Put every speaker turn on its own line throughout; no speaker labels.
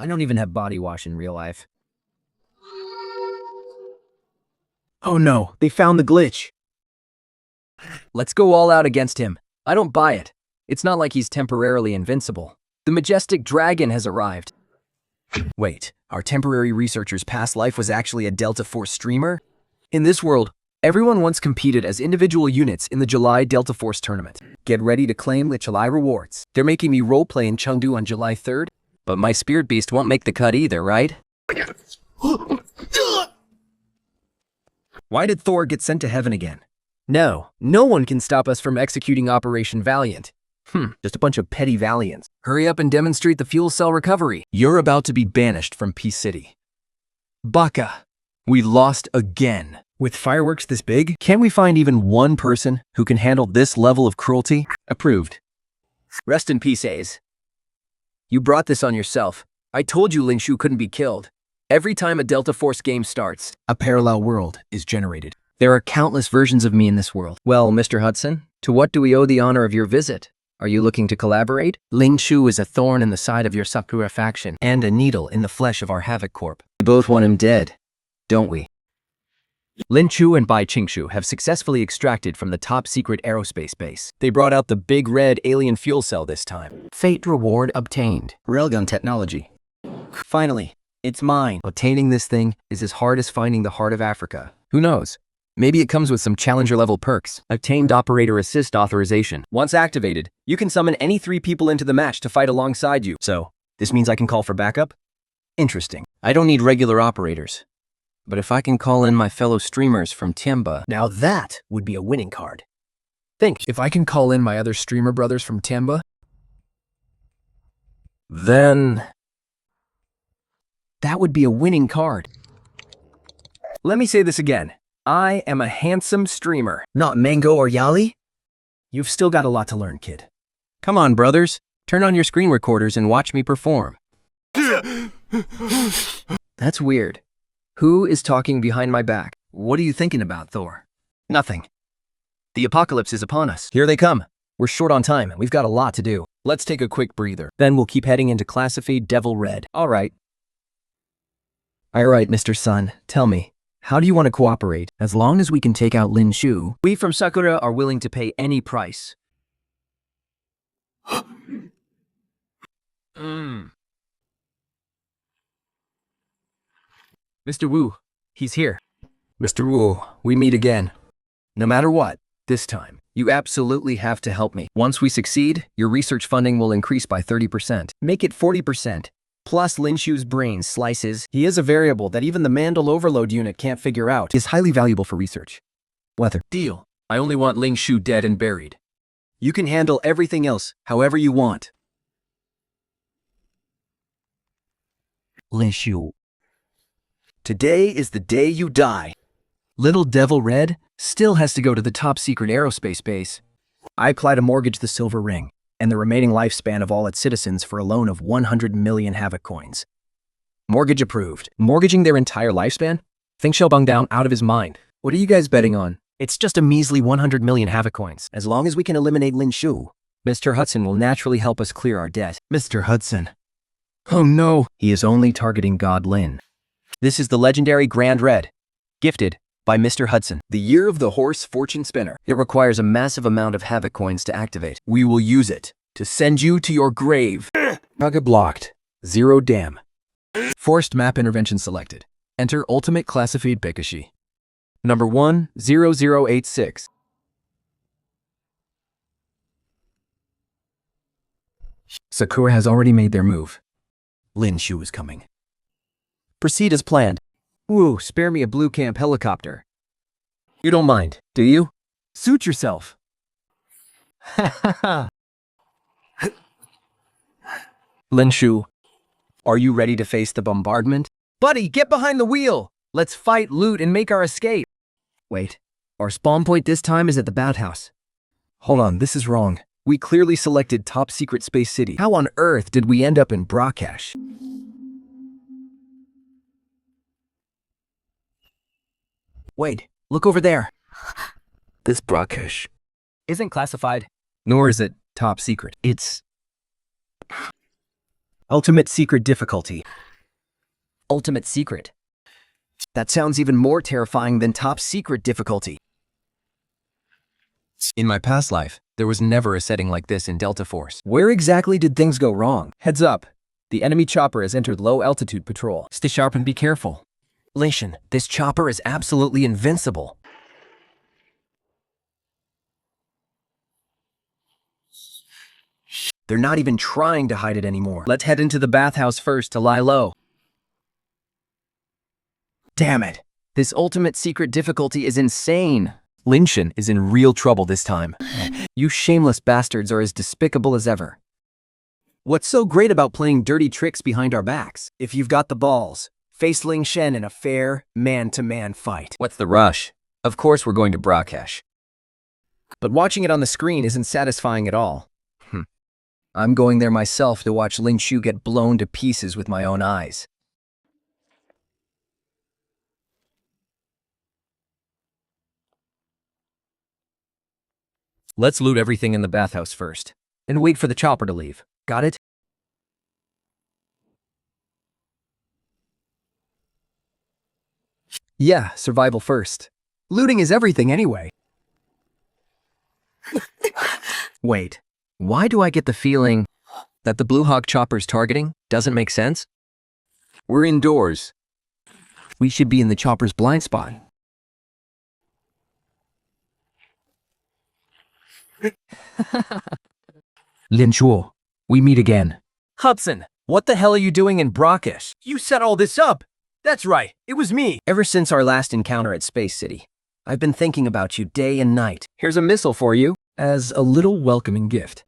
I don't even have body wash in real life.
Oh no, they found the glitch.
Let's go all out against him. I don't buy it. It's not like he's temporarily invincible. The majestic dragon has arrived.
Wait, our temporary researcher's past life was actually a Delta Force streamer?
In this world, everyone once competed as individual units in the July Delta Force tournament. Get ready to claim the July rewards. They're making me roleplay in Chengdu on July 3rd, but my spirit beast won't make the cut either, right?
Why did Thor get sent to heaven again?
No one can stop us from executing Operation Valiant.
Just a bunch of petty Valiants.
Hurry up and demonstrate the fuel cell recovery.
You're about to be banished from Peace City. Baka, we lost again. With fireworks this big, can't we find even one person who can handle this level of cruelty? Approved.
Rest in peace, Ace. You brought this on yourself. I told you Ling Shu couldn't be killed. Every time a Delta Force game starts,
a parallel world is generated.
There are countless versions of me in this world. Well, Mr. Hudson, to what do we owe the honor of your visit? Are you looking to collaborate?
Ling Shu is a thorn in the side of your Sakura faction and a needle in the flesh of our Havoc Corp.
We both want him dead, don't we?
Lin Chu and Bai Qingshu have successfully extracted from the top-secret aerospace base. They brought out the big red alien fuel cell this time.
Fate reward obtained.
Railgun technology. Finally, it's mine. Obtaining this thing is as hard as finding the heart of Africa. Who knows? Maybe it comes with some Challenger-level perks. Obtained Operator Assist authorization. Once activated, you can summon any 3 people into the match to fight alongside you. So, this means I can call for backup? Interesting. I don't need regular operators. But if I can call in my fellow streamers from Tiamba, now that would be a winning card. Think,
if I can call in my other streamer brothers from Tiamba,
then that would be a winning card. Let me say this again. I am a handsome streamer.
Not Mango or Yali?
You've still got a lot to learn, kid. Come on, brothers. Turn on your screen recorders and watch me perform.
That's weird. Who is talking behind my back?
What are you thinking about, Thor? Nothing. The apocalypse is upon us. Here they come. We're short on time, and we've got a lot to do. Let's take a quick breather. Then we'll keep heading into Classify Devil Red. All right, Mr. Sun, tell me, how do you want to cooperate? As long as we can take out Lin Shu, we from Sakura are willing to pay any price. Mr. Wu, he's here. Mr. Wu, we meet again. No matter what, this time, you absolutely have to help me. Once we succeed, your research funding will increase by 30%. Make it 40%. Plus Lin Shu's brain slices. He is a variable that even the Mandal Overload unit can't figure out. Is highly valuable for research. Weather. Deal. I only want Ling Shu dead and buried. You can handle everything else however you want. Lin Shu. Today is the day you die. Little Devil Red still has to go to the top-secret aerospace base. I apply to mortgage the Silver Ring and the remaining lifespan of all its citizens for a loan of 100 million Havoc coins. Mortgage approved. Mortgaging their entire lifespan? Think Xiaobang down out of his mind. What are you guys betting on? It's just a measly 100 million Havoc coins. As long as we can eliminate Lin Shu, Mr. Hudson will naturally help us clear our debt. Mr. Hudson. Oh no. He is only targeting God Lin. This is the legendary Grand Red, gifted by Mr. Hudson. The Year of the Horse Fortune Spinner. It requires a massive amount of Havoc coins to activate. We will use it to send you to your grave. Target blocked. 0 dam. Forced map intervention selected. Enter Ultimate Classified Bekashi. Number 10086. Sakura has already made their move. Lin Shu is coming. Proceed as planned. Ooh, spare me a blue camp helicopter. You don't mind, do you? Suit yourself. Ha ha ha. Lin Shu, are you ready to face the bombardment? Buddy, get behind the wheel! Let's fight, loot, and make our escape. Wait, our spawn point this time is at the Bathouse. Hold on, this is wrong. We clearly selected Top Secret Space City. How on earth did we end up in Brakash? Wait, look over there. This Brakash isn't classified, nor is it top secret. It's Ultimate secret difficulty.
Ultimate secret. That sounds even more terrifying than top secret difficulty. In my past life, there was never a setting like this in Delta Force. Where exactly did things go wrong?
Heads up. The enemy chopper has entered low altitude patrol.
Stay sharp and be careful. Lation, this chopper is absolutely invincible. They're not even trying to hide it anymore.
Let's head into the bathhouse first to lie low.
Damn it. This ultimate secret difficulty is insane. Lin Shen is in real trouble this time. You shameless bastards are as despicable as ever.
What's so great about playing dirty tricks behind our backs? If you've got the balls, face Ling Shen in a fair, man-to-man fight.
What's the rush? Of course we're going to Brackesh.
But watching it on the screen isn't satisfying at all. I'm going there myself to watch Lin Shu get blown to pieces with my own eyes. Let's loot everything in the bathhouse first, and wait for the chopper to leave. Got it? Yeah, survival first. Looting is everything anyway.
Wait, why do I get the feeling that the Blue Hawk chopper's targeting doesn't make sense? We're indoors. We should be in the chopper's blind spot.
Lin Shu, we meet again.
Hudson, what the hell are you doing in Brackesh?
You set all this up! That's right, it was me! Ever since our last encounter at Space City, I've been thinking about you day and night.
Here's a missile for you.
As a little welcoming gift.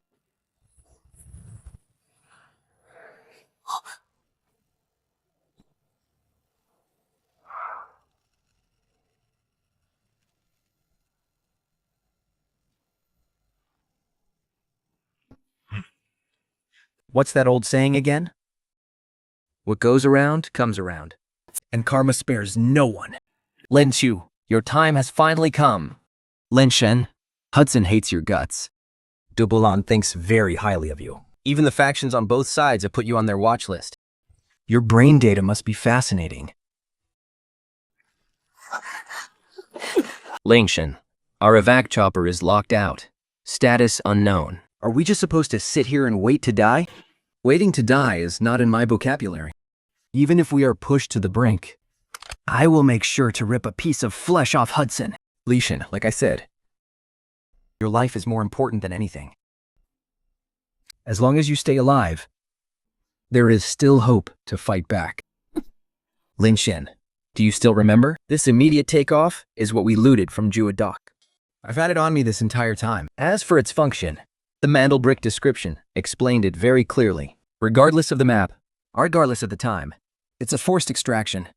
What's that old saying again? What goes around, comes around. And karma spares no one.
Lin Shu, your time has finally come.
Lin Shen, Hudson hates your guts. Dubulan thinks very highly of you. Even the factions on both sides have put you on their watch list. Your brain data must be fascinating.
Ling Shen, our evac chopper is locked out. Status unknown.
Are we just supposed to sit here and wait to die? Waiting to die is not in my vocabulary. Even if we are pushed to the brink, I will make sure to rip a piece of flesh off Hudson.
Li Shen, like I said,
your life is more important than anything. As long as you stay alive, there is still hope to fight back. Lin Shen, do you still remember? This immediate takeoff is what we looted from Jua Dock. I've had it on me this entire time. As for its function, the Mandelbrick description explained it very clearly. Regardless of the map, regardless of the time, it's a forced extraction.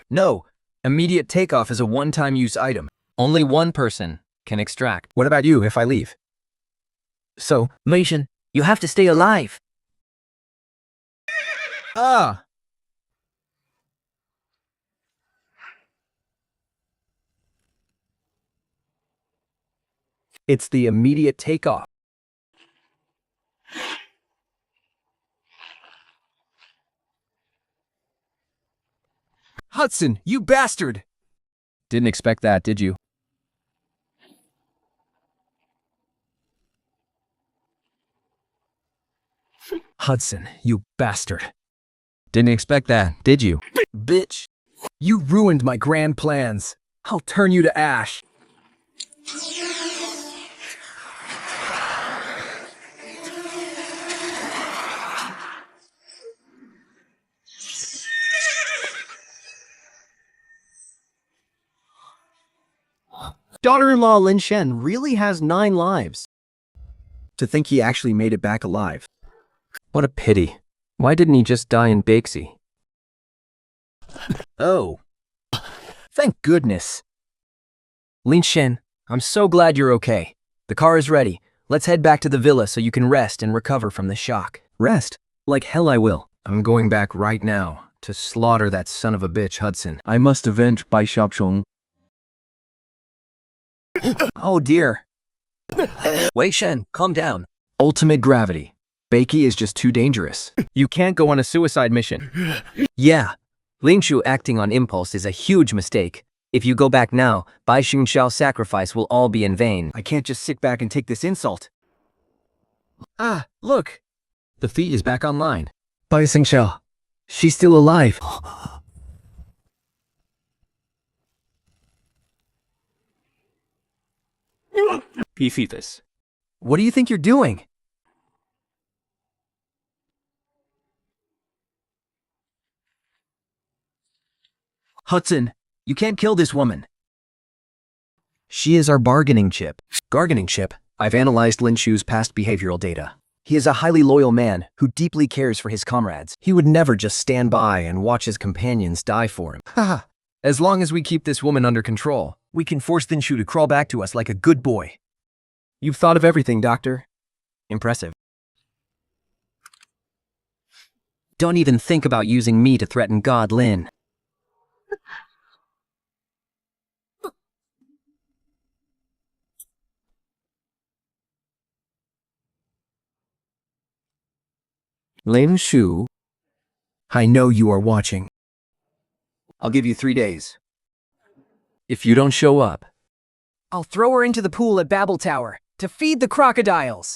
No, immediate takeoff is a one-time use item.
Only one person can extract.
What about you if I leave? So,
Lin Shen, you have to stay alive.
Ah! It's the immediate takeoff. Hudson, you bastard! Didn't expect that, did you? Hudson, you bastard. Didn't expect that, did you? Bitch! You ruined my grand plans. I'll turn you to ash. Daughter-in-law Lin Shen really has 9 lives. To think he actually made it back alive.
What a pity. Why didn't he just die in Baxi?
Oh. Thank goodness. Lin Shen, I'm so glad you're okay. The car is ready. Let's head back to the villa so you can rest and recover from the shock. Rest? Like hell I will. I'm going back right now to slaughter that son of a bitch Hudson. I must avenge Bai Xiaochong. Oh dear.
Wei Shen, calm down.
Ultimate gravity. Beiki is just too dangerous.
You can't go on a suicide mission. Yeah, Lin Shu acting on impulse is a huge mistake. If you go back now, Bai Xunxiao's sacrifice will all be in vain.
I can't just sit back and take this insult. Ah, look! The feed is back online.
Bai Xunxiao, she's still alive.
Defeat this.
What do you think you're doing?
Hudson, you can't kill this woman.
She is our bargaining chip.
Bargaining chip. I've analyzed Lin Shu's past behavioral data. He is a highly loyal man who deeply cares for his comrades.
He would never just stand by and watch his companions die for him.
Haha.
As long as we keep this woman under control, we can force Lin Shu to crawl back to us like a good boy. You've thought of everything, Doctor. Impressive. Don't even think about using me to threaten God Lin. Lin Shu, I know you are watching.
I'll give you 3 days.
If you don't show up,
I'll throw her into the pool at Babel Tower to feed the crocodiles.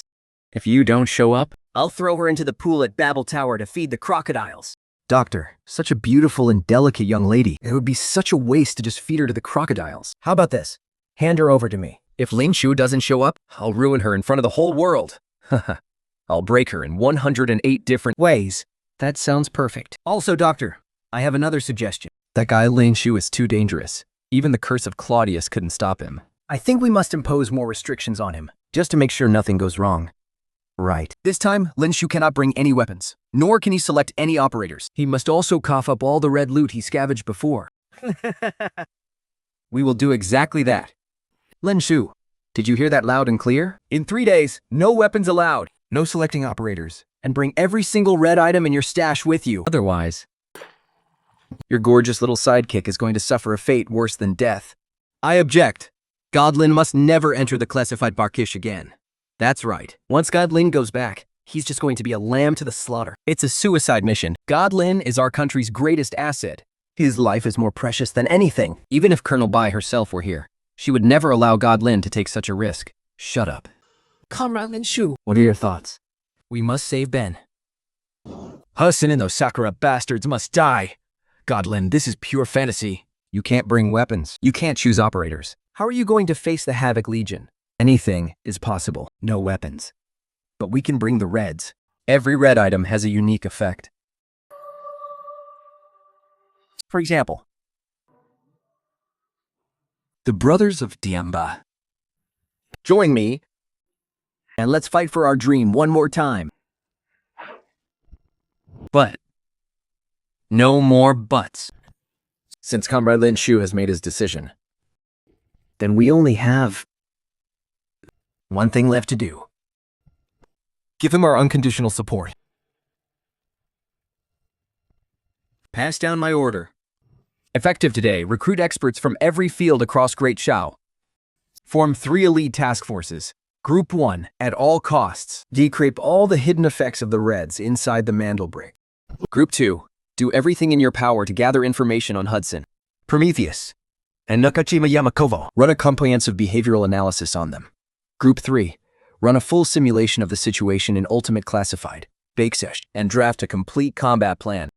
if you don't show up,
I'll throw her into the pool at Babel Tower to feed the crocodiles.
Doctor, such a beautiful and delicate young lady. It would be such a waste to just feed her to the crocodiles.
How about this? Hand her over to me.
If Lin Shu doesn't show up, I'll ruin her in front of the whole world. I'll break her in 108 different ways. That sounds perfect.
Also, Doctor, I have another suggestion.
That guy Lin Shu is too dangerous. Even the curse of Claudius couldn't stop him.
I think we must impose more restrictions on him.
Just to make sure nothing goes wrong. Right.
This time, Lin Shu cannot bring any weapons, nor can he select any operators.
He must also cough up all the red loot he scavenged before.
We will do exactly that. Lin Shu, did you hear that loud and clear?
In 3 days, no weapons allowed.
No selecting operators.
And bring every single red item in your stash with you.
Otherwise, your gorgeous little sidekick is going to suffer a fate worse than death.
I object. Godlin must never enter the classified Barkish again. That's right. Once Godlin goes back, he's just going to be a lamb to the slaughter. It's a suicide mission. Godlin is our country's greatest asset. His life is more precious than anything.
Even if Colonel Bai herself were here, she would never allow Godlin to take such a risk. Shut up.
Comrade Lin Shu.
What are your thoughts?
We must save Ben.
Hudson and those Sakura bastards must die. Godlin, this is pure fantasy.
You can't bring weapons. You can't choose operators.
How are you going to face the Havoc Legion?
Anything is possible. No weapons. But we can bring the reds. Every red item has a unique effect.
For example, the Brothers of Diamba.
Join me, and let's fight for our dream one more time.
But no more buts. Since Comrade Lin Shu has made his decision, then we only have one thing left to do. Give him our unconditional support.
Pass down my order. Effective today, recruit experts from every field across Great Shao. Form 3 elite task forces. Group 1, at all costs, decrypt all the hidden effects of the Reds inside the Mandelbrick. Group 2, do everything in your power to gather information on Hudson, Prometheus, and Nakajima Yamakovo. Run a comprehensive behavioral analysis on them. Group 3, run a full simulation of the situation in Ultimate Classified, Bakesesh, and draft a complete combat plan.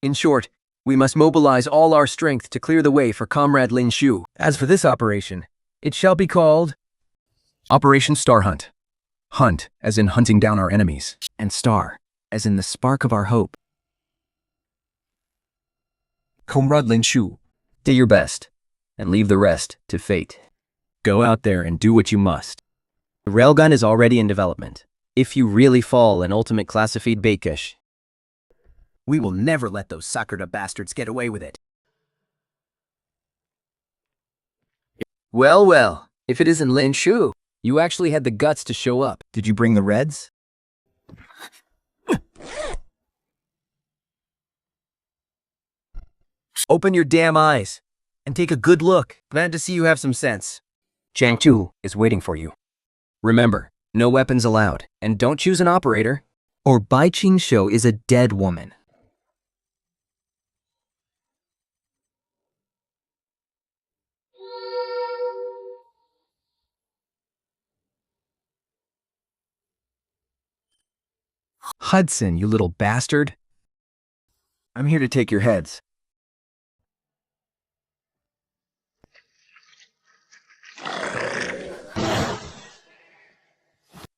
In short, we must mobilize all our strength to clear the way for Comrade Lin Shu. As for this operation, it shall be called Operation Star Hunt. Hunt, as in hunting down our enemies, and star, as in the spark of our hope. Comrade Lin Shu, do your best, and leave the rest to fate. Go out there and do what you must. The railgun is already in development. If you really fall in Ultimate Classified Bakesh, we will never let those Sakura bastards get away with it. Well, well, if it isn't Lin Shu, you actually had the guts to show up. Did you bring the Reds? Open your damn eyes
and take a good look. Glad to see you have some sense.
Jiangchu is waiting for you. Remember, no weapons allowed, and don't choose an operator, or Bai Qingshou is a dead woman.
Hudson, you little bastard. I'm here to take your heads.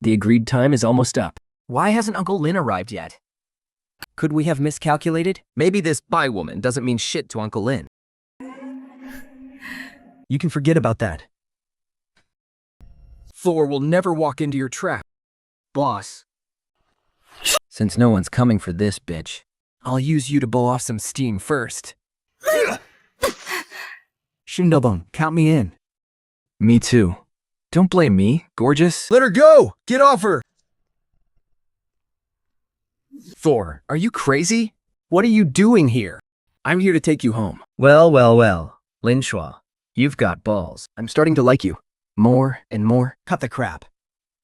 The agreed time is almost up.
Why hasn't Uncle Lin arrived yet?
Could we have miscalculated? Maybe this Bai woman doesn't mean shit to Uncle Lin.
You can forget about that.
Thor will never walk into your trap. Boss.
Since no one's coming for this bitch,
I'll use you to blow off some steam first.
Shindobon, count me in.
Me too. Don't blame me, gorgeous.
Let her go! Get off her!
Thor, are you crazy? What are you doing here? I'm here to take you home.
Well, Lin Shua, you've got balls.
I'm starting to like you. More and more.
Cut the crap.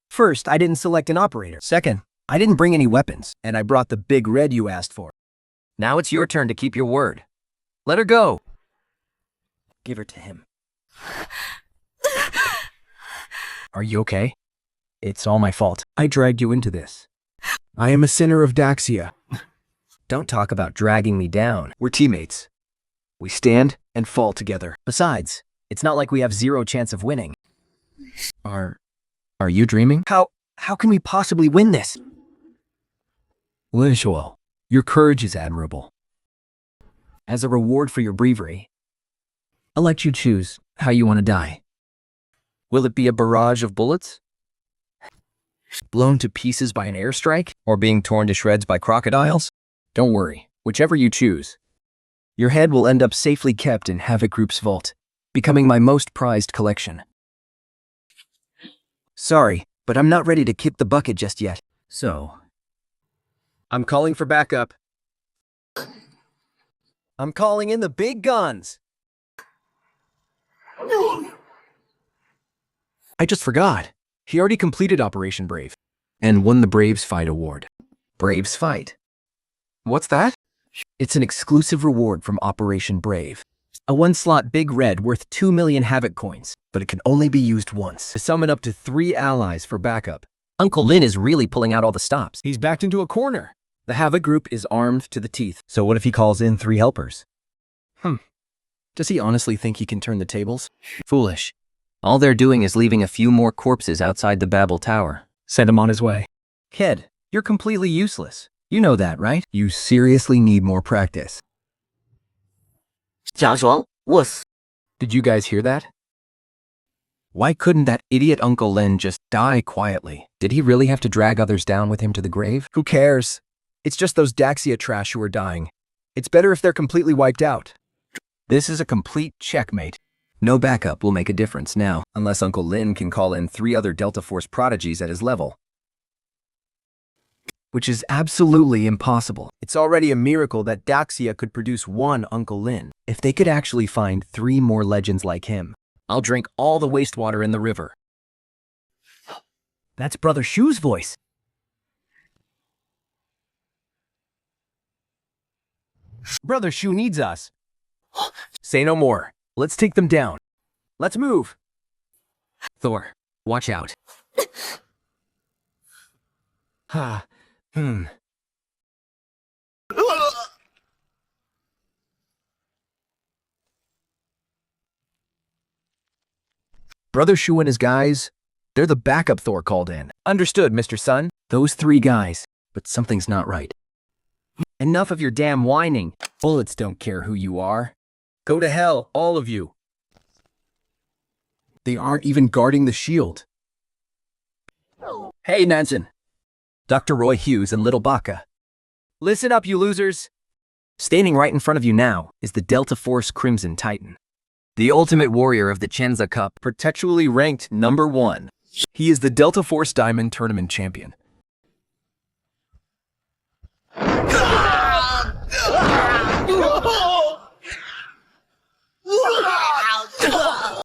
First, I didn't select an operator.
Second,
I didn't bring any weapons, and I brought the big red you asked for.
Now it's your turn to keep your word. Let her go.
Give her to him.
Are you okay?
It's all my fault. I dragged you into this.
I am a sinner of Daxia.
Don't talk about dragging me down.
We're teammates. We stand and fall together.
Besides, it's not like we have zero chance of winning.
Are you dreaming?
How can we possibly win this?
Lin Shua, your courage is admirable.
As a reward for your bravery,
I'll let you choose how you want to die.
Will it be a barrage of bullets?
Blown to pieces by an airstrike?
Or being torn to shreds by crocodiles?
Don't worry, whichever you choose.
your head will end up safely kept in Havoc Group's vault, becoming my most prized collection. Sorry, but I'm not ready to kick the bucket just yet. So,
I'm calling for backup.
I'm calling in the big guns.
I just forgot. He already completed Operation Brave and won the Braves Fight Award.
Braves Fight.
What's that?
It's an exclusive reward from Operation Brave. A one-slot Big Red worth 2 million Havoc coins, but it can only be used once.
To summon up to 3 allies for backup.
Uncle Lin is really pulling out all the stops.
He's backed into a corner.
The Havoc Group is armed to the teeth. So what if he calls in 3 helpers?
Does he honestly think he can turn the tables?
Foolish.
All they're doing is leaving a few more corpses outside the Babel Tower.
Send him on his way.
Kid, you're completely useless. You know that, right?
You seriously need more practice.
假装我死
Did you guys hear that? Why couldn't that idiot Uncle Lin just die quietly?
Did he really have to drag others down with him to the grave?
Who cares? It's just those Daxia trash who are dying. It's better if they're completely wiped out. This is a complete checkmate.
No backup will make a difference now, unless Uncle Lin can call in 3 other Delta Force prodigies at his level.
Which is absolutely impossible.
It's already a miracle that Daxia could produce 1 Uncle Lin. If they could actually find 3 more legends like him,
I'll drink all the wastewater in the river.
that's Brother Shu's voice. Brother Shu needs us.
Say no more. Let's take them down.
Let's move.
Thor, watch out.
Brother Shu and his guys, they're the backup Thor called in.
Understood, Mr. Sun.
Those 3 guys, but something's not right.
Enough of your damn whining.
Bullets don't care who you are.
Go to hell, all of you.
They aren't even guarding the shield.
Hey, Nansen.
Dr. Roy Hughes and Little Baka.
Listen up, you losers.
Standing right in front of you now is the Delta Force Crimson Titan, the ultimate warrior of the Chenza Cup.
Perpetually ranked number 1. He is the Delta Force Diamond Tournament champion.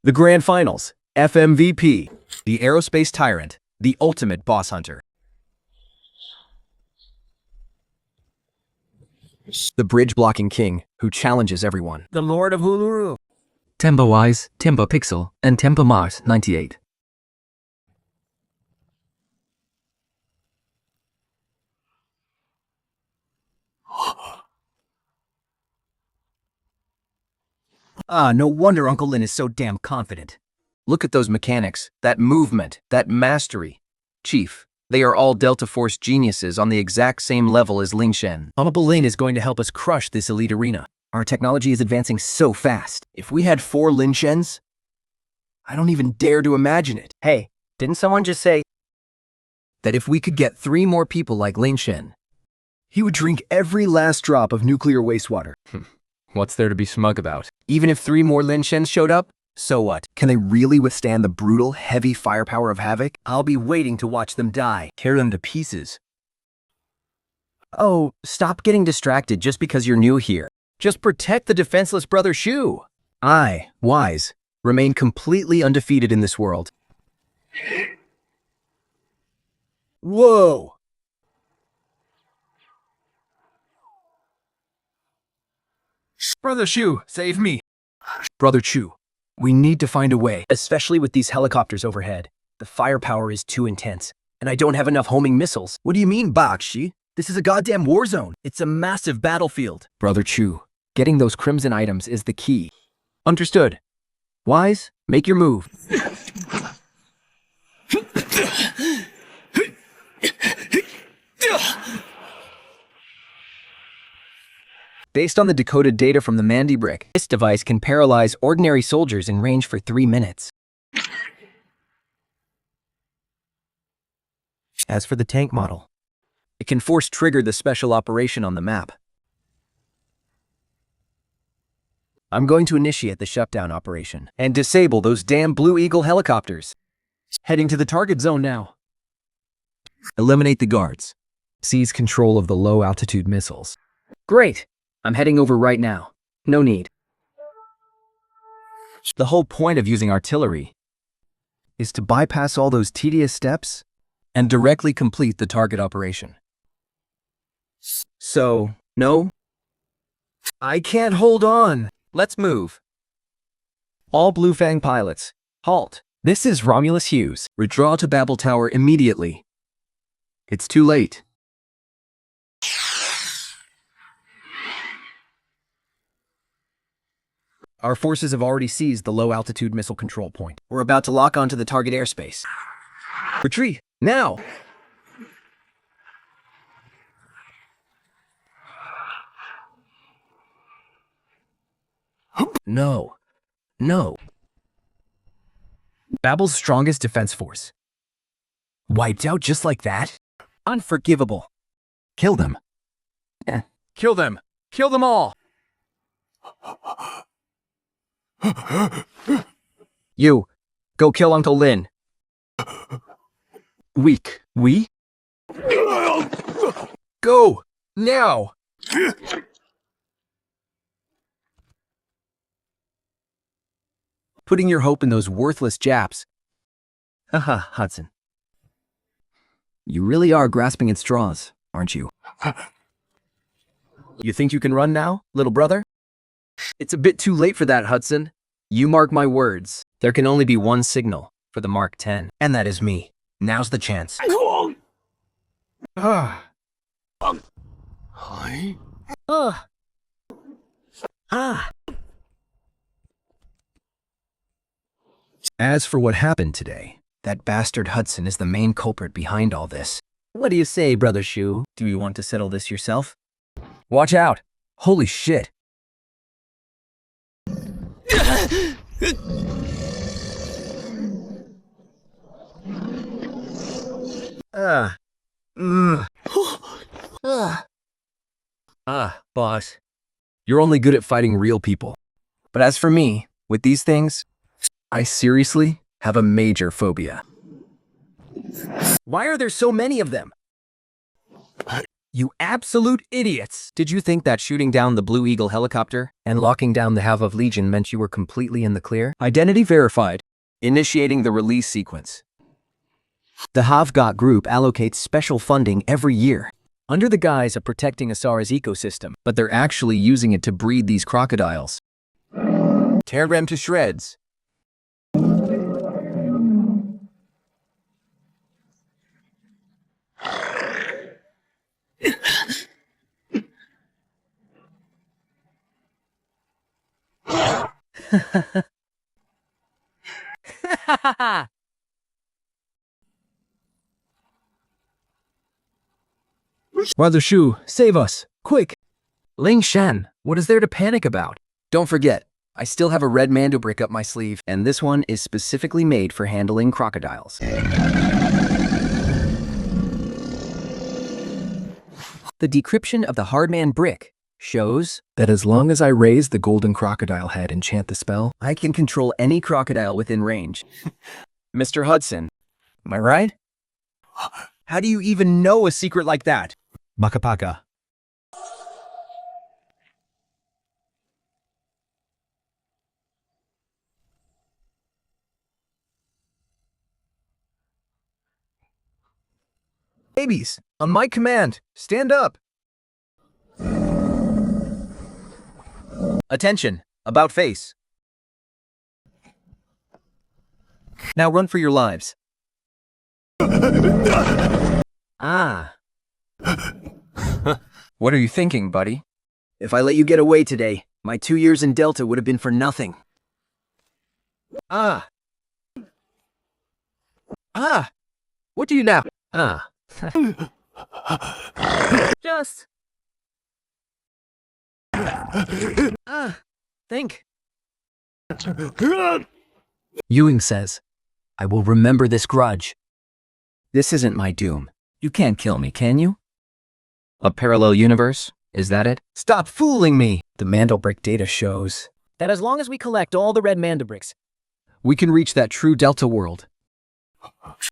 The Grand Finals, FMVP, the Aerospace Tyrant, the ultimate boss hunter. The Bridge Blocking King, who challenges everyone.
The Lord of Huluru.
Tempo Wise, Tempo Pixel, and Tempo Mars 98.
Ah, no wonder Uncle Lin is so damn confident.
Look at those mechanics, that movement, that mastery. Chief, they are all Delta Force geniuses on the exact same level as Ling Shen.
Uncle Lin is going to help us crush this elite arena. Our technology is advancing so fast.
If we had 4 Lin Shens, I don't even dare to imagine it.
Hey, didn't someone just say
That if we could get 3 more people like Ling Shen, he would drink every last drop of nuclear wastewater.
What's there to be smug about?
Even if 3 more Lin Shens showed up, so what? Can they really withstand the brutal, heavy firepower of Havoc?
I'll be waiting to watch them die?
Tear them to pieces.
Oh, stop getting distracted just because you're new here.
Just protect the defenseless Brother Shu. I, Wise, remain completely undefeated in this world. Whoa! Brother Shu, save me. Brother Chu, we need to find a way.
Especially with these helicopters overhead. The firepower is too intense, and I don't have enough homing missiles.
What do you mean, Bakshi?
This is a goddamn war zone. It's a massive battlefield.
Brother Chu, getting those crimson items is the key. Understood. Wise, make your move. Based on the decoded data from the Mandy brick,
This device can paralyze ordinary soldiers in range for 3 minutes. As for the tank model,
it can force trigger the special operation on the map.
I'm going to initiate the shutdown operation.
And disable those damn Blue Eagle helicopters. Heading to the target zone now. Eliminate the guards.
Seize control of the low-altitude missiles.
Great! I'm heading over right now. No need.
The whole point of using artillery is to bypass all those tedious steps and directly complete the target operation.
So, no?
I can't hold on.
Let's move.
All Blue Fang pilots, halt.
This is Romulus Hughes.
Withdraw to Babel Tower immediately. It's too late. Our forces have already seized the low-altitude missile control point.
We're about to lock onto the target airspace.
Retreat, now! No. No. Babel's strongest defense force. Wiped out just like that?
Unforgivable.
Kill them. Kill them. Kill them all. You, go kill Uncle Lin. Weak. We? Go! Now! Putting your hope in those worthless Japs.
Haha, Hudson.
You really are grasping at straws, aren't you? You think you can run now, little brother? It's a bit too late for that, Hudson. You mark my words. There can only be one signal for the Mark 10.
And that is me. Now's the chance.
Ah. As for what happened today, that bastard Hudson is the main culprit behind all this.
What do you say, Brother Shu? Do you want to settle this yourself?
Watch out! Holy shit!
Boss.
You're only good at fighting real people. But as for me, with these things, I seriously have a major phobia.
Why are there so many of them?
You absolute idiots! Did you think that shooting down the Blue Eagle helicopter and locking down the half of Legion meant you were completely in the clear? Identity verified. Initiating the release sequence.
The Havgat group allocates special funding every year,
Under the guise of protecting Asara's ecosystem, but they're actually using it to breed these crocodiles. Tear them to shreds. Brother Shu, save us, quick! Ling Shan, what is there to panic about?
Don't forget, I still have a red mando brick up my sleeve, and this one is specifically made for handling crocodiles. The decryption of the Hardman brick shows
That as long as I raise the golden crocodile head and chant the spell,
I can control any crocodile within range.
Mr. Hudson, am I right? How do you even know a secret like that? Makapaka. Babies, on my command, stand up. Attention, about face. Now run for your lives.
Ah,
What are you thinking, buddy?
if I let you get away today, my 2 years in Delta would have been for nothing.
Ah. What do you now?
Just. Think.
Ewing says, I will remember this grudge.
This isn't my doom. You can't kill me, can you? A parallel universe? Is that it?
Stop fooling me!
The Mandelbrick data shows
That as long as we collect all the red mandabricks,
We can reach that true Delta world.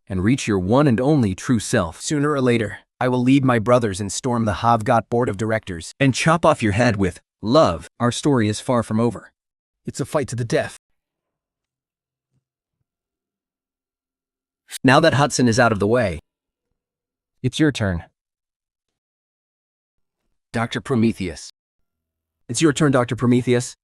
And reach your one and only true self.
sooner or later, I will lead my brothers and storm the Havgat board of directors and chop off your head with love.
Our story is far from over. It's a fight to the death.
Now that Hudson is out of the way,
It's your turn.
Dr. Prometheus.
It's your turn, Dr. Prometheus.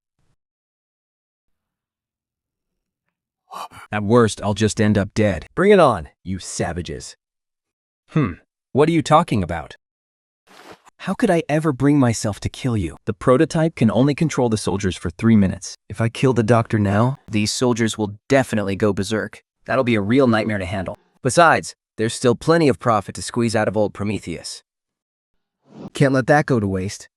At worst, I'll just end up dead.
Bring it on, you savages.
What are you talking about?
How could I ever bring myself to kill you?
The prototype can only control the soldiers for 3 minutes.
If I kill the doctor now, these soldiers will definitely go berserk. That'll be a real nightmare to handle. Besides, there's still plenty of profit to squeeze out of old Prometheus.
Can't let that go to waste.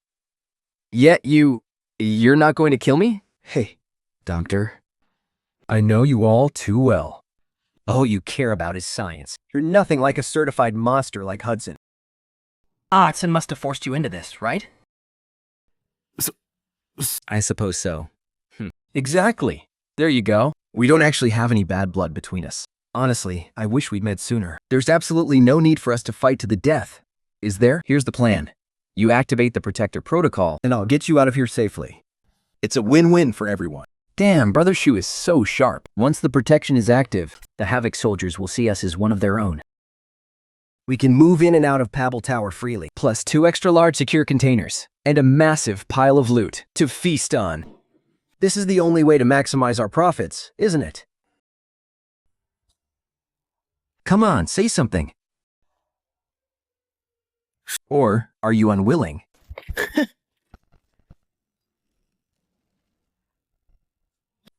Yet you're not going to kill me?
Hey, Doctor. I know you all too well.
All you care about is science. You're nothing like a certified monster like Hudson. Hudson must have forced you into this, right? I suppose so.
Exactly. There you go. We don't actually have any bad blood between us. Honestly, I wish we'd met sooner. There's absolutely no need for us to fight to the death. Is there?
Here's the plan. You activate the Protector Protocol,
And I'll get you out of here safely. It's a win-win for everyone.
Damn, Brother Shu is so sharp. Once the protection is active, the Havoc soldiers will see us as one of their own. We can move in and out of Pabble Tower freely, plus 2 extra large secure containers, and a massive pile of loot to feast on. This is the only way to maximize our profits, isn't it? Come on, say something. Or are you unwilling?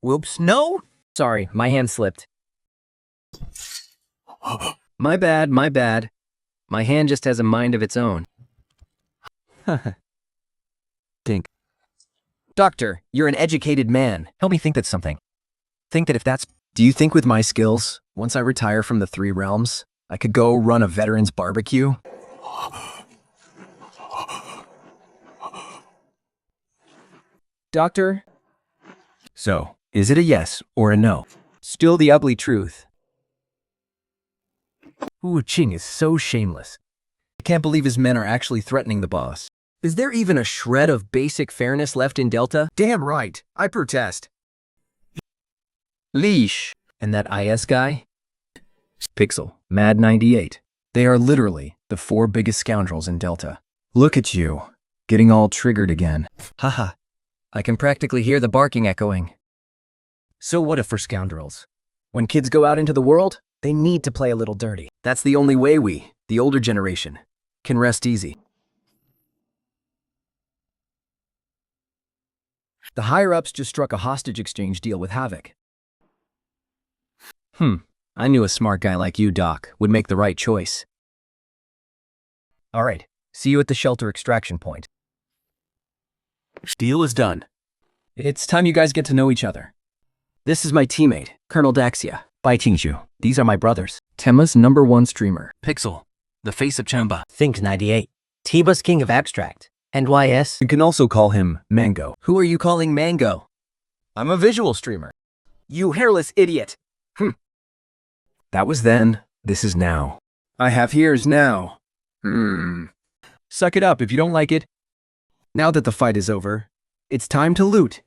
Whoops, no? Sorry, my hand slipped. My bad, my bad. My hand just has a mind of its own. Dink. Doctor, you're an educated man. Help me think that's something. Think that if that's...
Do you think with my skills, once I retire from the 3 realms, I could go run a veteran's barbecue?
Doctor? So, is it a yes or a no? Still the ugly truth. Wu Qing is so shameless.
can't believe his men are actually threatening the boss.
Is there even a shred of basic fairness left in Delta?
Damn right. I protest.
Leash. And that IS guy? Pixel, Mad 98.
They are literally the 4 biggest scoundrels in Delta. Look at you, getting all triggered again.
Haha. I can practically hear the barking echoing.
So what if for scoundrels? When kids go out into the world, they need to play a little dirty.
That's the only way we, the older generation, can rest easy.
The higher-ups just struck a hostage exchange deal with Havoc.
I knew a smart guy like you, Doc, would make the right choice.
All right, see you at the shelter extraction point.
Deal is done.
It's time you guys get to know each other.
This is my teammate, Colonel Daxia.
Baitingju, these are my brothers.
Tema's #1 streamer.
Pixel, the face of Chamba.
Think 98. Tiba's king of abstract. NYS.
You can also call him Mango.
Who are you calling Mango?
I'm a visual streamer.
You hairless idiot.
That was then, this is now. I have ears now. Suck it up if you don't like it. Now that the fight is over, it's time to loot.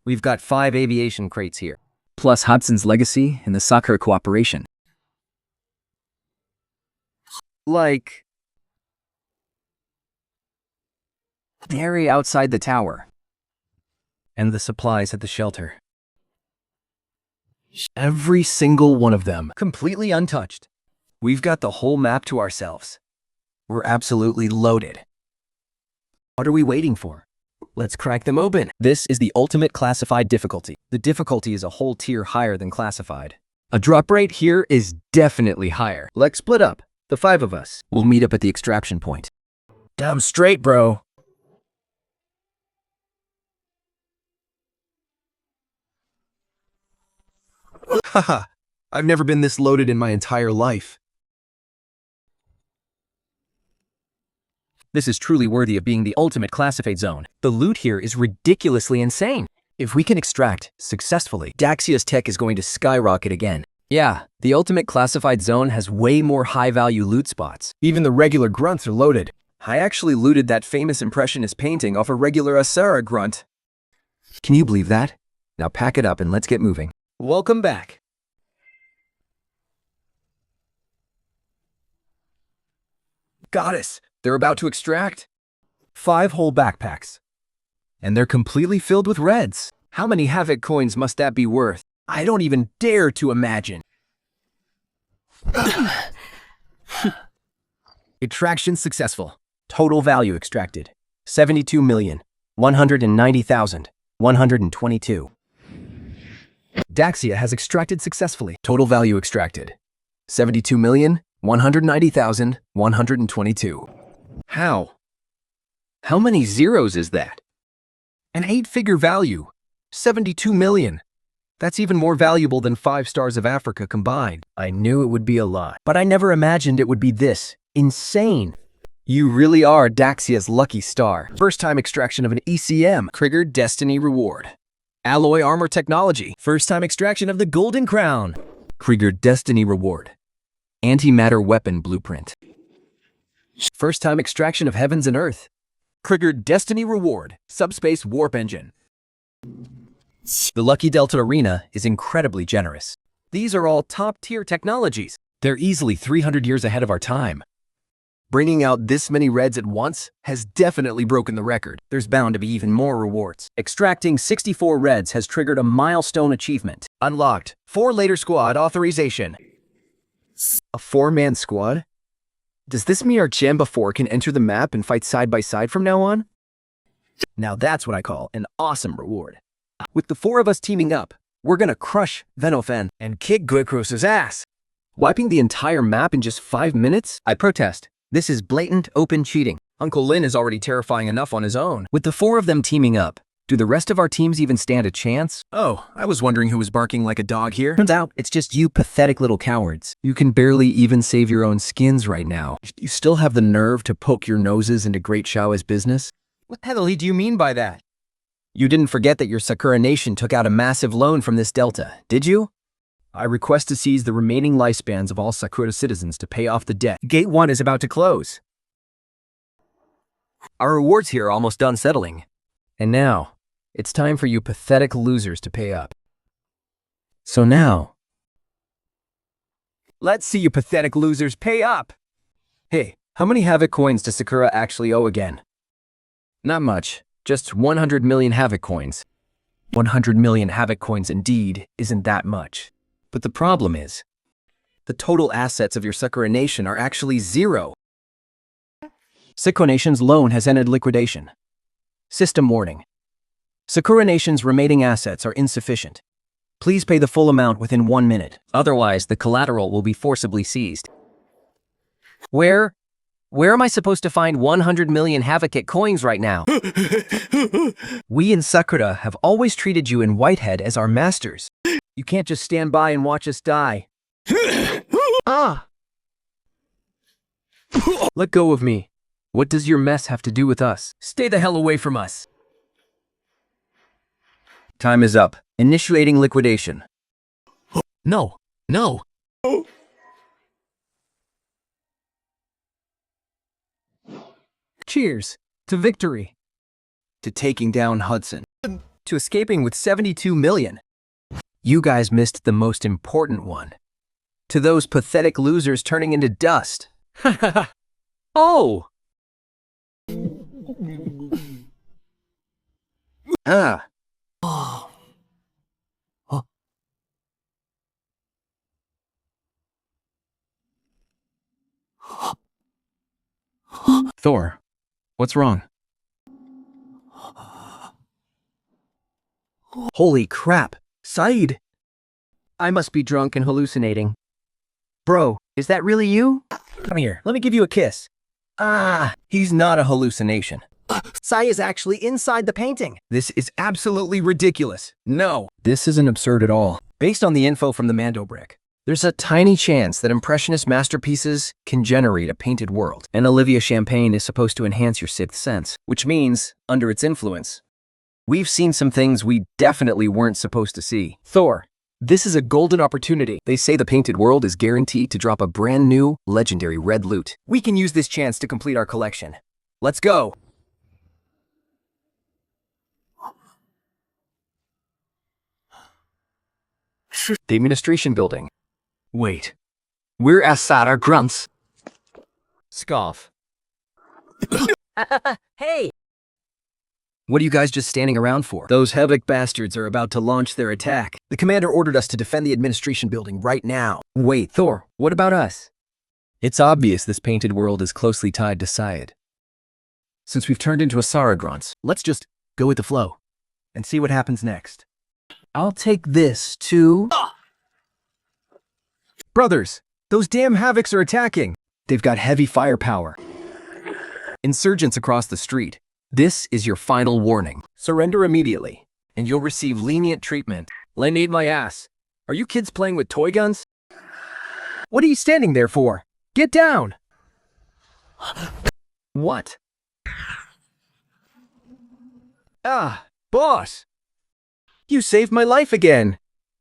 We've got 5 aviation crates here.
Plus Hudson's legacy and the Sakura cooperation.
Like the area outside the tower.
And the supplies at the shelter. Every single one of them.
Completely untouched.
We've got the whole map to ourselves. We're absolutely loaded.
What are we waiting for? Let's crack them open.
This is the ultimate classified difficulty.
The difficulty is a whole tier higher than classified.
A drop rate here is definitely higher.
Let's split up, the 5 of us. We'll meet up at the extraction point.
Damn straight, bro.
Haha, I've never been this loaded in my entire life.
This is truly worthy of being the ultimate classified zone. The loot here is ridiculously insane. If we can extract successfully, Daxia's tech is going to skyrocket again.
Yeah, the ultimate classified zone has way more high-value loot spots.
Even the regular grunts are loaded. I actually looted that famous impressionist painting off a regular Asara grunt. Can you believe that? Now pack it up and let's get moving.
Welcome back.
Goddess, they're about to extract 5 whole backpacks. And they're completely filled with reds.
How many Havoc coins must that be worth?
I don't even dare to imagine.
Extraction successful. Total value extracted. 72,190,122. Daxia has extracted successfully.
Total value extracted. 72,190,122. How?
How many zeros is that?
An 8-figure value. 72 million. That's even more valuable than 5 stars of Africa combined.
I knew it would be a lot, but I never imagined it would be this insane.
You really are Daxia's lucky star.
First time extraction of an ECM.
Triggered Destiny Reward. Alloy Armor Technology.
First time extraction of the Golden Crown.
Krieger Destiny Reward. Antimatter Weapon Blueprint.
First time extraction of Heavens and Earth.
Krieger Destiny Reward. Subspace Warp Engine.
The Lucky Delta Arena is incredibly generous.
These are all top-tier technologies.
They're easily 300 years ahead of our time.
Bringing out this many reds at once has definitely broken the record.
There's bound to be even more rewards. Extracting 64 reds has triggered a milestone achievement.
Unlocked. 4 later squad authorization. A 4-man squad? Does this mean our Jamba 4 can enter the map and fight side by side from now on?
Now that's what I call an awesome reward. With the 4 of us teaming up, we're gonna crush Venofen
And kick Guicros's ass. Wiping the entire map in just 5 minutes?
I protest. This is blatant open cheating.
Uncle Lin is already terrifying enough on his own.
With the 4 of them teaming up, do the rest of our teams even stand a chance?
Oh, I was wondering who was barking like a dog here.
Turns out it's just you pathetic little cowards.
You can barely even save your own skins right now. You still have the nerve to poke your noses into Great Shao's business?
What the hell do you mean by that?
You didn't forget that your Sakura Nation took out a massive loan from this delta, did you?
I request to seize the remaining lifespans of all Sakura citizens to pay off the debt.
Gate 1 is about to close.
Our rewards here are almost done settling.
And now, it's time for you pathetic losers to pay up. So now, let's see you pathetic losers pay up! Hey, how many Havoc coins does Sakura actually owe again? Not much, just 100 million Havoc coins. 100 million Havoc coins indeed isn't that much. But the problem is, the total assets of your Sakura Nation are actually 0. Sakura Nation's loan has ended liquidation. System warning. Sakura Nation's remaining assets are insufficient. Please pay the full amount within 1 minute.
Otherwise, the collateral will be forcibly seized.
Where am I supposed to find 100 million Havoc coins right now? We in Sakura have always treated you in Whitehead as our masters. You can't just stand by and watch us die. Let go of me. What does your mess have to do with us? Stay the hell away from us. Time is up. Initiating liquidation.
No.
Cheers to victory. To taking down Hudson. To escaping with 72 million. You guys missed the most important one. To those pathetic losers turning into dust.
Oh!
Thor, what's wrong? Holy crap, Saeed! I must be drunk and hallucinating. Bro, is that really you? Come here, let me give you a kiss. He's not a hallucination. Sai is actually inside the painting. This is absolutely ridiculous. No, this isn't absurd at all. Based on the info from the Mando brick, there's a tiny chance that Impressionist masterpieces can generate a painted world. And Olivia Champagne is supposed to enhance your sixth sense, which means, under its influence, we've seen some things we definitely weren't supposed to see. Thor, this is a golden opportunity. They say the painted world is guaranteed to drop a brand new, legendary red loot. We can use this chance to complete our collection. Let's go! The administration building. Wait, we're Asada Grunts. Scoff.
Hey!
What are you guys just standing around for? Those Havoc bastards are about to launch their attack. The commander ordered us to defend the administration building right now. Wait, Thor, what about us? It's obvious this painted world is closely tied to Syed. Since we've turned into Asara Grunts, let's just go with the flow and see what happens next. I'll take this to... Brothers, those damn Havocs are attacking. They've got heavy firepower. Insurgents across the street. This is your final warning. Surrender immediately, and you'll receive lenient treatment. I need my ass. Are you kids playing with toy guns? What are you standing there for? Get down! What? Boss! You saved my life again!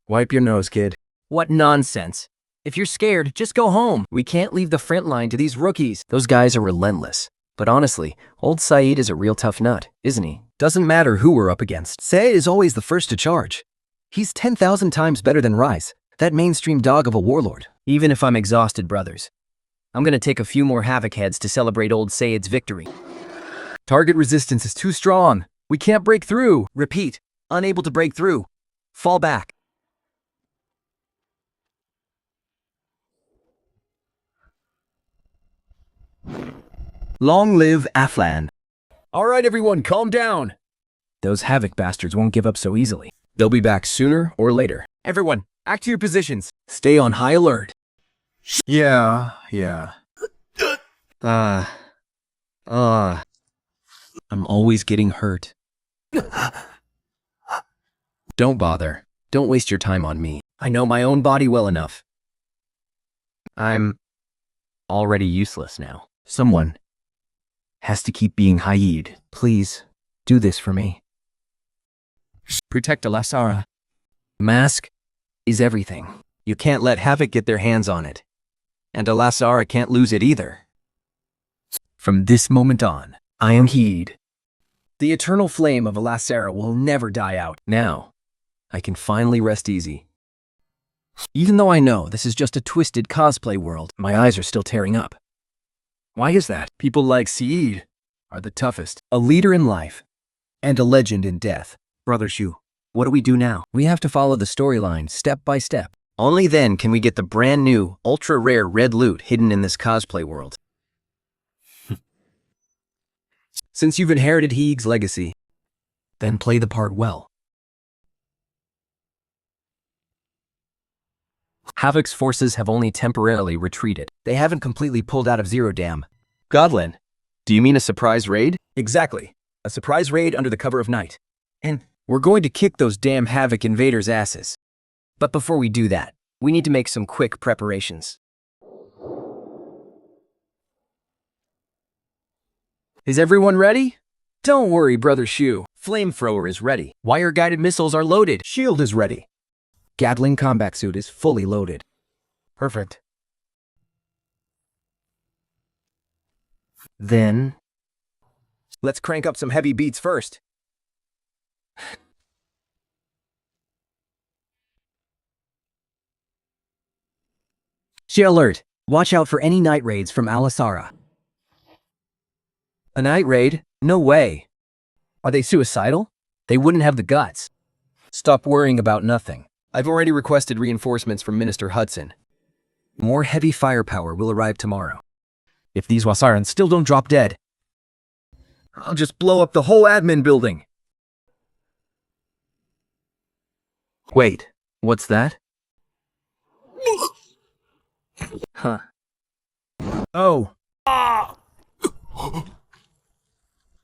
Wipe your nose, kid. What nonsense. If you're scared, just go home. We can't leave the front line to these rookies. Those guys are relentless. But honestly, old Saeed is a real tough nut, isn't he? Doesn't matter who we're up against. Saeed is always the first to charge. He's 10,000 times better than Rise, that mainstream dog of a warlord. Even if I'm exhausted, brothers, I'm gonna take a few more Havoc heads to celebrate old Saeed's victory. Target resistance is too strong. We can't break through. Repeat, unable to break through. Fall back. Long live Aflan. All right, everyone, calm down. Those Havoc bastards won't give up so easily. They'll be back sooner or later. Everyone, act to your positions. Stay on high alert. Yeah. I'm always getting hurt. Don't bother. Don't waste your time on me. I know my own body well enough. I'm already useless now. Someone has to keep being Haid. Please, do this for me. Protect Alasara. Mask is everything. You can't let Havoc get their hands on it. And Alasara can't lose it either. From this moment on,
I am Heed. The eternal flame of Alasara will never die out.
Now, I can finally rest easy. Even though I know this is just a twisted cosplay world, my eyes are still tearing up. Why is that?
People like Seed are the toughest.
A leader in life.
And a legend in death.
Brother Shu, what do we do now?
We have to follow the storyline step by step.
Only then can we get the brand new, ultra-rare red loot hidden in this cosplay world.
Since you've inherited Heeg's legacy, then play the part well. Havoc's forces have only temporarily retreated.
They haven't completely pulled out of Zero Dam.
Godlin, do you mean a surprise raid?
Exactly. A surprise raid under the cover of night. And we're going to kick those damn Havoc invaders' asses. But before we do that, we need to make some quick preparations. Is everyone ready? Don't worry, Brother Shu. Flamethrower is ready. Wire-guided missiles are loaded. Shield is ready. Gatling combat suit is fully loaded. Perfect. Then, let's crank up some heavy beats first. She alert. Watch out for any night raids from Alasara. A night raid? No way. Are they suicidal? They wouldn't have the guts. Stop worrying about nothing. I've already requested reinforcements from Minister Hudson. More heavy firepower will arrive tomorrow. If these Wasarans still don't drop dead, I'll just blow up the whole admin building.
Wait, what's that?
Huh. Oh.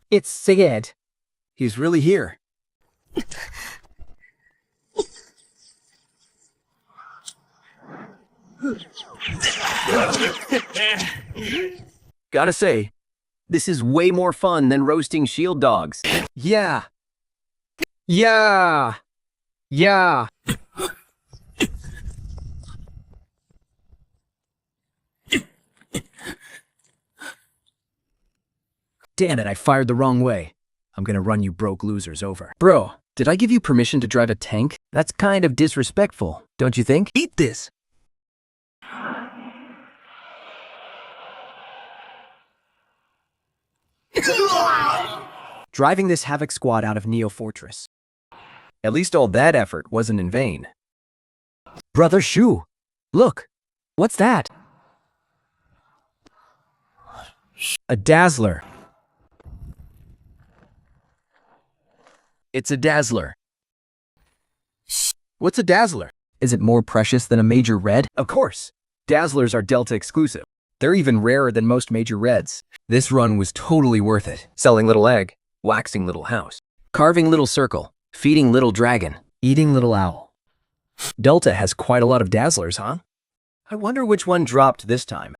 It's Sid. He's really here. Gotta say, this is way more fun than roasting shield dogs. Yeah. Yeah. Yeah. Damn it, I fired the wrong way. I'm gonna run you broke losers over. Bro, did I give you permission to drive a tank? That's kind of disrespectful, don't you think? Eat this! Driving this Havoc squad out of Neo Fortress. At least all that effort wasn't in vain. Brother Shu, look, what's that? A Dazzler. It's a Dazzler. What's a Dazzler? Is it more precious than a Major Red? Of course. Dazzlers are Delta exclusive. They're even rarer than most Major Reds. This run was totally worth it. Selling little egg, waxing little house, carving little circle, feeding little dragon, eating little owl. Delta has quite a lot of Dazzlers, huh? I wonder which one dropped this time.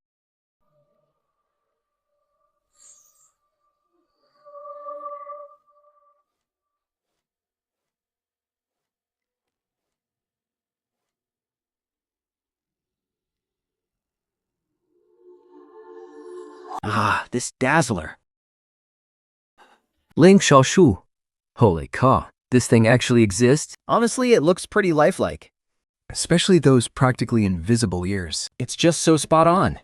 Ah, this Dazzler. Ling Xiaoshu. Holy cow, this thing actually exists? Honestly, it looks pretty lifelike. Especially those practically invisible ears. It's just so spot on.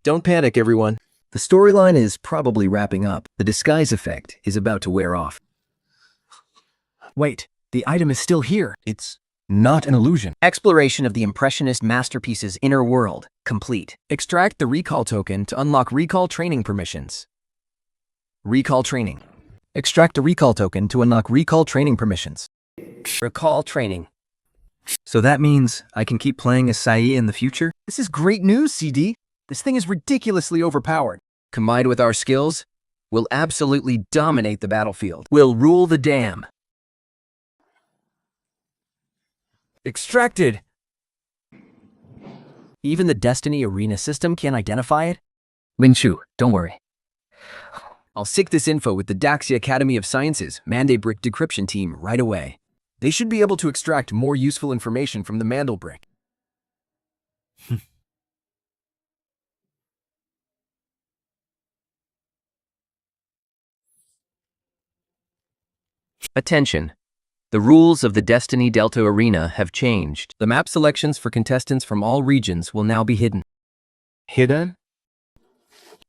Don't panic, everyone. The storyline is probably wrapping up. The disguise effect is about to wear off. Wait, the item is still here. It's not an illusion. Exploration of the Impressionist masterpiece's inner world, complete. Extract the recall token to unlock recall training permissions. Recall training. Extract a recall token to unlock recall training permissions. Recall training. So that means I can keep playing as Sai in the future? This is great news, CD. This thing is ridiculously overpowered. Combined with our skills, we'll absolutely dominate the battlefield. We'll rule the dam. Extracted! Even the Destiny Arena system can't identify it? Lin Shu, don't worry. I'll sync this info with the Daxia Academy of Sciences Mandelbrick decryption team right away. They should be able to extract more useful information from the Mandelbrick.
Attention. The rules of the Destiny Delta Arena have changed. The map selections for contestants from all regions will now be hidden.
Hidden?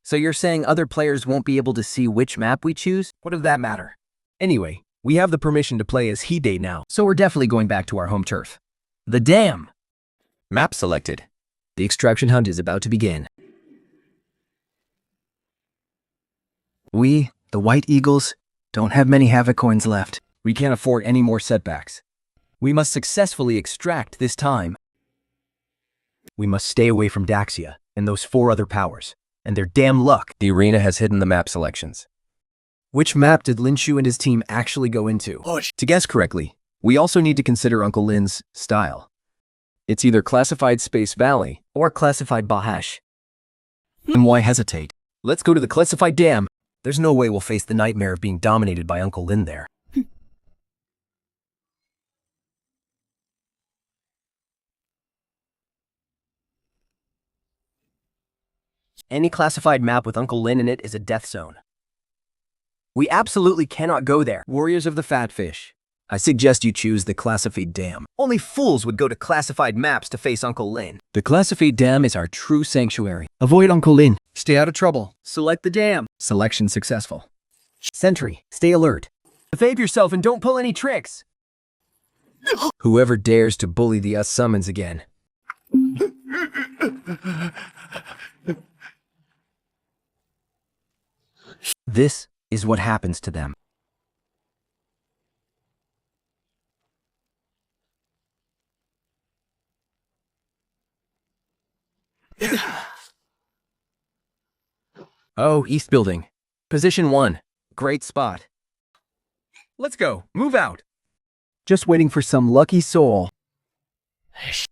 So you're saying other players won't be able to see which map we choose?
What does that matter? Anyway, we have the permission to play as He-Day now.
So we're definitely going back to our home turf. The dam!
Map selected.
The extraction hunt is about to begin. We, the White Eagles, don't have many Havoc coins left.
We can't afford any more setbacks. We must successfully extract this time. We must stay away from Daxia and those 4 other powers, and their damn luck.
The arena has hidden the map selections.
Which map did Lin Shu and his team actually go into? To guess correctly, we also need to consider Uncle Lin's style. It's either classified Space Valley,
Or classified Bahash.
and why hesitate? Let's go to the classified dam. There's no way we'll face the nightmare of being dominated by Uncle Lin there.
Any classified map with Uncle Lin in it is a death zone. We absolutely cannot go there.
Warriors of the Fatfish, I suggest you choose the classified dam.
Only fools would go to classified maps to face Uncle Lin.
The classified dam is our true sanctuary. Avoid Uncle Lin. Stay out of trouble.
Select the dam.
Selection successful.
Sentry, stay alert. Behave yourself and don't pull any tricks.
Whoever dares to bully the us summons again.
This is what happens to them.
Oh, East Building. Position 1. Great spot. Let's go. Move out. Just waiting for some lucky soul.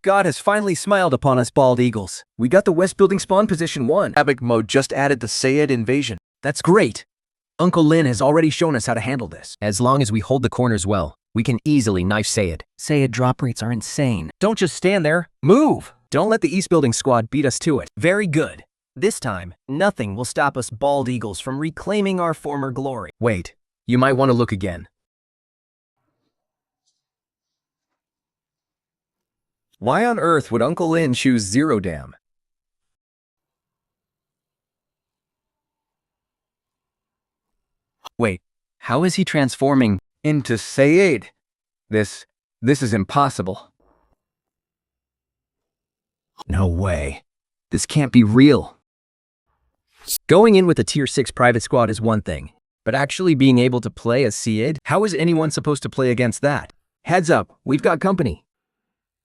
God has finally smiled upon us bald eagles. We got the West Building spawn position 1. Havoc mode just added the Sayed invasion. That's great. Uncle Lin has already shown us how to handle this.
As long as we hold the corners well, we can easily knife Sayed.
Sayed drop rates are insane.
Don't just stand there. Move. Don't let the East Building squad beat us to it.
Very good. This time, nothing will stop us bald eagles from reclaiming our former glory.
Wait. You might want to look again. Why on earth would Uncle Lin choose Zero Dam? Wait, how is he transforming into Sayed? This is impossible. No way. This can't be real. Going in with a Tier 6 private squad is one thing, but actually being able to play as Sayed? How is anyone supposed to play against that? Heads up, we've got company.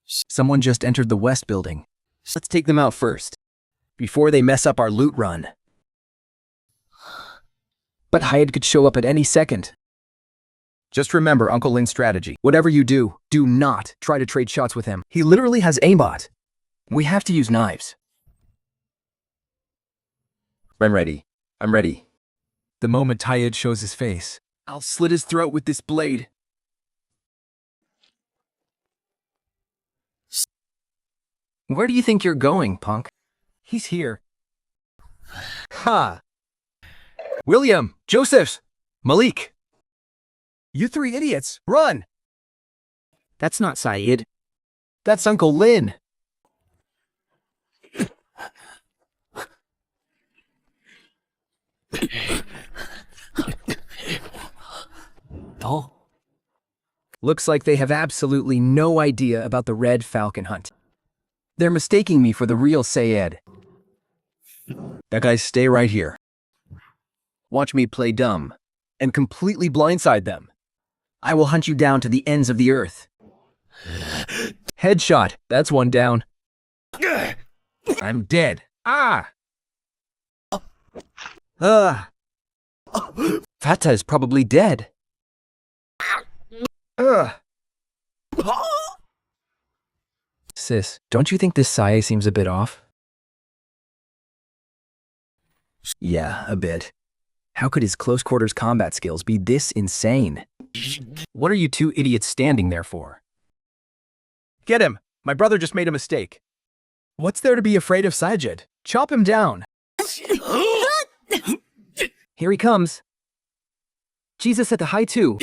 Someone just entered the West Building. Let's take them out first, before they mess up our loot run. But Hyde could show up at any second. Just remember Uncle Lin's strategy. Whatever you do, do not try to trade shots with him. He literally has aimbot. We have to use knives. I'm ready. I'm ready. The moment Tyed shows his face, I'll slit his throat with this blade. Where do you think you're going, punk? He's here. Ha! William, Joseph, Malik. You 3 idiots, run!
That's not Sayed.
That's Uncle Lin.
Oh.
Looks like they have absolutely no idea about the Red Falcon hunt. They're mistaking me for the real Sayed. That guys stay right here. Watch me play dumb and completely blindside them. I will hunt you down to the ends of the earth. Headshot. That's one down. I'm dead. Ah! Fata is probably dead. Sis, don't you think this Sae seems a bit off? Yeah, a bit. How could his close quarters combat skills be this insane? What are you 2 idiots standing there for? Get him! My brother just made a mistake. What's there to be afraid of Sajid? Chop him down!
Here he comes. Jesus at the high too.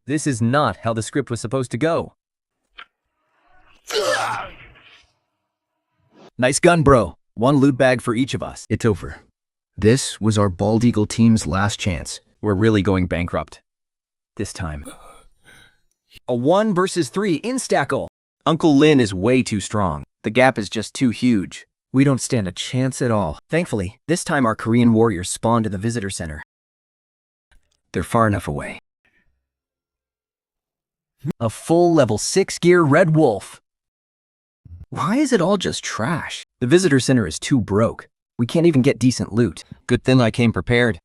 This is not how the script was supposed to go.
Nice gun, bro. One loot bag for each of us. It's over. This was our Bald Eagle team's last chance.
We're really going bankrupt. This time. A 1 versus 3 instackle. Uncle Lin is way too strong. The gap is just too huge.
We don't stand a chance at all.
Thankfully, this time our Korean warriors spawned in the visitor center.
They're far enough away.
A full level 6 gear Red Wolf. Why is it all just trash? The visitor center is too broke. We can't even get decent loot.
Good thing I came prepared.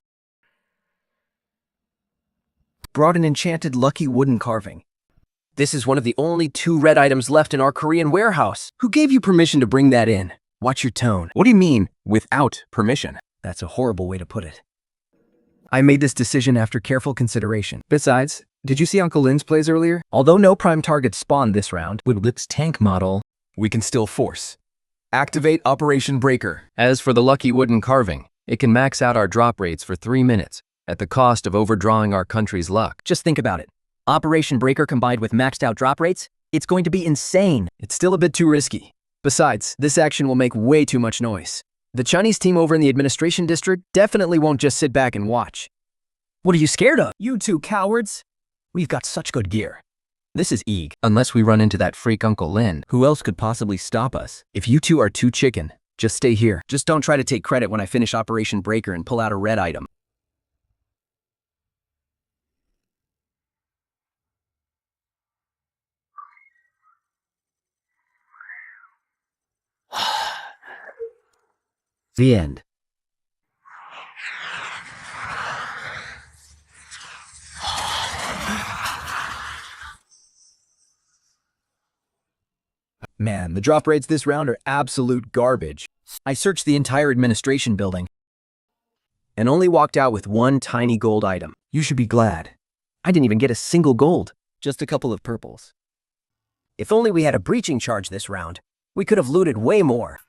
Brought an enchanted lucky wooden carving. This is one of the only 2 red items left in our Korean warehouse. Who gave you permission to bring that in? Watch your tone.
What do you mean, without permission?
That's a horrible way to put it. I made this decision after careful consideration. Besides, did you see Uncle Lin's plays earlier? Although no prime targets spawned this round, with Lip's tank model,
We can still force. Activate Operation Breaker. As for the lucky wooden carving, it can max out our drop rates for 3 minutes, at the cost of overdrawing our country's luck.
just think about it. Operation Breaker combined with maxed out drop rates, it's going to be insane. It's still a bit too risky. Besides, this action will make way too much noise. The Chinese team over in the administration district definitely won't just sit back and watch. What are you scared of? You two cowards. We've got such good gear. This is Eeg.
Unless we run into that freak Uncle Lin, who else could possibly stop us?
If you two are too chicken, just stay here. Just don't try to take credit when I finish Operation Breaker and pull out a red item.
The end.
Man, the drop rates this round are absolute garbage. I searched the entire administration building and only walked out with 1 tiny gold item. You should be glad. I didn't even get a single gold, just a couple of purples. If only we had a breaching charge this round, we could have looted way more.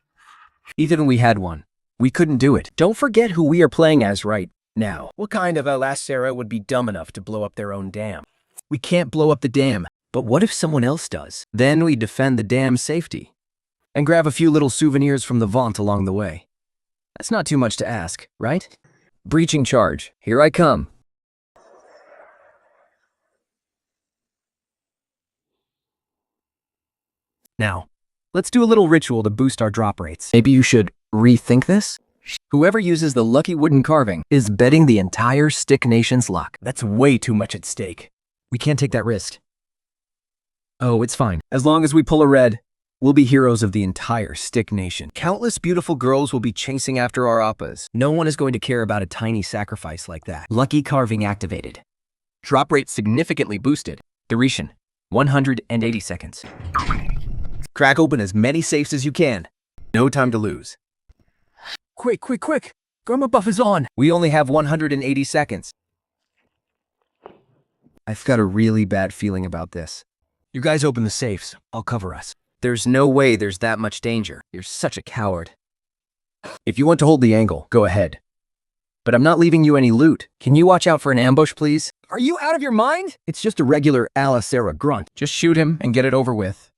Even we had one, we couldn't do it.
Don't forget who we are playing as right now. What kind of Alasara would be dumb enough to blow up their own dam? We can't blow up the dam, but what if someone else does? Then we defend the dam's safety and grab a few little souvenirs from the vault along the way. That's not too much to ask, right? Breaching charge, here I come. Now, let's do a little ritual to boost our drop rates. Maybe you should rethink this? Whoever uses the lucky wooden carving is betting the entire Stick Nation's luck. That's way too much at stake. We can't take that risk. Oh, it's fine. As long as we pull a red, we'll be heroes of the entire Stick Nation. Countless beautiful girls will be chasing after our appas. No one is going to care about a tiny sacrifice like that. Lucky carving activated. Drop rate significantly boosted. Duration, 180 seconds. Crack open as many safes as you can. No time to lose. Quick, quick, quick! Grandma buff is on! We only have 180 seconds. I've got a really bad feeling about this. You guys open the safes. I'll cover us. There's no way there's that much danger. You're such a coward. If you want to hold the angle, go ahead. But I'm not leaving you any loot. Can you watch out for an ambush, please? Are you out of your mind? It's just a regular Alasara grunt.
Just shoot him and get it over with.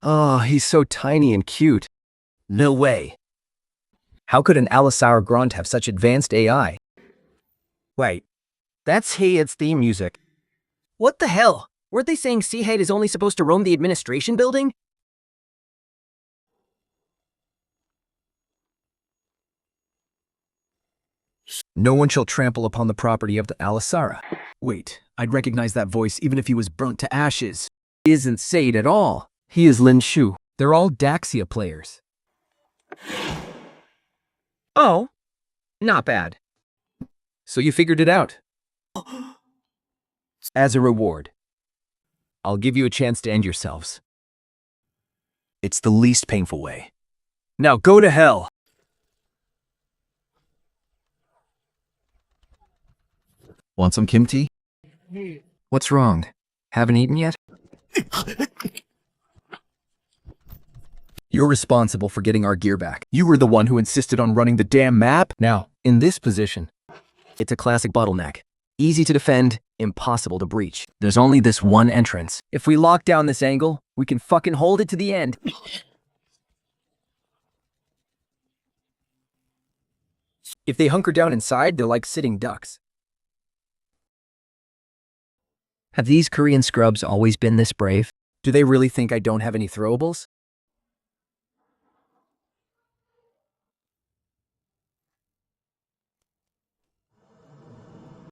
Oh, he's so tiny and cute. No way. How could an Alasara grunt have such advanced AI? Wait, that's Hayed's theme music. What the hell? Weren't they saying Hayed is only supposed to roam the administration building? No one shall trample upon the property of the Alasara. Wait, I'd recognize that voice even if he was burnt to ashes. He isn't Sayed at all. He is Lin Shu. They're all Daxia players. Oh, not bad. So you figured it out. As a reward, I'll give you a chance to end yourselves. It's the least painful way. Now go to hell.
Want some kimchi?
What's wrong? Haven't eaten yet? You're responsible for getting our gear back. You were the one who insisted on running the damn map. Now, in this position, it's a classic bottleneck. Easy to defend, impossible to breach. There's only this one entrance.
If we lock down this angle, we can fucking hold it to the end. If they hunker down inside, they're like sitting ducks.
Have these Korean scrubs always been this brave?
Do they really think I don't have any throwables?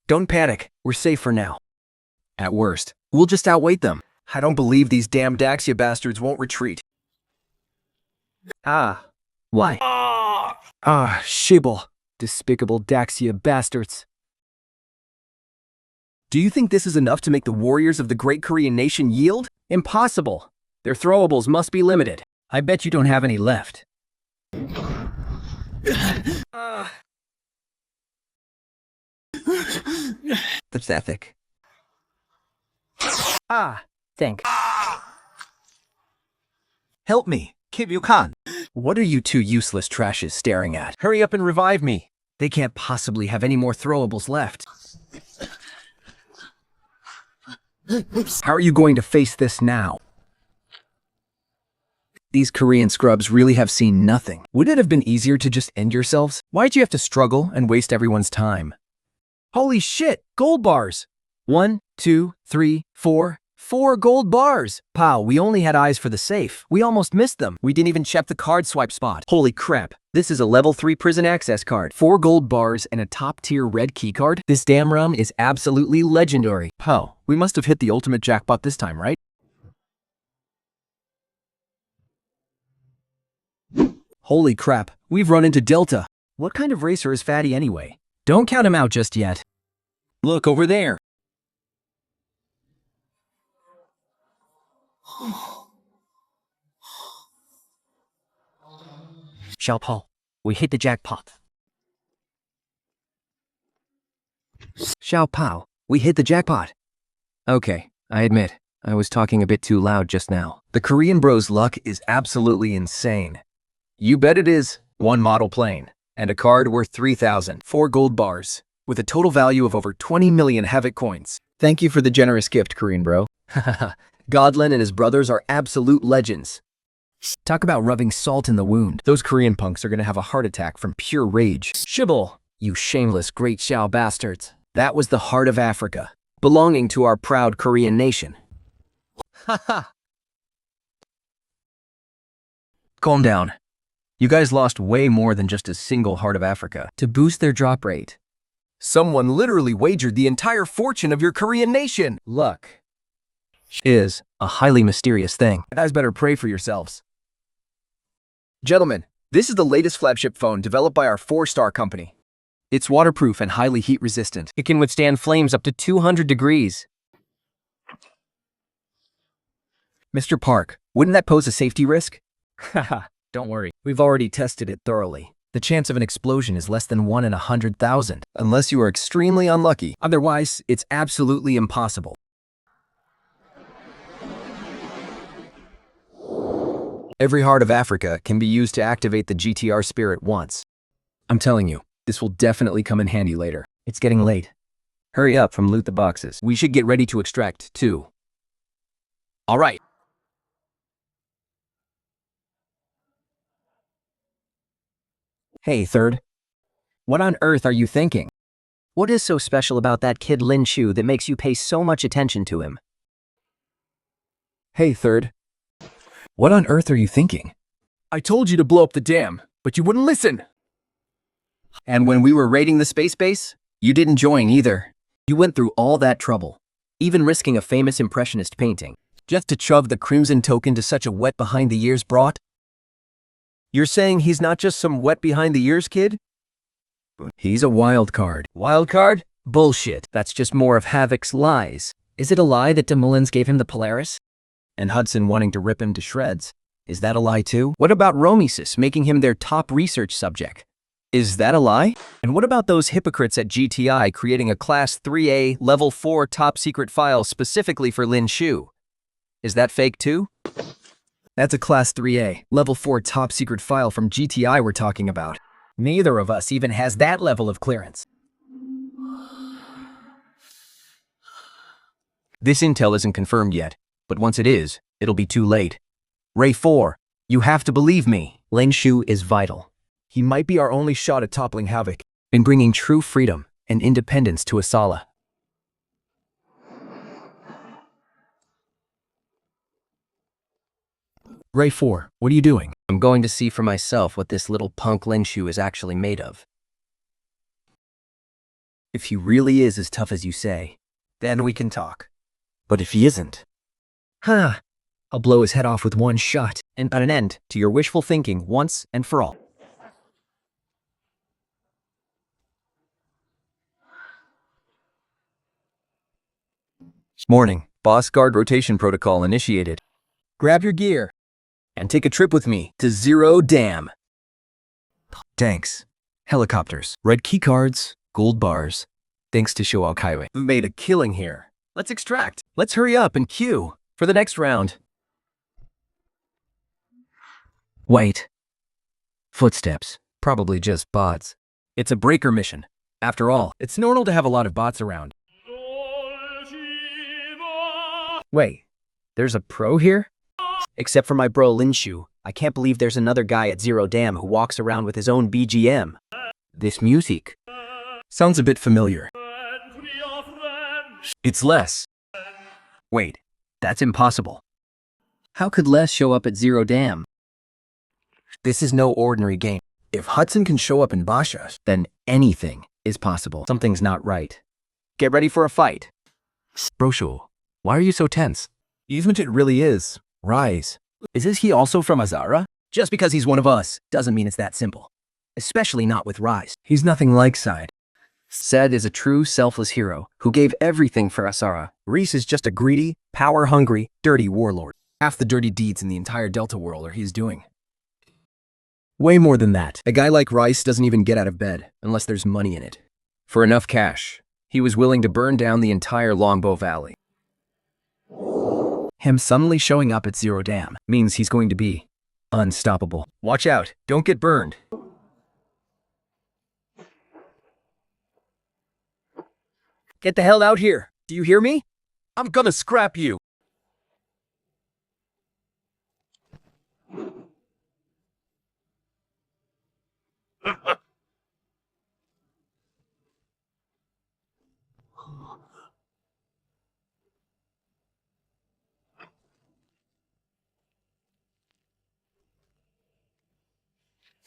Don't panic. We're safe for now. At worst, we'll just outweight them. I don't believe these damn Daxia bastards won't retreat.
Why?
Shibble. Despicable Daxia bastards. Do you think this is enough to make the warriors of the great Korean nation yield? Impossible. Their throwables must be limited. I bet you don't have any left.
Pathetic.
Think.
Help me, Kim Yu-kan.
What are you two useless trashes staring at? Hurry up and revive me. They can't possibly have any more throwables left. How are you going to face this now? These Korean scrubs really have seen nothing. Would it have been easier to just end yourselves? Why'd you have to struggle and waste everyone's time? Holy shit, gold bars! 1, 2, 3, 4. 4 gold bars! Pow, we only had eyes for the safe. We almost missed them. We didn't even check the card swipe spot. Holy crap, this is a level 3 prison access card. 4 gold bars and a top-tier red key card? This damn run is absolutely legendary. Pow, we must have hit the ultimate jackpot this time, right? Holy crap, we've run into Delta. What kind of racer is Fatty anyway? Don't count him out just yet. Look over there.
Xiao we hit the jackpot.
Xiao Pao, we hit the jackpot. Okay, I admit, I was talking a bit too loud just now. The Korean bro's luck is absolutely insane. You bet it is. 1 model plane, and a card worth 3,000. 4 gold bars, with a total value of over 20 million Havoc coins. Thank you for the generous gift, Korean bro. Godlin and his brothers are absolute legends. Talk about rubbing salt in the wound. Those Korean punks are gonna have a heart attack from pure rage. Shibble, you shameless great Xiao bastards. That was the heart of Africa, belonging to our proud Korean nation. Haha. Calm down. You guys lost way more than just a single heart of Africa. To boost their drop rate, someone literally wagered the entire fortune of your Korean nation. Luck is a highly mysterious thing. You guys better pray for yourselves. Gentlemen, this is the latest flagship phone developed by our 4-star company. It's waterproof and highly heat resistant.
It can withstand flames up to 200 degrees.
Mr. Park, wouldn't that pose a safety risk? Haha, don't worry. We've already tested it thoroughly. The chance of an explosion is less than 1 in 100,000, unless you are extremely unlucky. Otherwise, it's absolutely impossible. Every heart of Africa can be used to activate the GTR spirit once. I'm telling you, this will definitely come in handy later. It's getting late. Hurry up from loot the boxes. We should get ready to extract, too. All right. Hey, Third. What on earth are you thinking?
What is so special about that kid Lin Shu that makes you pay so much attention to him?
Hey, Third. What on earth are you thinking? I told you to blow up the dam, but you wouldn't listen. And when we were raiding the space base, you didn't join either. You went through all that trouble, even risking a famous impressionist painting, just to shove the Crimson Token to such a wet behind-the-ears brat? You're saying he's not just some wet behind-the-ears kid? He's a wild card. Wild card? Bullshit. That's just more of Havoc's lies.
Is it a lie that Demolins gave him the Polaris?
And Hudson wanting to rip him to shreds. Is that a lie too? What about Romesis making him their top research subject? Is that a lie? And what about those hypocrites at GTI creating a Class 3A Level 4 top secret file specifically for Lin Shu? Is that fake too? That's a Class 3A Level 4 top secret file from GTI we're talking about. Neither of us even has that level of clearance. This intel isn't confirmed yet, but once it is, it'll be too late. Ray 4, you have to believe me.
Lin Shu is vital.
He might be our only shot at toppling Havoc and bringing true freedom and independence to Asala. Ray 4, what are you doing?
I'm going to see for myself what this little punk Lin Shu is actually made of.
If he really is as tough as you say, then we can talk. But if he isn't,
I'll blow his head off with one shot.
And put an end to your wishful thinking once and for all.
Morning. Boss guard rotation protocol initiated. Grab your gear and take a trip with me to Zero Dam. Tanks, helicopters, red keycards, gold bars. Thanks to Shoal Highway. We've made a killing here. Let's extract. Let's hurry up and queue for the next round. Wait. Footsteps. Probably just bots. It's a breaker mission. After all, it's normal to have a lot of bots around. Wait, there's a pro here?
Except for my bro Lin Shu, I can't believe there's another guy at Zero Dam who walks around with his own BGM.
This music
sounds a bit familiar. It's Les. Wait, that's impossible.
How could Les show up at Zero Dam?
This is no ordinary game. If Hudson can show up in Basha,
Then anything is possible.
something's not right. Get ready for a fight. Broshu, why are you so tense? Even it really is. Rise. Is he also from Azara?
Just because he's one of us doesn't mean it's that simple. Especially not with Rise.
He's nothing like Side.
Sed is a true selfless hero who gave everything for Asara.
Reese is just a greedy, power-hungry, dirty warlord. Half the dirty deeds in the entire Delta world are he's doing. Way more than that. A guy like Rice doesn't even get out of bed unless there's money in it. For enough cash, he was willing to burn down the entire Longbow Valley. Him suddenly showing up at Zero Dam means he's going to be unstoppable. Watch out, don't get burned. Get the hell out here. Do you hear me? I'm gonna scrap you.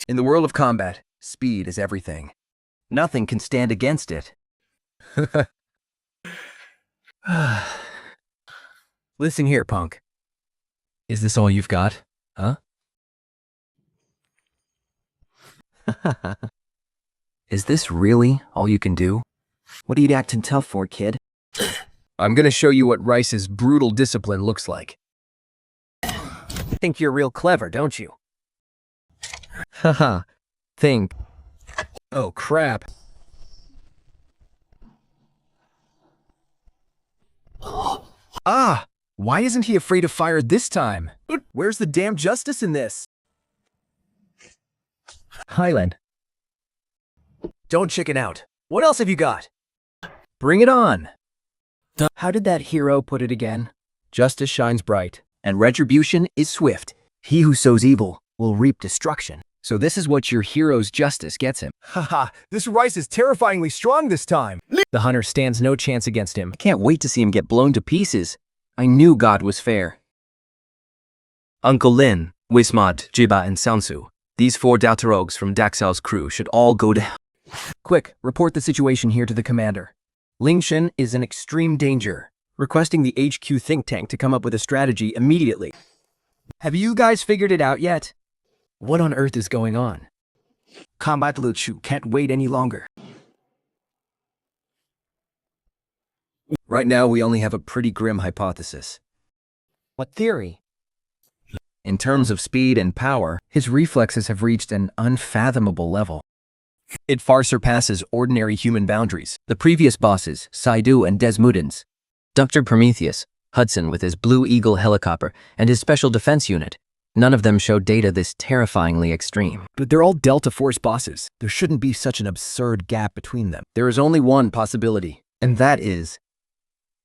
In the world of combat, speed is everything. Nothing can stand against it. Listen here, punk. Is this all you've got? Huh? Is this really all you can do?
What are you acting tough for, kid?
I'm gonna show you what Rice's brutal discipline looks like.
Think you're real clever, don't you?
Haha. Think. Oh, crap. Ah! Why isn't he afraid to fire this time? Where's the damn justice in this? Highland. Don't chicken out. What else have you got? Bring it on.
How did that hero put it again?
Justice shines bright.
And retribution is swift. He who sows evil will reap destruction. So this is what your hero's justice gets him.
Haha, this Rice is terrifyingly strong this time. The hunter stands no chance against him.
I can't wait to see him get blown to pieces. I knew God was fair.
Uncle Lin, Wismod, Jiba, and Sansu. These 4 Daltarogues from Daxal's crew should all go to hell.
Quick, report the situation here to the commander. Ling Shen is in extreme danger. Requesting the HQ think tank to come up with a strategy immediately. Have you guys figured it out yet? What on earth is going on? Combat Luchu can't wait any longer. Right now, we only have a pretty grim hypothesis.
What theory?
In terms of speed and power, his reflexes have reached an unfathomable level. It far surpasses ordinary human boundaries.
The previous bosses, Saidu and Desmudins, Dr. Prometheus, Hudson with his Blue Eagle helicopter, and his special defense unit, none of them showed data this terrifyingly extreme.
But they're all Delta Force bosses. There shouldn't be such an absurd gap between them. There is only one possibility, and that is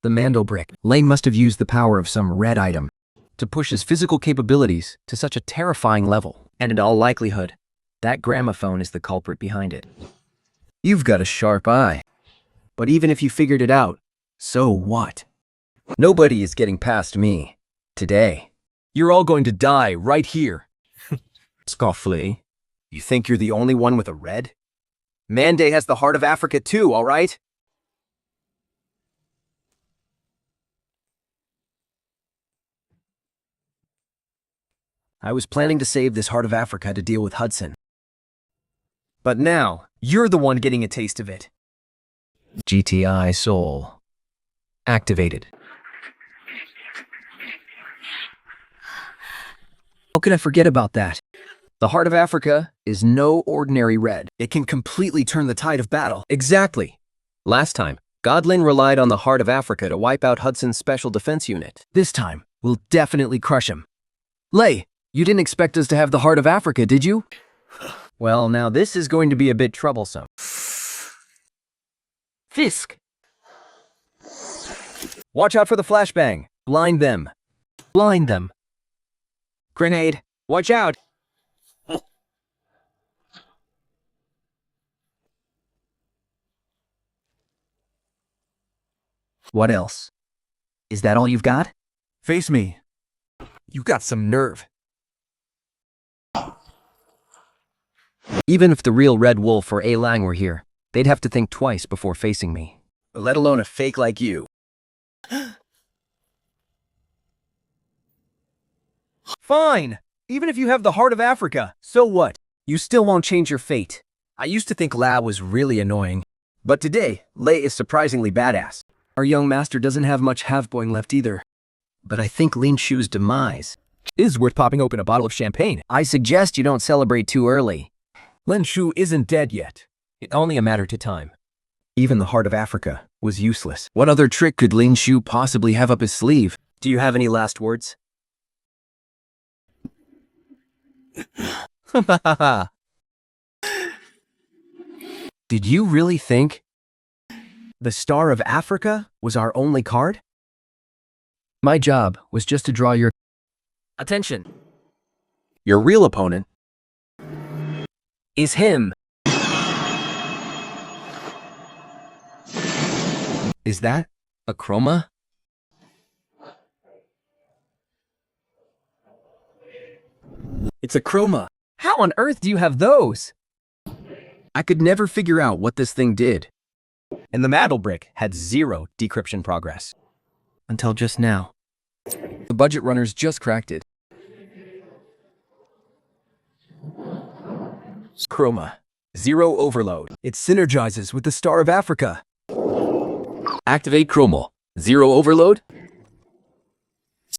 The Mandel brick. Lane must have used the power of some red item to push his physical capabilities to such a terrifying level.
And in all likelihood, that gramophone is the culprit behind it.
You've got a sharp eye.
But even if you figured it out, so what?
Nobody is getting past me. Today.
You're all going to die right here.
Scoffley, you think you're the only one with a red? Mande has the heart of Africa too, all right? I was planning to save this heart of Africa to deal with Hudson. But now, you're the one getting a taste of it.
GTI Soul. Activated.
How could I forget about that? The heart of Africa is no ordinary red. It can completely turn the tide of battle.
Exactly. Last time, Godlin relied on the Heart of Africa to wipe out Hudson's Special Defense Unit.
This time, we'll definitely crush him.
Lei, you didn't expect us to have the Heart of Africa, did you?
Well, now this is going to be a bit troublesome.
Fisk.
Watch out for the flashbang. Blind them.
Blind them.
Grenade. Watch out. What else? Is that all you've got?
Face me. You got some nerve.
Even if the real Red Wolf or A Lang were here, they'd have to think twice before facing me.
Let alone a fake like you. Fine! Even if you have the heart of Africa, so what? You still won't change your fate. I used to think La was really annoying, but today, Lei is surprisingly badass. Our young master doesn't have much half-boing left either. But I think Lin Shu's demise
Is worth popping open a bottle of champagne.
I suggest you don't celebrate too early.
Lin Shu isn't dead yet. It's only a matter of time.
Even the heart of Africa was useless.
What other trick could Lin Shu possibly have up his sleeve?
Do you have any last words? Did you really think the Star of Africa was our only card?
My job was just to draw your
Attention.
Your real opponent
Is him.
Is that a chroma?
It's a chroma. How on earth do you have those?
I could never figure out what this thing did.
And the Maddle Brick had 0 decryption progress. Until just now.
The budget runners just cracked it.
Chroma. 0 overload. It synergizes with the Star of Africa.
Activate Chroma. 0 overload?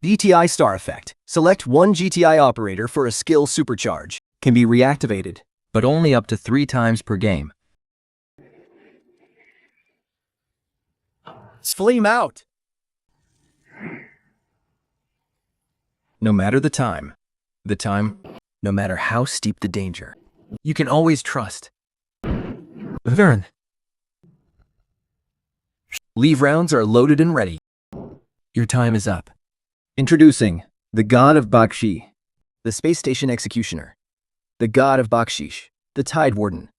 GTI Star Effect. Select one GTI operator for a skill supercharge. Can be reactivated.
But only up to 3 times per game.
Flame out. No matter the time, no matter how steep the danger, you can always trust Vern. Leave rounds are loaded and ready. Your time is up. Introducing the God of Bakshi, the Space Station Executioner, the God of Bakshish, the Tide Warden,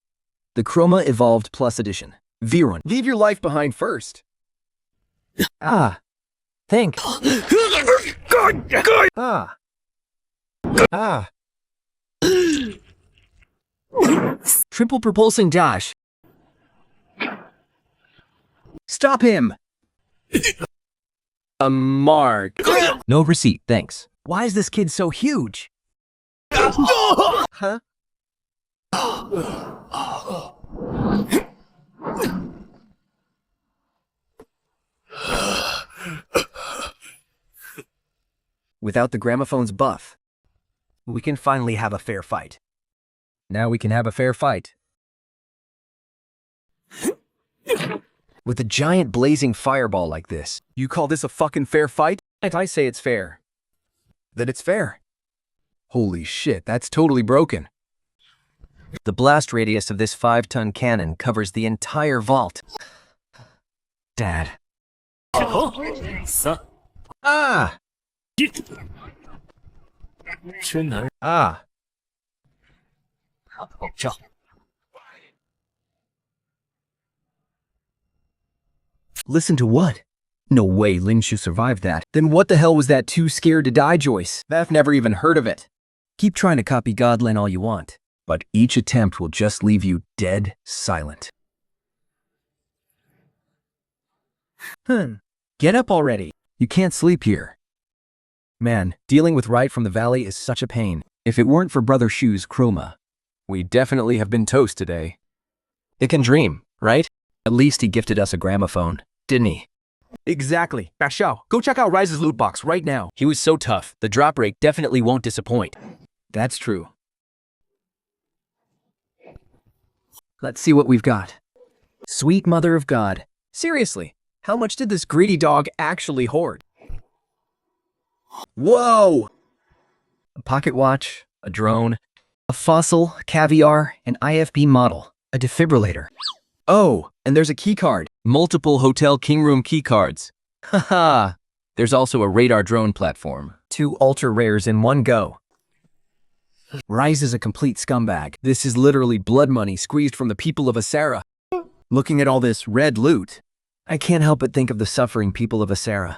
the Chroma Evolved Plus Edition, Virun. Leave your life behind first. Ah. Think. Ah. Ah. Triple propulsing dash. Stop him! A mark.
No receipt, thanks.
Why is this kid so huge? Huh? Without the gramophone's buff, we can finally have a fair fight.
Now we can have a fair fight.
With a giant blazing fireball like this,
You call this a fucking fair fight?
and I say it's fair.
Then it's fair. Holy shit, that's totally broken.
The blast radius of this 5-ton cannon covers the entire vault. Dad. Ah! Ah!
Listen to what? No way Lin Shu survived that.
Then what the hell was that too scared to die, Joyce? I've never even heard of it.
Keep trying to copy Godlin all you want, but each attempt will just leave you dead silent. Get up already. You can't sleep here. Man, dealing with Right from the Valley is such a pain. If it weren't for Brother Shu's chroma,
We definitely have been toast today.
it can dream, right? At least he gifted us a gramophone, didn't he?
Exactly. Xiao, go check out Rise's loot box right now.
He was so tough, the drop rate definitely won't disappoint.
That's true. Let's see what we've got. Sweet Mother of God.
Seriously, how much did this greedy dog actually hoard?
Whoa! A pocket watch, a drone, a fossil, caviar, an IFB model, a defibrillator.
Oh, and there's a key card.
Multiple hotel king room key cards. Haha. There's also a radar drone platform.
2 ultra rares in one go. Rise is a complete scumbag.
This is literally blood money squeezed from the people of Asara. Looking at all this red loot,
I can't help but think of the suffering people of Asara.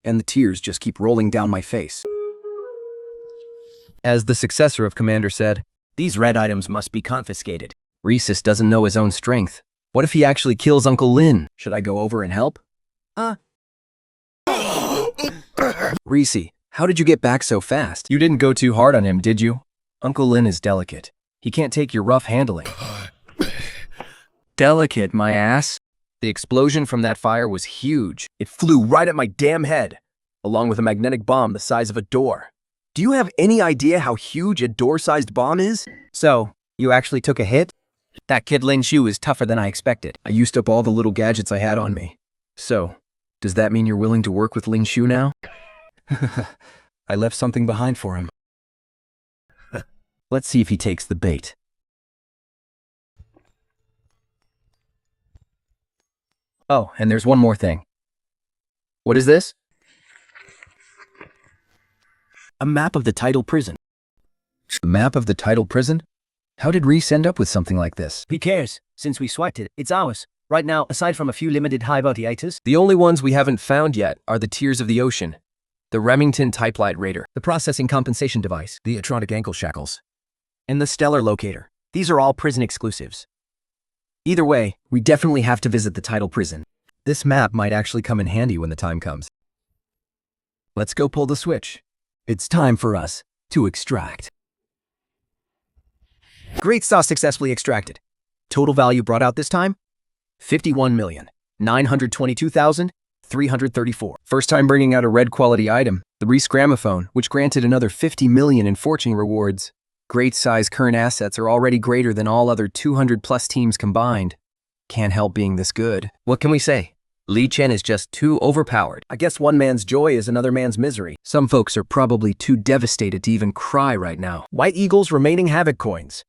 and the tears just keep rolling down my face. As the successor of Commander said,
These red items must be confiscated. Rhesus doesn't know his own strength. What if he actually kills Uncle Lin?
should I go over and help? Reese, how did you get back so fast? You didn't go too hard on him, did you? Uncle Lin is delicate. He can't take your rough handling.
Delicate, my ass.
The explosion from that fire was huge. It flew right at my damn head, along with a magnetic bomb the size of a door. Do you have any idea how huge a door-sized bomb is?
So, you actually took a hit? That kid Lin Shu is tougher than I expected.
I used up all the little gadgets I had on me. So, does that mean you're willing to work with Ling Shu now? I left something behind for him.
Let's see if he takes the bait.
Oh, and there's one more thing. What is this?
A map of the tidal prison.
A map of the tidal prison? How did Reese end up with something like this?
Who cares? Since we swiped it, it's ours. Right now, aside from a few limited high-bounty items,
The only ones we haven't found yet are the Tears of the Ocean, the Remington Type Light Raider,
The processing compensation device.
the Atronic Ankle Shackles.
And the stellar locator. These are all prison exclusives. Either way, we definitely have to visit the tidal prison.
This map might actually come in handy when the time comes. Let's go pull the switch.
It's time for us to extract.
Great sauce successfully extracted. Total value brought out this time? 51,922,334. First time bringing out a red quality item, the Reese gramophone, which granted another 50 million in fortune rewards. Great size current assets are already greater than all other 200 plus teams combined. Can't help being this good.
What can we say? Li Chen is just too overpowered.
I guess one man's joy is another man's misery. Some folks are probably too devastated to even cry right now. White Eagle's remaining Havoc coins.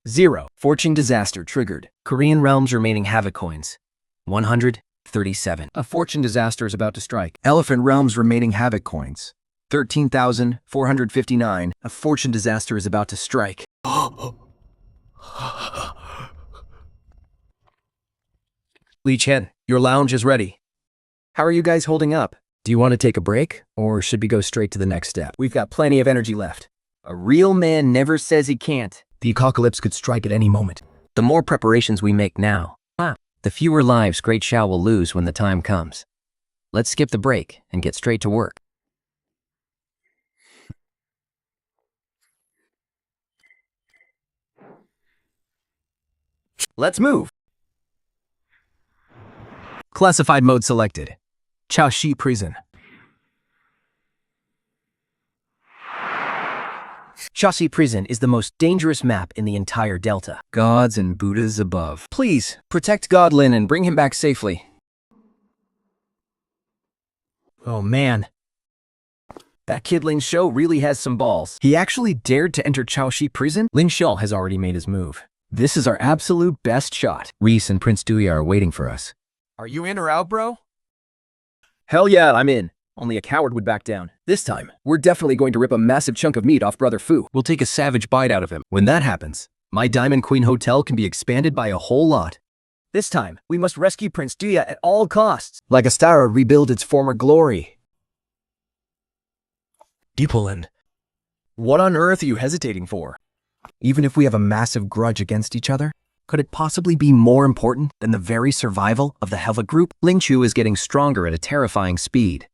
0. Fortune disaster triggered.
Korean Realms remaining Havoc coins. 137.
A fortune disaster is about to strike. Elephant Realms remaining Havoc coins. 13,459. A fortune disaster is about to strike. Li Chen, your lounge is ready. How are you guys holding up? Do you want to take a break, or should we go straight to the next step? We've got plenty of energy left.
A real man never says he can't.
The apocalypse could strike at any moment.
The more preparations we make now, the fewer lives Great Shao will lose when the time comes. Let's skip the break and get straight to work.
Let's move. Classified mode selected. Chaoshi Prison.
Chaoshi Prison is the most dangerous map in the entire Delta.
Gods and Buddhas above. Please, protect Godlin and bring him back safely.
Oh man.
That kid Lin Shou really has some balls. He actually dared to enter Chaoshi Prison? Lin Shou has already made his move. This is our absolute best shot. Reese and Prince Duya are waiting for us.
Are you in or out, bro?
Hell yeah, I'm in. Only a coward would back down.
This time, we're definitely going to rip a massive chunk of meat off Brother Fu.
We'll take a savage bite out of him.
When that happens, my Diamond Queen Hotel can be expanded by a whole lot.
This time, we must rescue Prince Duya at all costs.
Like a star rebuild its former glory.
Dipolin,
What on earth are you hesitating for? Even if we have a massive grudge against each other, could it possibly be more important than the very survival of the Helva group?
Ling Chu is getting stronger at a terrifying speed.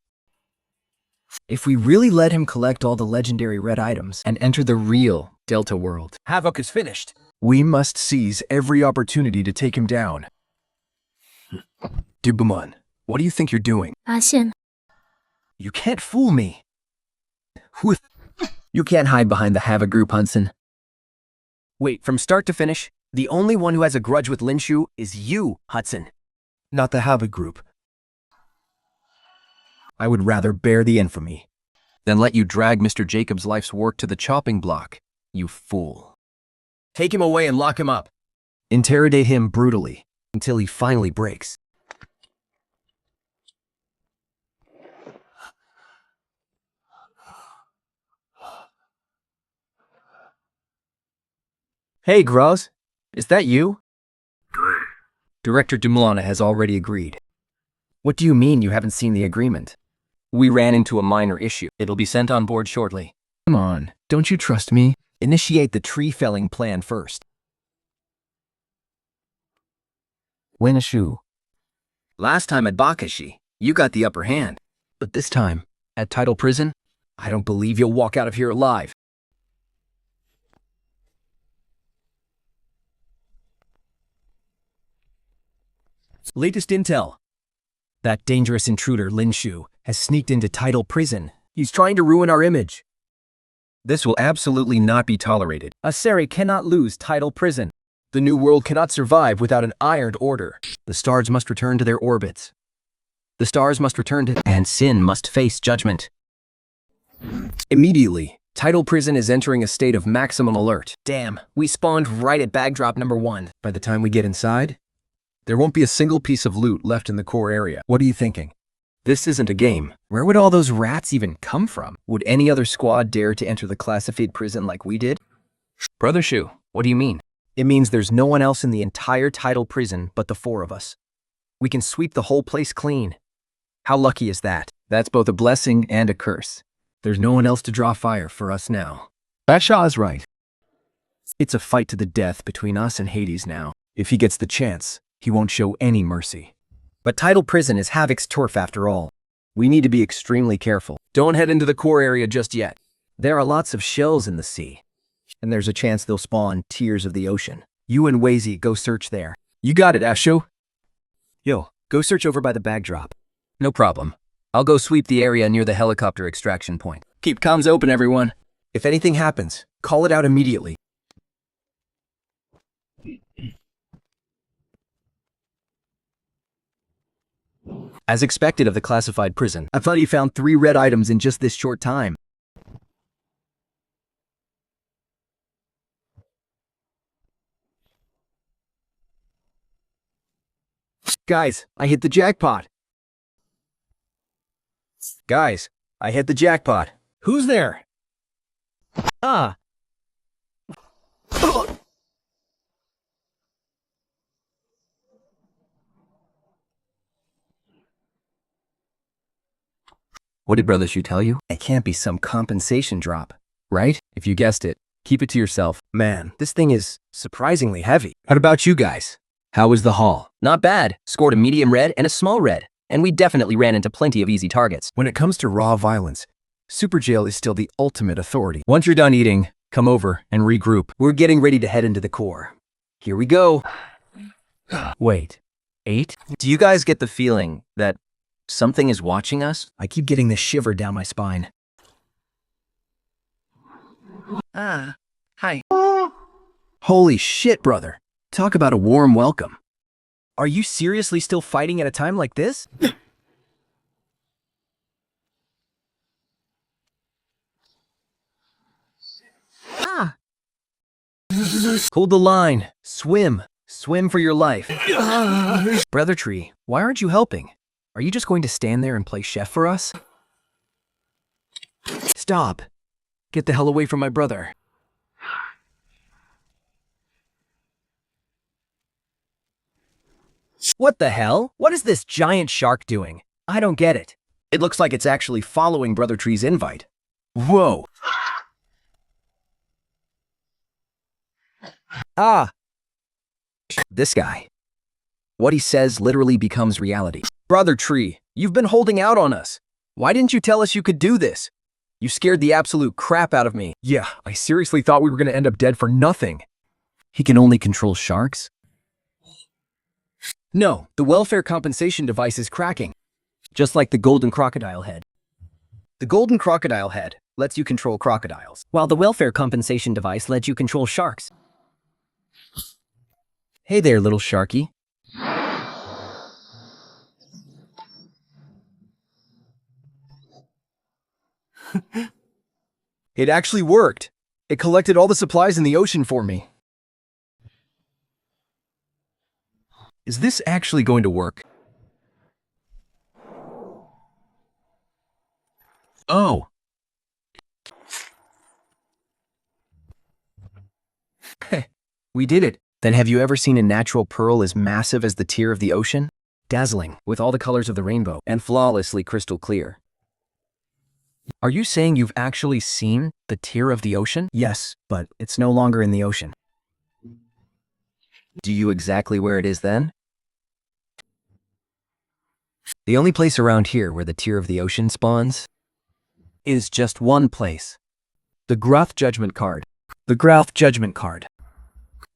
If we really let him collect all the legendary red items
And enter the real Delta world,
Havoc is finished.
we must seize every opportunity to take him down.
Dubumon, what do you think you're doing?
发现
You can't fool me.
You can't hide behind the Hava group, Hudson.
Wait, from start to finish, the only one who has a grudge with Lin Shu is you, Hudson.
Not the Hava group. I would rather bear the infamy.
Then let you drag Mr. Jacob's life's work to the chopping block, you fool.
Take him away and lock him up.
Interrogate him brutally until he finally breaks.
Hey, Groz, is that you?
Director Dumlana has already agreed.
What do you mean you haven't seen the agreement?
We ran into a minor issue. It'll be sent on board shortly.
Come on, don't you trust me?
Initiate the tree felling plan first.
Winashu.
Last time at Bakashi, you got the upper hand.
But this time, at Tidal Prison,
I don't believe you'll walk out of here alive.
Latest intel.
That dangerous intruder, Lin Shu, has sneaked into Tidal Prison. He's trying to ruin our image.
this will absolutely not be tolerated.
A Seri cannot lose Tidal Prison.
The New World cannot survive without an ironed order.
The stars must return to their orbits. The stars must return to, and sin must face judgment.
Immediately, Tidal Prison is entering a state of maximum alert.
Damn, we spawned right at bag drop number 1.
By the time we get inside, there won't be a single piece of loot left in the core area.
What are you thinking?
This isn't a game.
Where would all those rats even come from? Would any other squad dare to enter the classified prison like we did?
Brother Shu, what do you mean?
It means there's no one else in the entire Tidal Prison but the 4 of us. We can sweep the whole place clean. How lucky is that? That's both a blessing and a curse. There's no one else to draw fire for us now.
Bashaw is right.
It's a fight to the death between us and Hades now.
If he gets the chance, he won't show any mercy.
But Tidal Prison is Havoc's turf after all. We need to be extremely careful.
Don't head into the core area just yet.
There are lots of shells in the sea, and there's a chance they'll spawn tears of the ocean. You and Wazy go search there.
You got it, Asho.
Yo, go search over by the bag drop.
No problem. I'll go sweep the area near the helicopter extraction point.
Keep comms open, everyone.
If anything happens, call it out immediately.
As expected of the classified prison,
I thought you found 3 red items in just this short time. Guys, I hit the jackpot. Guys, I hit the jackpot.
Who's there? Ah.
what did Brother Shu tell you?
It can't be some compensation drop.
Right? If you guessed it, keep it to yourself.
Man, this thing is surprisingly heavy.
How about you guys? How was the haul?
Not bad. Scored a medium red and a small red. And we definitely ran into plenty of easy targets.
When it comes to raw violence, Super Jail is still the ultimate authority.
Once you're done eating, come over and regroup.
We're getting ready to head into the core. Here we go.
Wait, 8?
Do you guys get the feeling that something is watching us?
I keep getting this shiver down my spine.
Hi.
Holy shit, brother. Talk about a warm welcome.
Are you seriously still fighting at a time like this?
Hold the line. Swim. Swim for your life. Brother Tree, why aren't you helping? Are you just going to stand there and play chef for us? Stop. Get the hell away from my brother.
What the hell? What is this giant shark doing? I don't get it.
It looks like it's actually following Brother Tree's invite.
Whoa.
Ah,
This guy. What he says literally becomes reality.
Brother Tree, you've been holding out on us. Why didn't you tell us you could do this? You scared the absolute crap out of me. Yeah, I seriously thought we were going to end up dead for nothing.
He can only control sharks?
No, the welfare compensation device is cracking.
just like the golden crocodile head.
The golden crocodile head lets you control crocodiles.
While the welfare compensation device lets you control sharks.
Hey there, little sharky.
It actually worked. It collected all the supplies in the ocean for me. Is this actually going to work? Oh. We did it.
Then have you ever seen a natural pearl as massive as the tier of the ocean? Dazzling, with all the colors of the rainbow, and flawlessly crystal clear.
Are you saying you've actually seen the tier of the ocean?
Yes, but it's no longer in the ocean. Do you exactly where it is then? The only place around here where the tier of the ocean spawns
Is just one place. The Groth Judgment Card.
the Groth Judgment Card.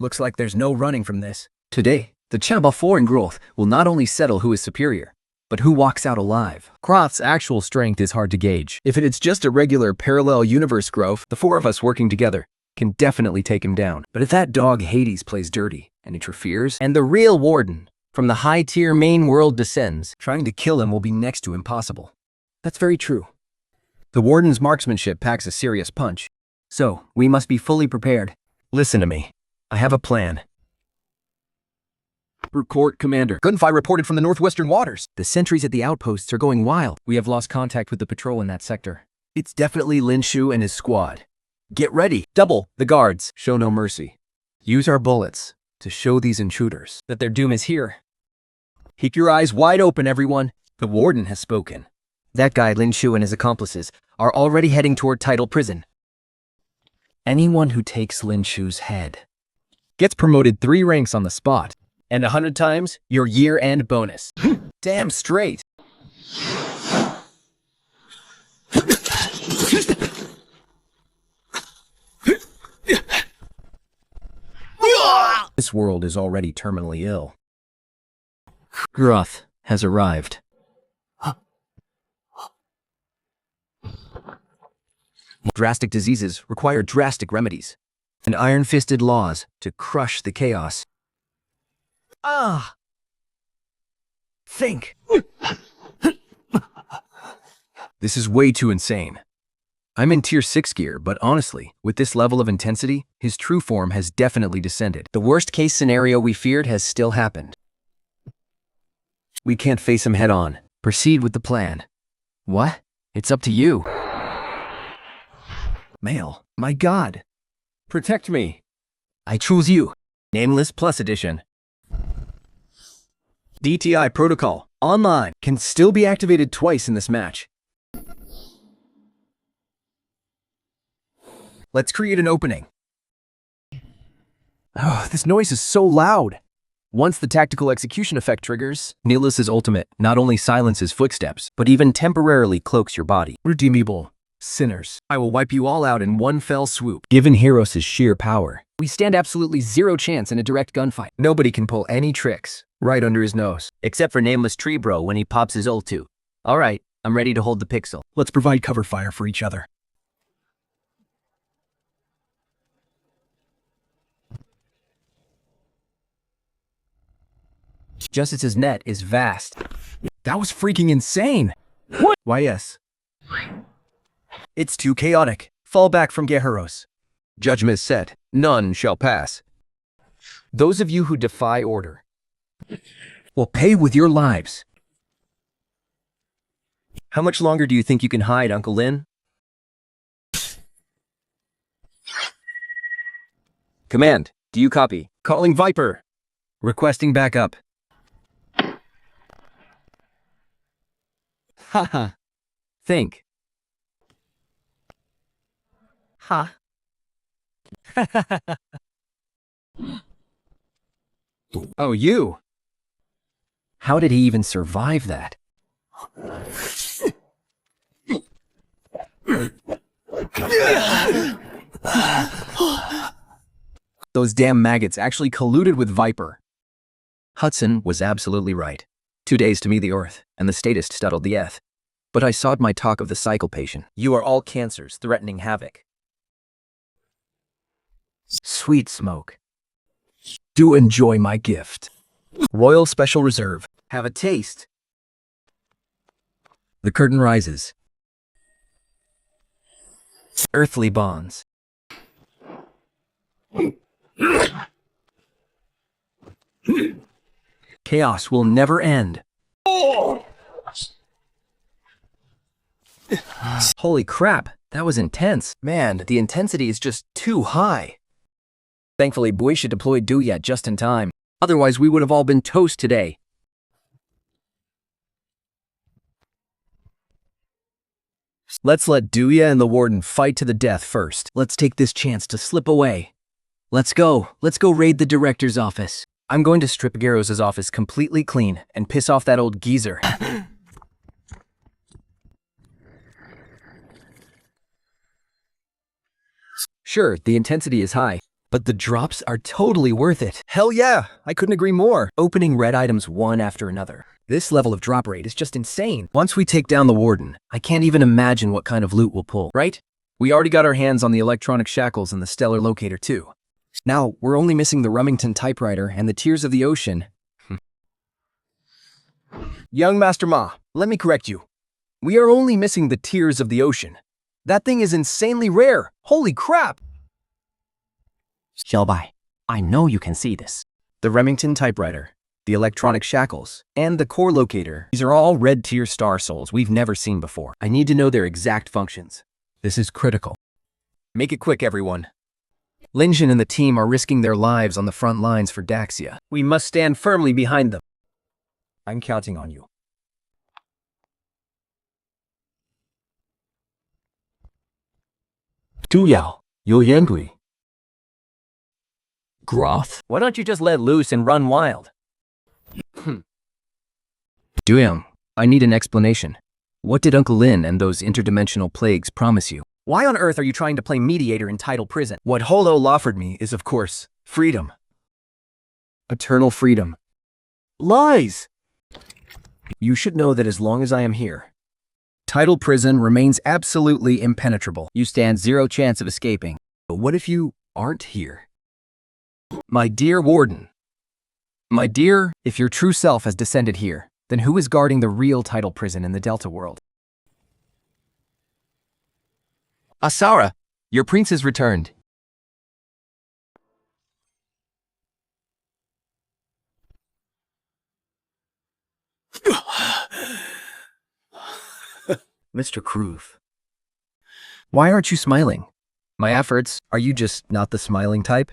Looks like there's no running from this.
Today, the Chamba 4 in Growth will not only settle who is superior, but who walks out alive.
Groth's actual strength is hard to gauge. If it's just a regular parallel universe growth, the four of us working together can definitely take him down.
But if that dog Hades plays dirty and interferes,
And the real warden from the high-tier main world descends.
trying to kill him will be next to impossible.
That's very true.
The warden's marksmanship packs a serious punch.
So, we must be fully prepared.
Listen to me. I have a plan.
Report, Commander. Gunfire reported from the northwestern waters.
The sentries at the outposts are going wild.
We have lost contact with the patrol in that sector.
It's definitely Lin Shu and his squad. Get ready.
Double the guards.
Show no mercy. Use our bullets to show these intruders.
That their doom is here. Keep your eyes wide open, everyone.
The warden has spoken.
That guy, Lin Shu, and his accomplices are already heading toward Tidal Prison.
Anyone who takes Lin Shu's head
Gets promoted 3 ranks on the spot. And 100 times your year-end bonus. Damn straight.
This world is already terminally ill.
Groth has arrived.
Drastic diseases require drastic remedies and iron-fisted laws to crush the chaos.
Ah! Think!
This is way too insane. I'm in tier 6 gear, but honestly, with this level of intensity, his true form has definitely descended.
The worst-case scenario we feared has still happened.
We can't face him head on.
Proceed with the plan. What? It's up to you.
Mail, my god.
Protect me.
I choose you. Nameless Plus Edition. DTI Protocol, online, can still be activated twice in this match. Let's create an opening.
Oh, this noise is so loud. Once the tactical execution effect triggers,
Nihilus's ultimate not only silences footsteps, but even temporarily cloaks your body.
redeemable sinners. I will wipe you all out in one fell swoop.
Given Heros' sheer power,
We stand absolutely zero chance in a direct gunfight. Nobody can pull any tricks right under his nose.
Except for Nameless Tree Bro when he pops his ult too. Alright, I'm ready to hold the pixel.
Let's provide cover fire for each other.
Justice's net is vast.
That was freaking insane.
why yes,
It's too chaotic. Fall back from Geheros.
Judgment set. None shall pass. Those of you who defy order will pay with your lives.
How much longer do you think you can hide, Uncle Lin? Command, do you copy? Calling Viper. Requesting backup. Haha. Think.
Ha.
Oh, you.
How did he even survive that?
Those damn maggots actually colluded with Viper.
Hudson was absolutely right. 2 days to me the earth, and the statist studdled the eth. But I sawed my talk of the cycle patient.
You are all cancers threatening havoc.
Sweet smoke. Do enjoy my gift.
Royal Special Reserve. Have a taste.
The curtain rises.
Earthly bonds. Chaos will never end.
Holy crap, that was intense. Man, the intensity is just too high. Thankfully, Buisha deployed Duya just in time. Otherwise, we would have all been toast today.
Let's let Duya and the Warden fight to the death first.
Let's take this chance to slip away. Let's go raid the director's office. I'm going to strip Garros' office completely clean and piss off that old geezer. Sure, the intensity is high, but the drops are totally worth it.
Hell yeah, I couldn't agree more.
Opening red items one after another. This level of drop rate is just insane.
Once we take down the Warden,
I can't even imagine what kind of loot we'll pull, right? We already got our hands on the electronic shackles and the stellar locator too. Now, we're only missing the Remington typewriter and the Tears of the Ocean.
Young Master Ma, let me correct you. We are only missing the Tears of the Ocean. That thing is insanely rare. Holy crap!
Xiaobai, I know you can see this. The Remington typewriter, the electronic shackles, and the core locator. These are all red tier star souls we've never seen before. I need to know their exact functions.
This is critical. Make it quick, everyone.
Linjin and the team are risking their lives on the front lines for Daxia.
We must stand firmly behind them.
I'm counting on you.
Duyao, you angry? Groth?
Why don't you just let loose and run wild?
Duyang, I need an explanation. What did Uncle Lin and those interdimensional plagues promise you?
Why on earth are you trying to play mediator in Tidal Prison?
What Holo offered me is, of course, freedom. Eternal freedom.
Lies!
You should know that as long as I am here, Tidal Prison remains absolutely impenetrable.
You stand zero chance of escaping.
But what if you aren't here? My dear Warden.
My dear, if your true self has descended here, then who is guarding the real Tidal Prison in the Delta world? Asara, your prince has returned.
Mr. Kruth. Why aren't you smiling? My efforts, are you just not the smiling type?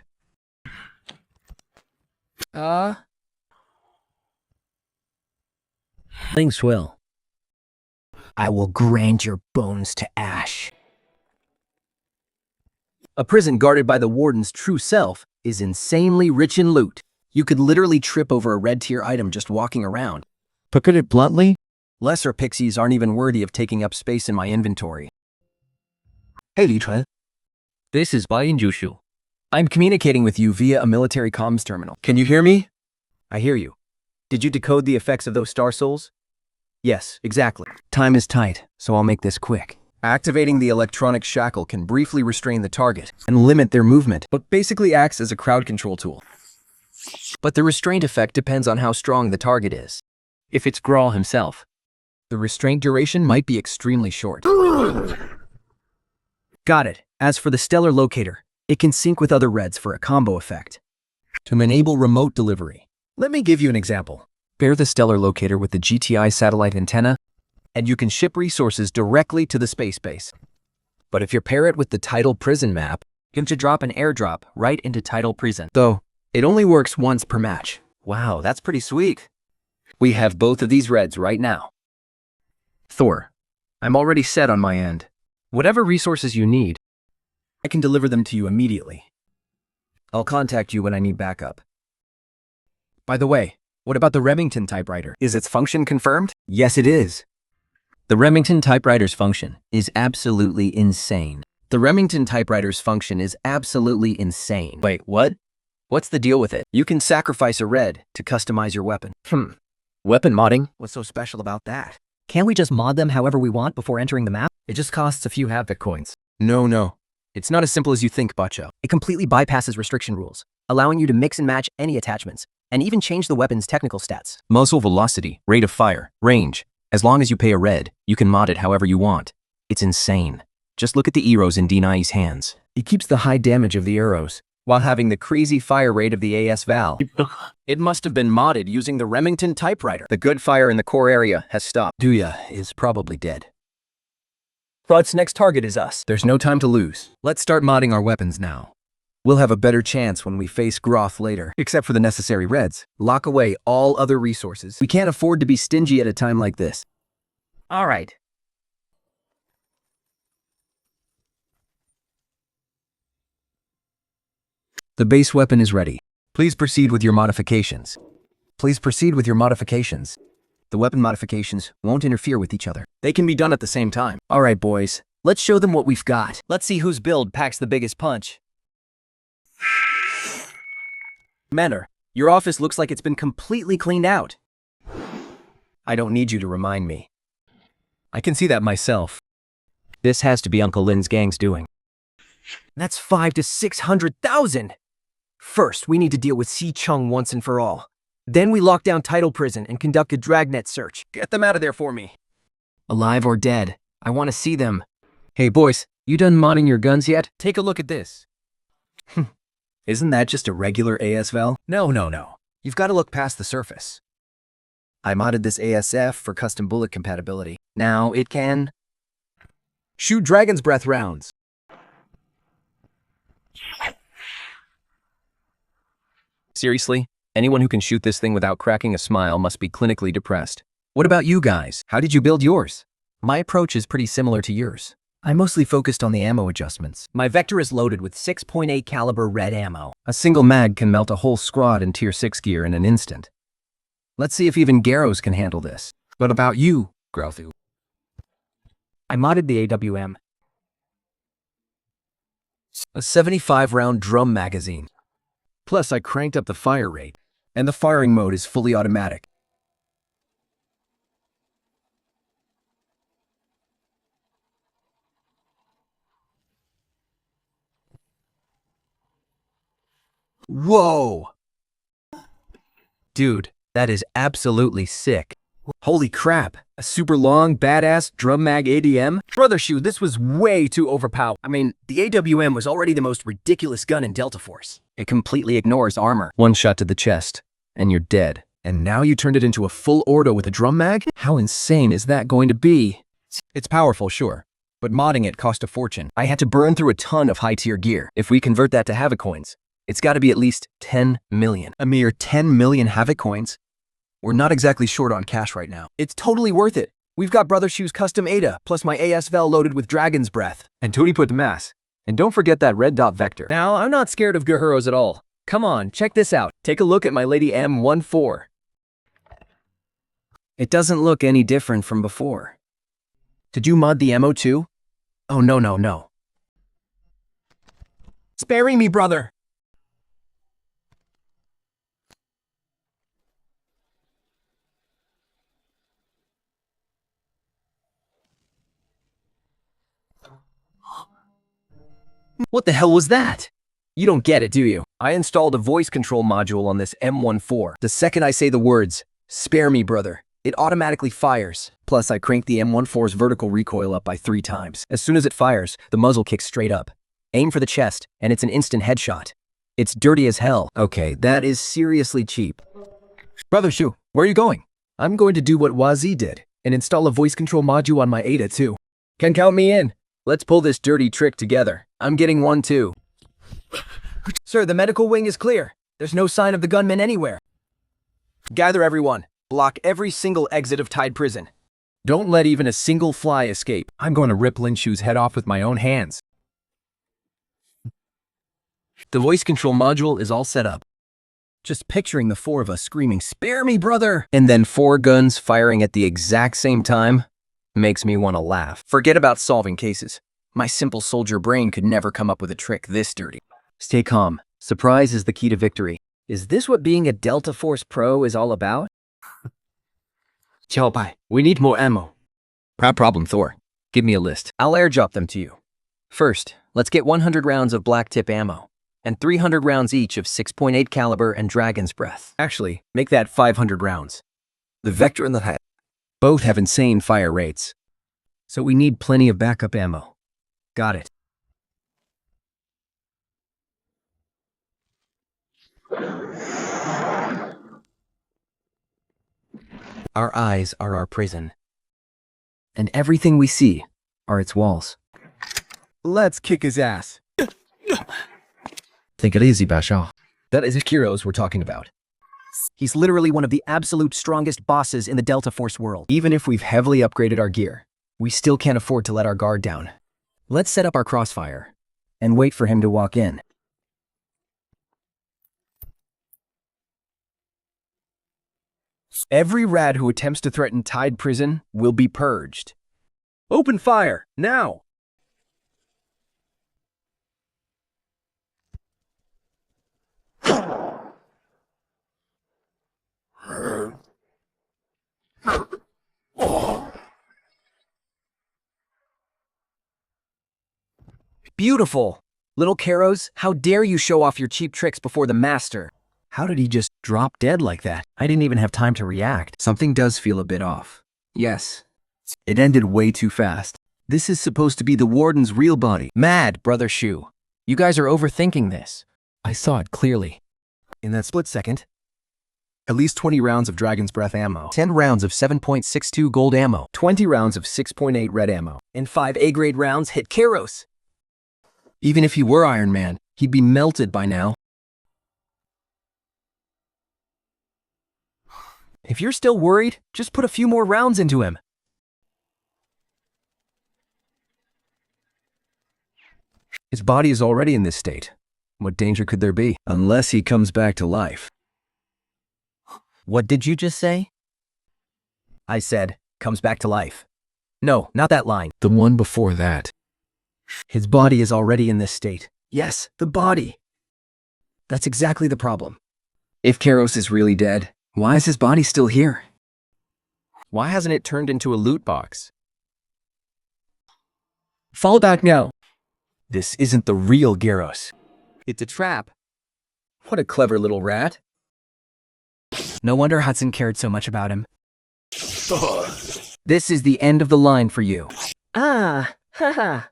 Things will. I will grind your bones to ash.
A prison guarded by the Warden's true self is insanely rich in loot. You could literally trip over a red tier item just walking around.
To put it bluntly,
Lesser pixies aren't even worthy of taking up space in my inventory.
hey Li Chun.
This is Bai Jushu.
I'm communicating with you via a military comms terminal.
Can you hear me?
I hear you. Did you decode the effects of those star souls? Yes, exactly.
Time is tight, so I'll make this quick.
Activating the electronic shackle can briefly restrain the target and limit their movement, but basically acts as a crowd control tool. But the restraint effect depends on how strong the target is. If it's Grawl himself, the restraint duration might be extremely short. Got it. As for the stellar locator, it can sync with other reds for a combo effect.
To enable remote delivery. Let me give you an example.
Pair the stellar locator with the GTI satellite antenna
and you can ship resources directly to the space base. But if you pair it with the Tidal Prison map,
You can drop an airdrop right into Tidal Prison.
though it only works once per match.
Wow, that's pretty sweet.
We have both of these reds right now. Thor, I'm already set on my end. Whatever resources you need,
I can deliver them to you immediately. I'll contact you when I need backup.
by the way, what about the Remington typewriter? Is its function confirmed?
Yes, it is.
The Remington typewriter's function is absolutely insane.
The Remington typewriter's function is absolutely insane.
Wait, what? What's the deal with it?
You can sacrifice a red to customize your weapon.
Weapon modding?
What's so special about that?
Can't we just mod them however we want before entering the map?
It just costs a few Havoc coins.
No. It's not as simple as you think, Bacho.
It completely bypasses restriction rules, allowing you to mix and match any attachments, and even change the weapon's technical stats.
Muzzle velocity, rate of fire, range. As long as you pay a red, you can mod it however you want. It's insane. Just look at the arrows in Denai's hands.
It keeps the high damage of the arrows, while having the crazy fire rate of the AS Val. It must have been modded using the Remington typewriter.
The good fire in the core area has stopped.
Duya is probably dead.
Fraud's next target is us.
There's no time to lose. Let's start modding our weapons now. We'll have a better chance when we face Groth later.
Except for the necessary reds.
Lock away all other resources. We can't afford to be stingy at a time like this.
All right.
The base weapon is ready. Please proceed with your modifications. Please proceed with your modifications.
The weapon modifications won't interfere with each other.
They can be done at the same time. All right, boys. Let's show them what we've got.
Let's see whose build packs the biggest punch.
Manor, your office looks like it's been completely cleaned out.
I don't need you to remind me. I can see that myself.
This has to be Uncle Lin's gang's doing.
That's 500,000 to 600,000. First, we need to deal with Si Chung once and for all. Then we lock down Tidal Prison and conduct a dragnet search.
Get them out of there for me.
Alive or dead, I want to see them. Hey boys, you done modding your guns yet?
Take a look at this. Isn't that just a regular AS Val?
No.
You've got to look past the surface. I modded this ASF for custom bullet compatibility. Now it can
shoot Dragon's Breath rounds.
Seriously? Anyone who can shoot this thing without cracking a smile must be clinically depressed.
What about you guys? How did you build yours?
My approach is pretty similar to yours.
I mostly focused on the ammo adjustments.
My Vector is loaded with 6.8 caliber red ammo.
A single mag can melt a whole squad in tier 6 gear in an instant. Let's see if even Garrows can handle this. What about you, Growthu?
I modded the AWM.
A 75-round drum magazine. Plus, I cranked up the fire rate, and the firing mode is fully automatic. Whoa! Dude, that is absolutely sick. Holy crap, a super long, badass drum mag ADM?
Brother Shoe, this was way too overpowered. I mean, the AWM was already the most ridiculous gun in Delta Force.
It completely ignores armor.
One shot to the chest, and you're dead.
And now you turned it into a full ordo with a drum mag? How insane is that going to be? It's powerful, sure, but modding it cost a fortune. I had to burn through a ton of high-tier gear.
If we convert that to Havoc coins, it's got to be at least 10 million.
A mere 10 million Havoc coins? We're not exactly short on cash right now.
It's totally worth it. We've got Brother Shoe's custom Ada, plus my AS Vel loaded with Dragon's Breath.
And Tony put the mass. And don't forget that red dot vector.
Now, I'm not scared of Gahuros at all. Come on, check this out.
Take a look at my Lady M14. It doesn't look any different from before. Did you mod the ammo too? Oh, no.
Sparing me, brother.
What the hell was that? You don't get it, do you? I installed a voice control module on this M14. The second I say the words, "Spare me, brother," it automatically fires. Plus, I cranked the M14's vertical recoil up by 3 times. As soon as it fires, the muzzle kicks straight up. Aim for the chest, and it's an instant headshot. It's dirty as hell. Okay, that is seriously cheap.
Brother Shoe, where are you going?
I'm going to do what Wazi did and install a voice control module on my Ada too. Can count me in. Let's pull this dirty trick together. I'm getting one too.
Sir, the medical wing is clear. There's no sign of the gunman anywhere. Gather everyone. Block every single exit of Tide Prison.
Don't let even a single fly escape. I'm going to rip Linshu's head off with my own hands.
The voice control module is all set up.
Just picturing the four of us screaming, "Spare me, brother!"
And then 4 guns firing at the exact same time makes me want to laugh. Forget about solving cases. My simple soldier brain could never come up with a trick this dirty.
Stay calm. Surprise is the key to victory.
Is this what being a Delta Force Pro is all about?
Xiao Bai, we need more ammo.
Problem, Thor. Give me a list. I'll airdrop them to you. First, let's get 100 rounds of black tip ammo, and 300 rounds each of 6.8 caliber and Dragon's Breath.
Actually, make that 500 rounds.
The Vector and the Head. Both have insane fire rates.
So we need plenty of backup ammo. Got it.
Our eyes are our prison.
And everything we see are its walls.
Let's kick his ass.
Take it easy, Bashar.
That is Kiros we're talking about.
He's literally one of the absolute strongest bosses in the Delta Force world.
Even if we've heavily upgraded our gear, we still can't afford to let our guard down.
Let's set up our crossfire and wait for him to walk in.
Every rat who attempts to threaten Tide Prison will be purged. Open fire, now!
Beautiful! Little Karos, how dare you show off your cheap tricks before the master?
How did he just drop dead like that? I didn't even have time to react.
Something does feel a bit off.
Yes. It ended way too fast. This is supposed to be the warden's real body.
Mad, Brother Shu. You guys are overthinking this.
I saw it clearly. In that split second, at least 20 rounds of Dragon's Breath ammo,
10 rounds of 7.62 gold ammo,
20 rounds of 6.8 red ammo,
and 5 A-grade rounds hit Karos.
Even if he were Iron Man, he'd be melted by now.
If you're still worried, just put a few more rounds into him.
His body is already in this state. What danger could there be?
Unless he comes back to life.
What did you just say? I said, comes back to life. No, not that line.
The one before that.
His body is already in this state.
Yes, the body.
That's exactly the problem.
If Karos is really dead, why is his body still here?
Why hasn't it turned into a loot box?
Fall back now.
This isn't the real Gyros.
It's a trap.
What a clever little rat.
No wonder Hudson cared so much about him. This is the end of the line for you. Ah, haha.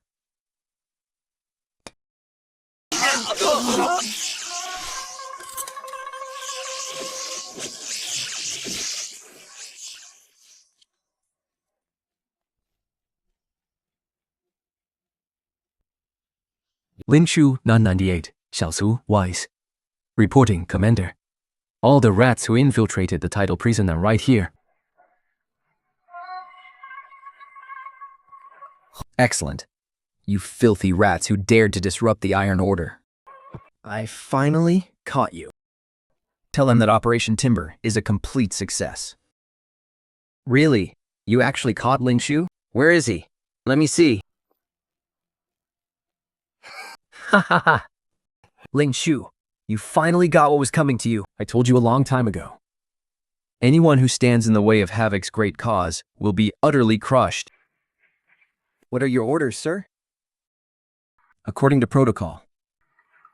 Linshu 998, Xiaosu Wise. Reporting, Commander. All the rats who infiltrated the tidal prison are right here.
Excellent. You filthy rats who dared to disrupt the Iron Order.
I finally caught you.
Tell them that Operation Timber is a complete success. Really? You actually caught Linshu? Where is he? Let me see.
Ha ha ha. Linshu, you finally got what was coming to you.
I told you a long time ago. Anyone who stands in the way of Havoc's great cause will be utterly crushed.
What are your orders, sir?
According to protocol.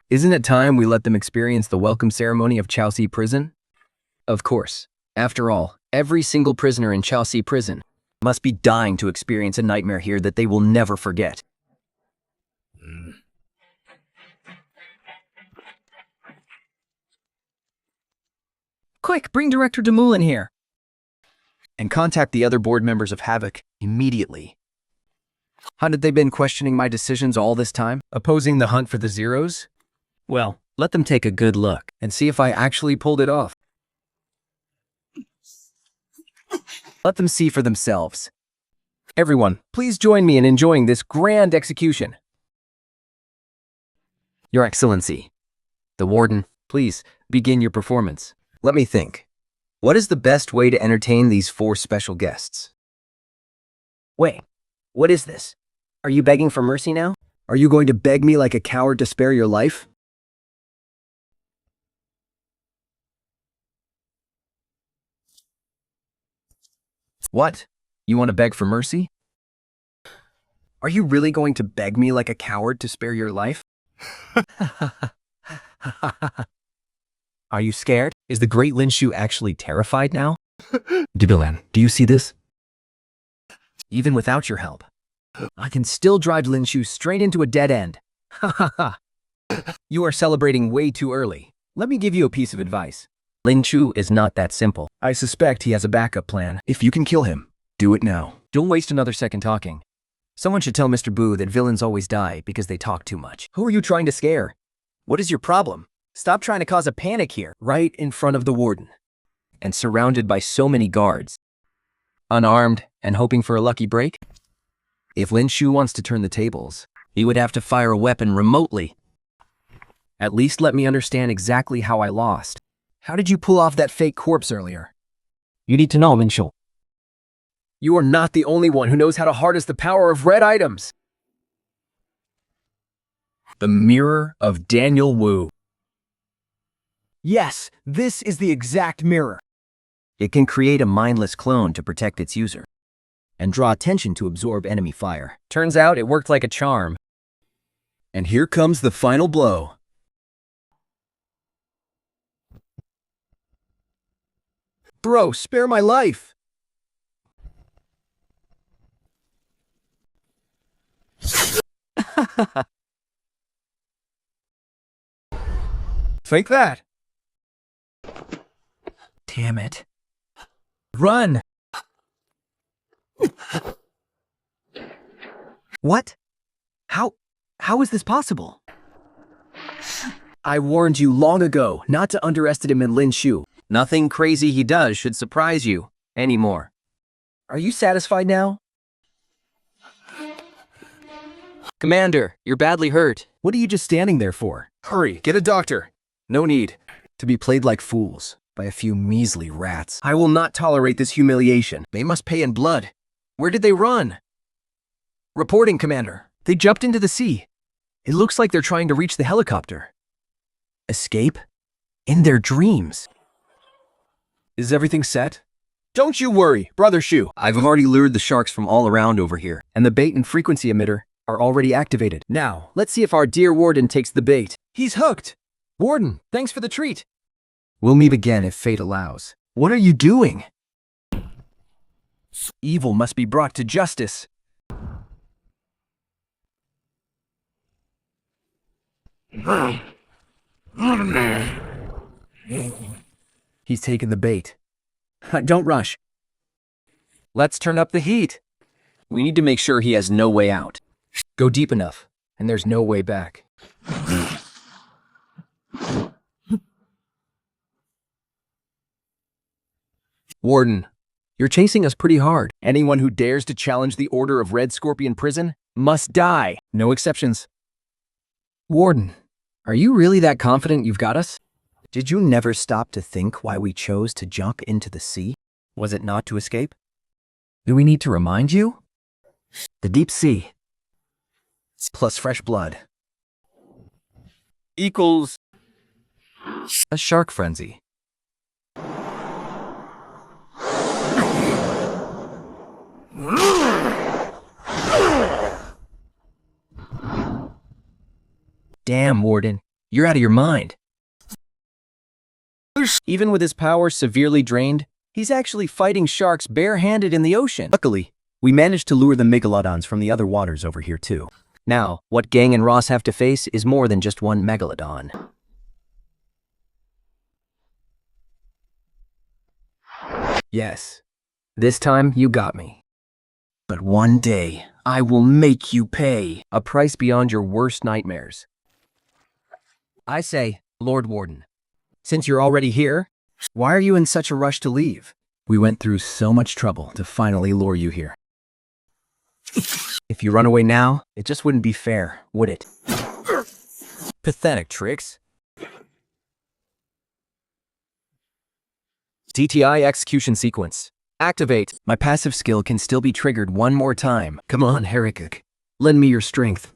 Isn't it time we let them experience the welcome ceremony of Chaosi Prison?
Of course. After all, every single prisoner in Chaosi Prison must be dying to experience a nightmare here that they will never forget.
Quick, bring Director Demul in here.
and contact the other board members of Havoc immediately.
Hadn't they been questioning my decisions all this time? Opposing the hunt for the zeros? Well, let them take a good look and see if I actually pulled it off. Let them see for themselves. Everyone, please join me in enjoying this grand execution.
Your Excellency. The Warden, please begin your performance.
Let me think. What is the best way to entertain these 4 special guests?
Wait, what is this? Are you begging for mercy now?
Are you going to beg me like a coward to spare your life?
What? You want to beg for mercy?
Are you really going to beg me like a coward to spare your life?
Are you scared? Is the great Lin Shu actually terrified now? Dibilan, do you see this? Even without your help, I can still drive Lin Shu straight into a dead end. Ha ha ha. You are celebrating way too early. Let me give you a piece of advice.
Lin Chu is not that simple.
I suspect he has a backup plan.
If you can kill him, do it now.
Don't waste another second talking. Someone should tell Mr. Boo that villains always die because they talk too much. Who are you trying to scare? What is your problem? Stop trying to cause a panic here.
Right in front of the Warden.
And surrounded by so many guards. Unarmed and hoping for a lucky break?
If Lin Shu wants to turn the tables,
He would have to fire a weapon remotely.
at least let me understand exactly how I lost. How did you pull off that fake corpse earlier?
You need to know, Lin Shu.
You are not the only one who knows how to harness the power of red items. The Mirror of Daniel Wu.
Yes, this is the exact mirror.
It can create a mindless clone to protect its user.
And draw attention to absorb enemy fire.
Turns out it worked like a charm.
And here comes the final blow.
Bro, spare my life! Think that.
Damn it.
Run!
What? How is this possible?
I warned you long ago not to underestimate Lin Shu.
Nothing crazy he does should surprise you anymore.
Are you satisfied now? Commander, you're badly hurt. What are you just standing there for? Hurry, get a doctor. No need
To be played like fools by a few measly rats.
I will not tolerate this humiliation. They must pay in blood. Where did they run? Reporting, Commander. They jumped into the sea. It looks like they're trying to reach the helicopter.
Escape?
In their dreams. Is everything set? Don't you worry, Brother Shu.
I've already lured the sharks from all around over here.
And the bait and frequency emitter are already activated. Now, let's see if our dear Warden takes the bait. He's hooked. Warden, thanks for the treat. We'll meet again if fate allows. What are you doing? Evil must be brought to justice. He's taken the bait. Don't rush. Let's turn up the heat. We need to make sure he has no way out. Go deep enough, and there's no way back. Warden, you're chasing us pretty hard. Anyone who dares to challenge the order of Red Scorpion Prison must die. No exceptions. Warden, are you really that confident you've got us?
Did you never stop to think why we chose to jump into the sea? Was it not to escape?
Do we need to remind you?
The deep sea plus fresh blood
Equals a shark frenzy. Damn, Warden, you're out of your mind. Even with his power severely drained, he's actually fighting sharks barehanded in the ocean.
Luckily, we managed to lure the megalodons from the other waters over here too.
Now, what Gang and Ross have to face is more than just one megalodon.
Yes,
This time, you got me.
But one day, I will make you pay.
A price beyond your worst nightmares.
I say, Lord Warden, since you're already here,
Why are you in such a rush to leave? We went through so much trouble to finally lure you here.
if you run away now, it just wouldn't be fair, would it?
Pathetic tricks. DTI execution sequence. Activate.
My passive skill can still be triggered one more time.
Come on, Herikuk. Lend me your strength.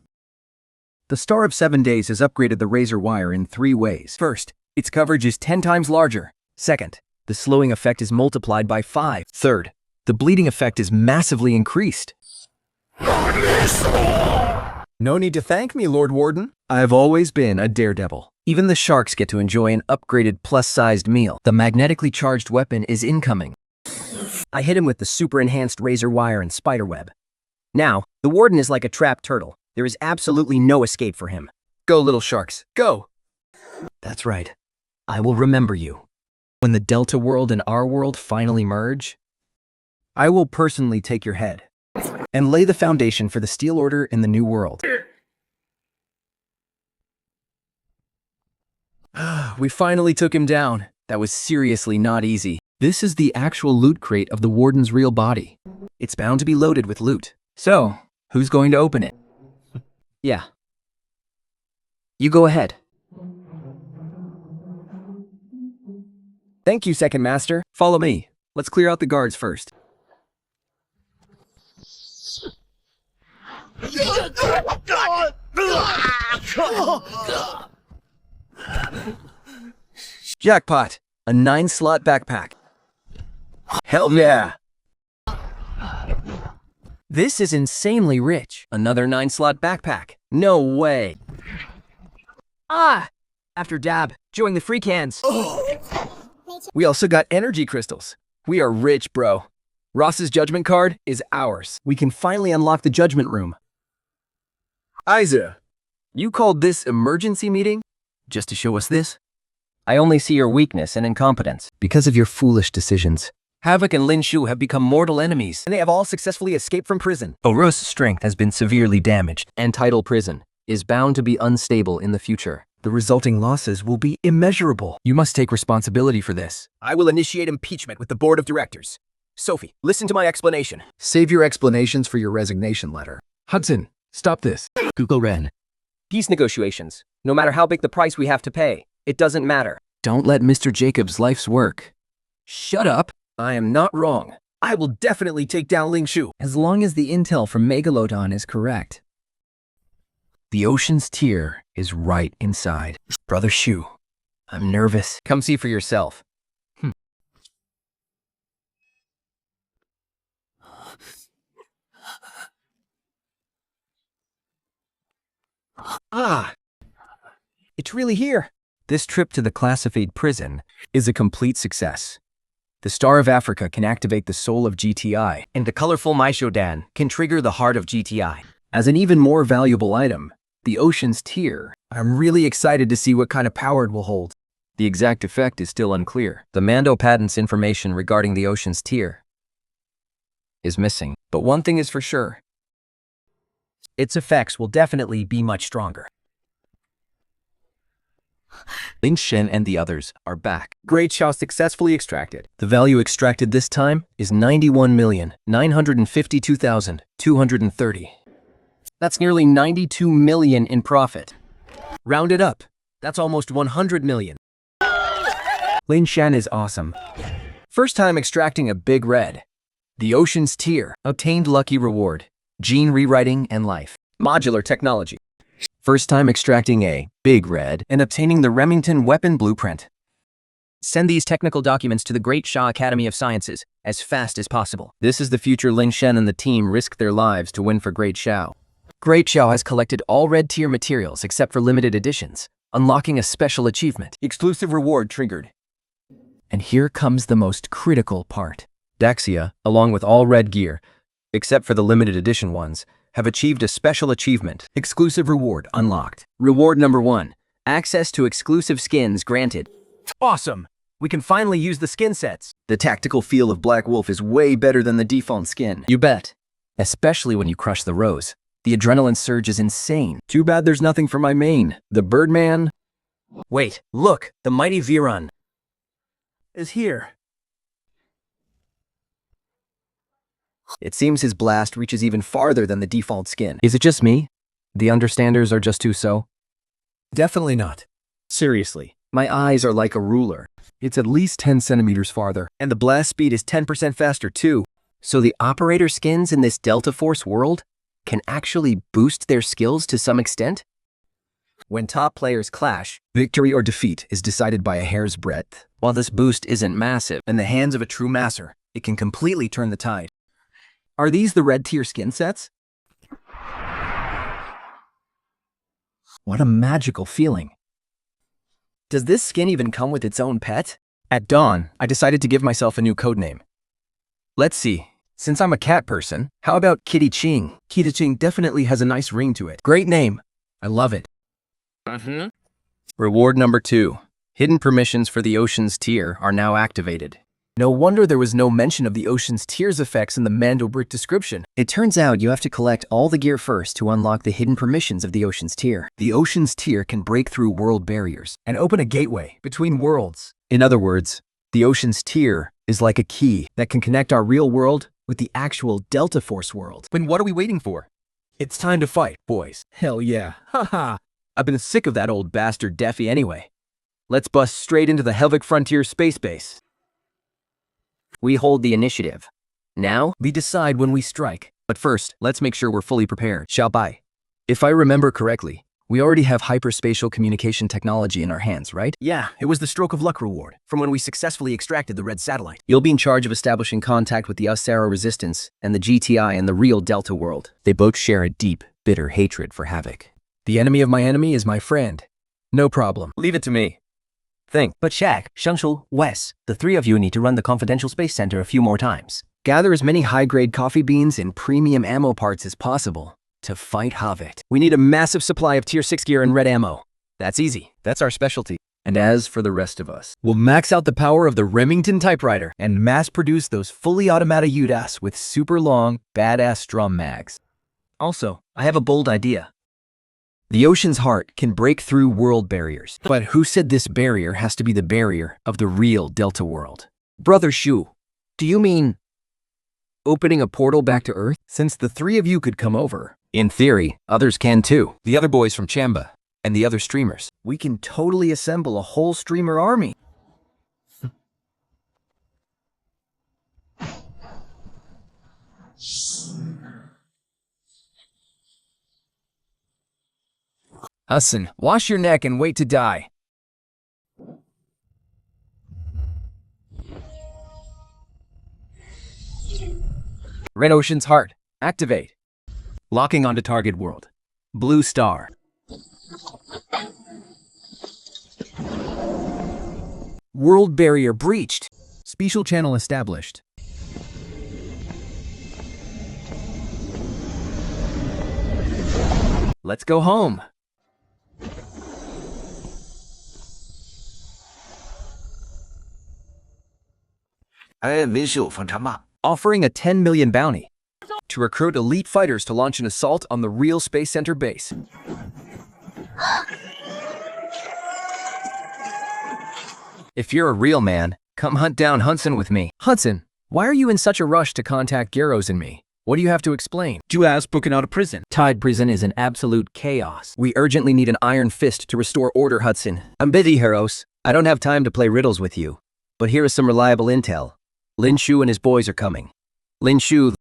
The Star of 7 Days has upgraded the razor wire in 3 ways.
First, its coverage is 10 times larger. Second, the slowing effect is multiplied by 5. Third, the bleeding effect is massively increased. No need to thank me, Lord Warden. I've always been a daredevil.
Even the sharks get to enjoy an upgraded plus-sized meal. The magnetically charged weapon is incoming.
I hit him with the super enhanced razor wire and spider web. Now, the Warden is like a trapped turtle. There is absolutely no escape for him.
Go, little sharks, go!
That's right. I will remember you. When the Delta world and our world finally merge,
I will personally take your head and lay the foundation for the Steel Order in the New World. We finally took him down. That was seriously not easy. This is the actual loot crate of the Warden's real body. It's bound to be loaded with loot. So, who's going to open it?
Yeah. You go ahead.
Thank you, Second Master. Follow me. Let's clear out the guards first. Jackpot! A 9-slot backpack. Hell yeah!
This is insanely rich.
Another 9-slot backpack. No way!
Ah! After dab, join the free cans.
We also got energy crystals. We are rich, bro. Ross's judgment card is ours. We can finally unlock the judgment room. Isa, you called this emergency meeting? Just to show us this?
I only see your weakness and incompetence.
Because of your foolish decisions. Havoc and Lin Shu have become mortal enemies, and they have all successfully escaped from prison.
Oro's strength has been severely damaged, and Tidal Prison is bound to be unstable in the future.
The resulting losses will be immeasurable. You must take responsibility for this. I will initiate impeachment with the board of directors. Sophie, listen to my explanation.
Save your explanations for your resignation letter.
Hudson, stop this.
Google Ren.
Peace negotiations. No matter how big the price we have to pay, it doesn't matter.
Don't let Mr. Jacobs' life's work. Shut up. I am not wrong. I will definitely take down Ling Shu.
As long as the intel from Megalodon is correct.
The ocean's tear is right inside. Brother Shu, I'm nervous.
Come see for yourself.
Ah! It's really here. This trip to the classified prison is a complete success. The Star of Africa can activate the soul of GTI,
And the colorful Maishodan can trigger the heart of GTI.
as an even more valuable item, the ocean's tear. I'm really excited to see what kind of power it will hold.
The exact effect is still unclear. The Mando patent's information regarding the ocean's tear is missing.
But one thing is for sure.
Its effects will definitely be much stronger.
Lin Shen and the others are back.
Great Shao successfully extracted. The value extracted this time is 91,952,230.
That's nearly 92 million in profit.
Round it up. That's almost 100 million. Lin Shan is awesome. First time extracting a big red. The ocean's tear. Obtained lucky reward. Gene rewriting and life. Modular technology. First time extracting a big red and obtaining the Remington weapon blueprint.
Send these technical documents to the Great Shah Academy of Sciences as fast as possible.
This is the future Lin Shen and the team risk their lives to win for Great Shao. Great Shao has collected all red tier materials except for limited editions, unlocking a special achievement.
Exclusive reward triggered. And here comes the most critical part. Daxia, along with all red gear, except for the limited edition ones, have achieved a special achievement. Exclusive reward unlocked.
Reward number 1. Access to exclusive skins granted.
Awesome!
We can finally use the skin sets.
The tactical feel of Black Wolf is way better than the default skin.
You bet. Especially when you crush the rose. The adrenaline surge is insane.
Too bad there's nothing for my main, the Birdman.
Wait, look, the mighty Viran is here.
It seems his blast reaches even farther than the default skin.
Is it just me? The understanders are just too so?
Definitely not.
Seriously, my eyes are like a ruler.
It's at least 10 centimeters farther.
And the blast speed is 10% faster too.
So the operator skins in this Delta Force world can actually boost their skills to some extent?
When top players clash, victory or defeat is decided by a hair's breadth.
While this boost isn't massive,
In the hands of a true master, it can completely turn the tide. Are these the red tier skin sets? What a magical feeling. Does this skin even come with its own pet?
At dawn, I decided to give myself a new codename. Let's see. Since I'm a cat person, how about Kitty Ching? Kitty Ching definitely has a nice ring to it. Great name. I love it. Reward number 2. Hidden permissions for the Ocean's Tier are now activated. No wonder there was no mention of the Ocean's Tier's effects in the Mando Brick description.
it turns out you have to collect all the gear first to unlock the hidden permissions of the Ocean's Tier.
The Ocean's Tier can break through world barriers and open a gateway between worlds. In other words, the Ocean's Tier is like a key that can connect our real world with the actual Delta Force world. Then what are we waiting for? It's time to fight, boys. Hell yeah. Haha. I've been sick of that old bastard Deafy anyway. Let's bust straight into the Helvic Frontier space base.
We hold the initiative. Now,
We decide when we strike. But first, let's make sure we're fully prepared. Shall by. If I remember correctly, we already have hyperspatial communication technology in our hands, right?
Yeah, it was the stroke of luck reward from when we successfully extracted the red satellite.
you'll be in charge of establishing contact with the Usera Resistance and the GTI in the real Delta world. They both share a deep, bitter hatred for Havoc.
The enemy of my enemy is my friend. No problem. Leave it to me. Think.
But Shaq, Shangshul, Wes, the three of you need to run the confidential space center a few more times.
Gather as many high-grade coffee beans and premium ammo parts as possible to fight Havoc.
We need a massive supply of Tier 6 gear and red ammo. That's easy. That's our specialty. And as for the rest of us, we'll max out the power of the Remington typewriter and mass produce those fully automatic UDAS with super long, badass drum mags.
Also, I have a bold idea.
The ocean's heart can break through world barriers. But who said this barrier has to be the barrier of the real Delta world? Brother Shu,
Do you mean opening a portal back to Earth?
since the three of you could come over, in theory, others can too. The other boys from Chamba and the other streamers.
We can totally assemble a whole streamer army.
Hassan, wash your neck and wait to die. Red Ocean's Heart, activate. Locking onto target world. Blue star. World barrier breached. Special channel established. Let's go home. Offering a 10 million bounty to recruit elite fighters to launch an assault on the real Space Center base. If you're a real man, come hunt down Hudson with me. Hudson, why are you in such a rush to contact Garrows and me? What do you have to explain?
Juaz broken out of prison.
Tide Prison is an absolute chaos.
We urgently need an iron fist to restore order, Hudson.
I'm busy, Heroes. I don't have time to play riddles with you. But here is some reliable intel. Lin Shu and his boys are coming. Lin Shu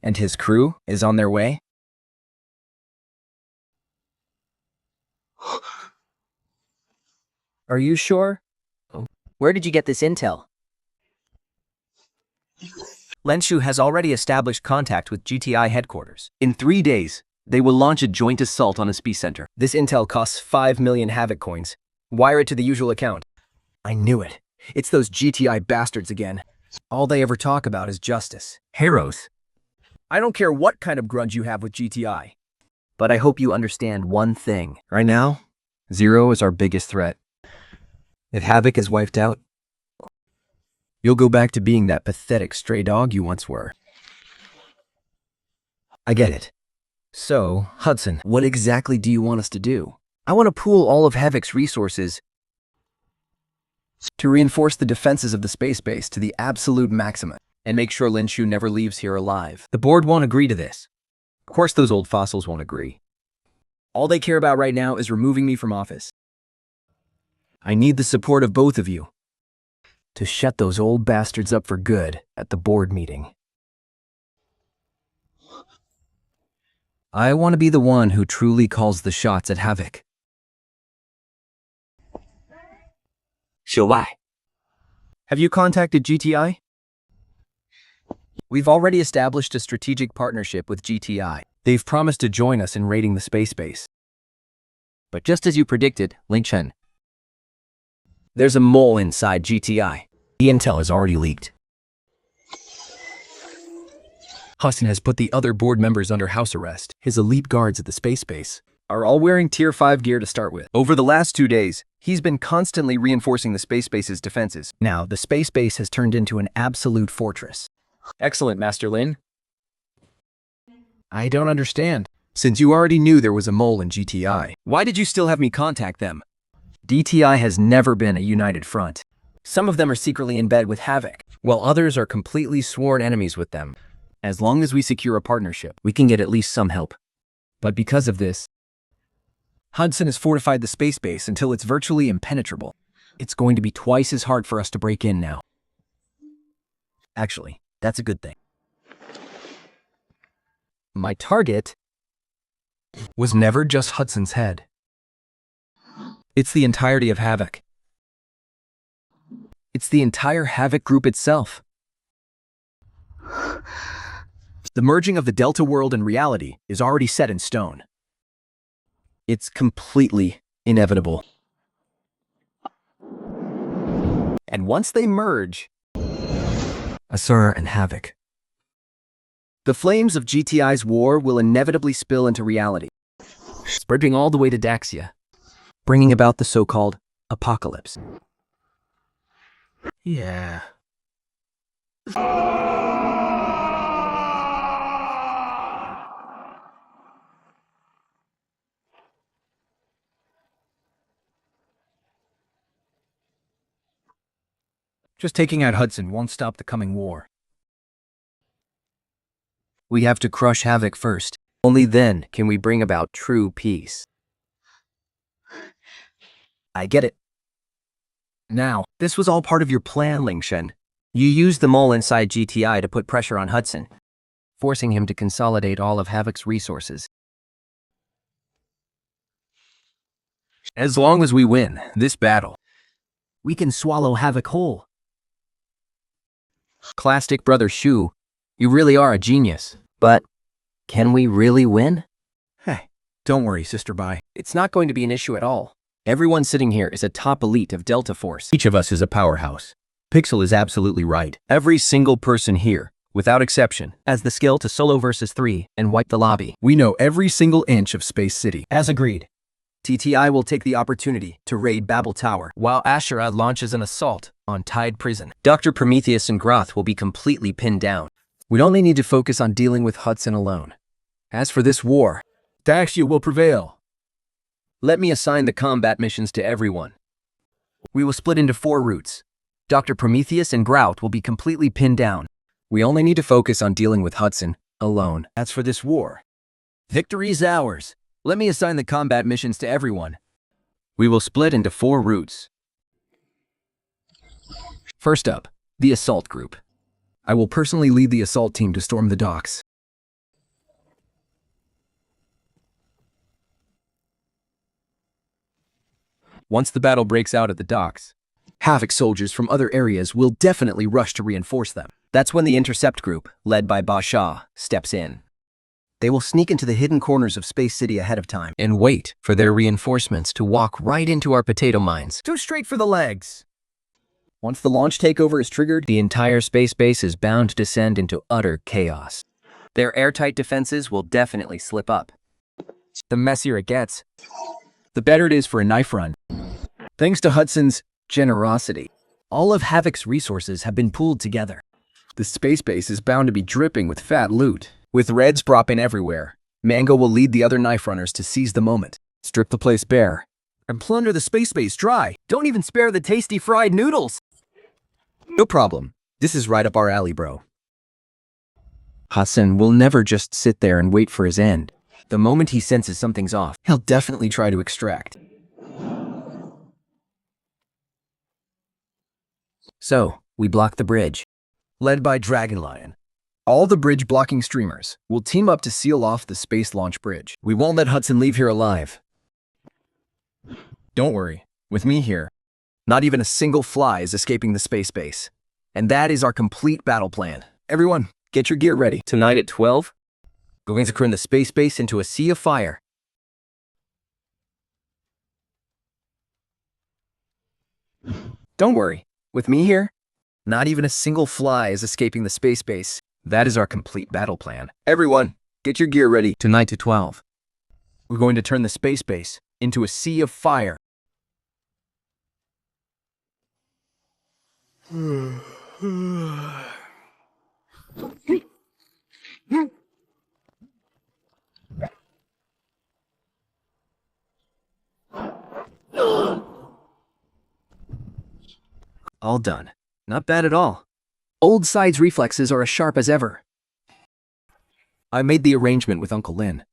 And his crew is on their way? Are you sure?
Where did you get this intel? Lenshu has already established contact with GTI headquarters.
In 3 days, they will launch a joint assault on a space center. This intel costs 5 million Havoc coins. Wire it to the usual account. I knew it. It's those GTI bastards again. All they ever talk about is justice.
Heroes.
I don't care what kind of grudge you have with GTI.
But I hope you understand one thing.
Right now, Zero is our biggest threat.
If Havoc is wiped out, you'll go back to being that pathetic stray dog you once were. I get it. So, Hudson, what exactly do you want us to do?
I want to pool all of Havoc's resources to reinforce the defenses of the space base to the absolute maximum and make sure Lin Shu never leaves here alive.
The board won't agree to this.
Of course those old fossils won't agree.
All they care about right now is removing me from office. I need the support of both of you to shut those old bastards up for good at the board meeting.
I want to be the one who truly calls the shots at Havoc.
小外,
Have you contacted GTI? We've already established a strategic partnership with GTI. They've promised to join us in raiding the space base.
But just as you predicted, Ling Chen,
There's a mole inside GTI.
the intel is already leaked.
Hudson has put the other board members under house arrest. His elite guards at the space base are all wearing Tier 5 gear to start with. Over the last 2 days, he's been constantly reinforcing the space base's defenses. Now, the space base has turned into an absolute fortress.
Excellent, Master Lin.
I don't understand. Since you already knew there was a mole in GTI, why did you still have me contact them? DTI has never been a united front. Some of them are secretly in bed with Havoc, while others are completely sworn enemies with them. As long as we secure a partnership, we can get at least some help. But because of this, Hudson has fortified the space base until it's virtually impenetrable. It's going to be twice as hard for us to break in now. Actually, that's a good thing. My target was never just Hudson's head. It's the entirety of Havoc. It's the entire Havoc group itself. The merging of the Delta world and reality is already set in stone. It's completely inevitable. And once they merge, Asura and Havoc, the flames of GTI's war will inevitably spill into reality, spreading all the way to Daxia, bringing about the so-called apocalypse. Yeah. Just taking out Hudson won't stop the coming war. We have to crush Havoc first. Only then can we bring about true peace. I get it. Now, this was all part of your plan, Ling Shen. You used the mole inside GTI to put pressure on Hudson, forcing him to consolidate all of Havoc's resources. As long as we win this battle, we can swallow Havoc whole. Classic Brother Shu, you really are a genius. But can we really win?
Hey, don't worry, Sister Bai.
It's not going to be an issue at all. Everyone sitting here is a top elite of Delta Force.
Each of us is a powerhouse. Pixel is absolutely right. Every single person here, without exception,
Has the skill to solo versus 3 and wipe the lobby.
We know every single inch of Space City.
As agreed. TTI will take the opportunity to raid Babel Tower, while Ashura launches an assault on Tide Prison. Dr. Prometheus and Groth will be completely pinned down. We'd only need to focus on dealing with Hudson alone. As for this war,
Daxia will prevail.
let me assign the combat missions to everyone. We will split into 4 routes. Dr. Prometheus and Grout will be completely pinned down. We only need to focus on dealing with Hudson alone. As for this war, victory is ours. Let me assign the combat missions to everyone. We will split into 4 routes. First up, the assault group. I will personally lead the assault team to storm the docks. Once the battle breaks out at the docks, Havoc soldiers from other areas will definitely rush to reinforce them. That's when the intercept group, led by Ba Sha, steps in. They will sneak into the hidden corners of Space City ahead of time and wait for their reinforcements to walk right into our potato mines. Go straight for the legs. Once the launch takeover is triggered, the entire space base is bound to descend into utter chaos. Their airtight defenses will definitely slip up. The messier it gets, the better it is for a knife run. Thanks to Hudson's
Generosity. All of Havoc's resources have been pooled together.
The space base is bound to be dripping with fat loot. With reds dropping everywhere, Mango will lead the other knife runners to seize the moment, strip the place bare, and plunder the space base dry.
Don't even spare the tasty fried noodles.
No problem. This is right up our alley, bro.
Hassan will never just sit there and wait for his end.
The moment he senses something's off,
He'll definitely try to extract.
so we block the bridge.
Led by Dragon Lion, all the bridge blocking streamers will team up to seal off the space launch bridge. We won't let Hudson leave here alive. Don't worry, with me here, not even a single fly is escaping the space base. And that is our complete battle plan. Everyone, get your gear ready.
Tonight at 12, going to turn the space base into a sea of fire.
Don't worry, with me here, not even a single fly is escaping the space base. That is our complete battle plan. Everyone, get your gear ready.
Tonight at 12.
We're going to turn the space base into a sea of fire.
All done. Not bad at all. Old Side's reflexes are as sharp as ever.
I made the arrangement with Uncle Lin.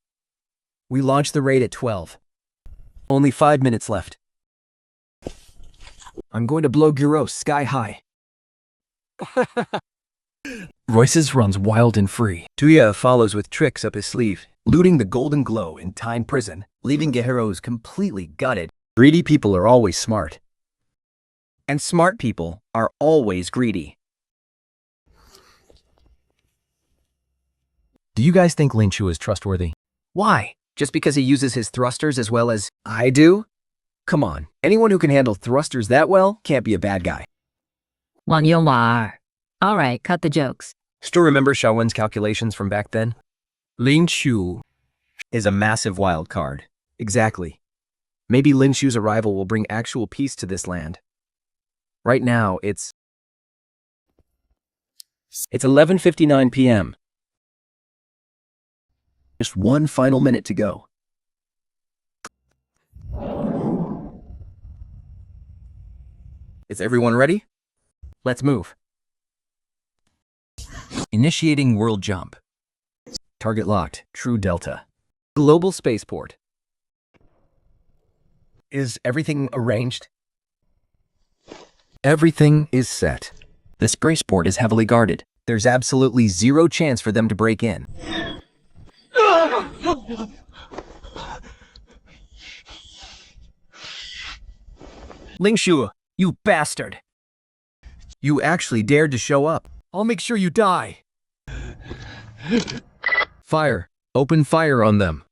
We launched the raid at 12. Only 5 minutes left. I'm going to blow Gyros sky high.
Royce's runs wild and free.
Tuya follows with tricks up his sleeve, looting the Golden Glow in Time Prison, leaving Guerreros completely gutted.
Greedy people are always smart.
And smart people are always greedy.
Do you guys think Lin Chu is trustworthy?
Why? Just because he uses his thrusters as well as
I do? Come on, anyone who can handle thrusters that well can't be a bad guy.
网友娃. All right, cut the jokes.
Still remember Xiaowen's calculations from back then?
Lin Chu
Is a massive wild card.
Exactly. Maybe Lin Chu's arrival will bring actual peace to this land. Right now, it's
11:59 p.m.
just one final minute to go. Is everyone ready?
Let's move.
Initiating world jump. Target locked. True Delta.
Global spaceport.
Is everything arranged? Everything is set.
The spaceport is heavily guarded.
There's absolutely zero chance for them to break in.
Ling Shu, you bastard.
You actually dared to show up.
I'll make sure you die.
Fire. Open fire on them.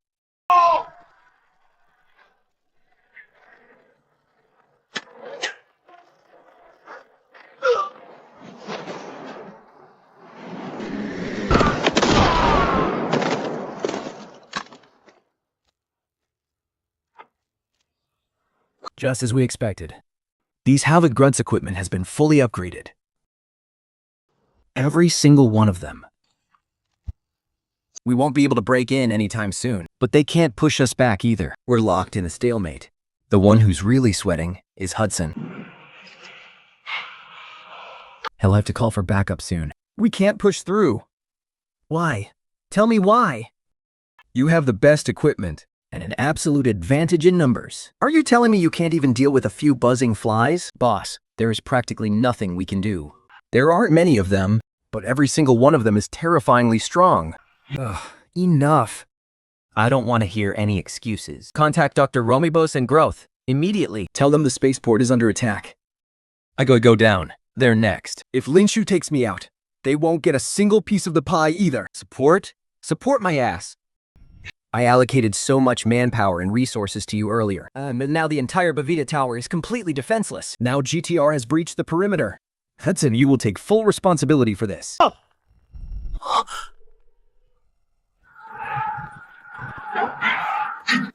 Just as we expected. These Havoc Grunts equipment has been fully upgraded. Every single one of them.
We won't be able to break in anytime soon.
But they can't push us back either. We're locked in a stalemate. The one who's really sweating is Hudson. He'll have to call for backup soon.
We can't push through. Why? Tell me why.
You have the best equipment and an absolute advantage in numbers.
Are you telling me you can't even deal with a few buzzing flies?
Boss, there is practically nothing we can do.
There aren't many of them, but every single one of them is terrifyingly strong.
Ugh, enough.
I don't want to hear any excuses. Contact Dr. Romibos and Growth immediately.
Tell them the spaceport is under attack.
I gotta go down. They're next.
If Lin Chu takes me out, they won't get a single piece of the pie either.
Support? Support my ass.
I allocated so much manpower and resources to you earlier.
But now the entire Bavita Tower is completely defenseless.
Now GTR has breached the perimeter. Hudson, you will take full responsibility for this.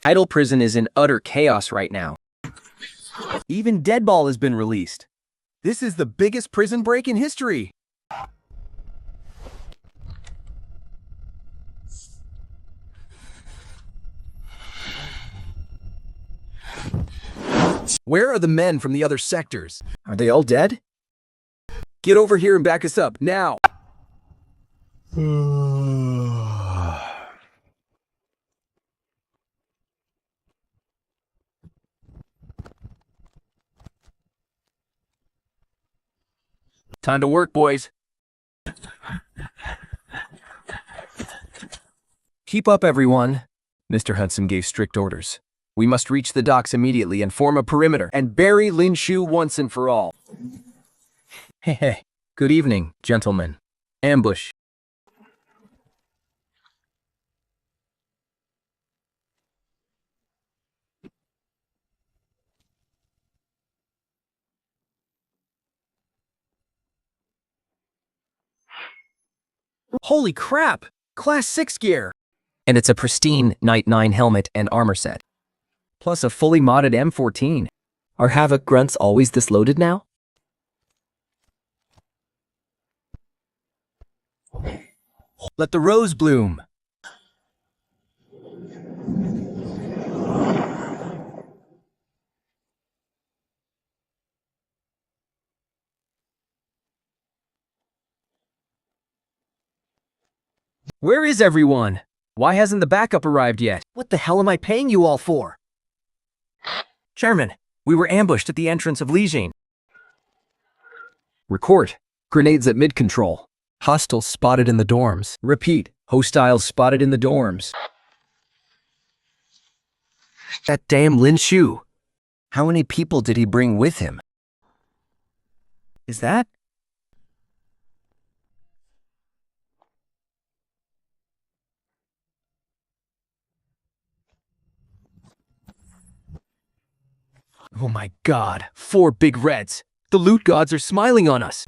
Idle Prison is in utter chaos right now.
Even Deadball has been released. This is the biggest prison break in history. Where are the men from the other sectors?
Are they all dead?
Get over here and back us up, now! Time to work, boys. Keep up, everyone. Mr. Hudson gave strict orders. We must reach the docks immediately and form a perimeter and bury Lin Shu once and for all. Hey. Good evening, gentlemen. Ambush. Holy crap! Class 6 gear!
And it's a pristine Knight 9 helmet and armor set.
Plus a fully modded M14.
Are Havoc grunts always this loaded now?
Let the rose bloom. Where is everyone? Why hasn't the backup arrived yet?
What the hell am I paying you all for?
Chairman, we were ambushed at the entrance of Lijian. Record. Grenades at mid-control. Hostiles spotted in the dorms. Repeat. Hostiles spotted in the dorms. That damn Lin Shu. How many people did he bring with him? Is that? Oh my god, 4 big reds. The loot gods are smiling on us.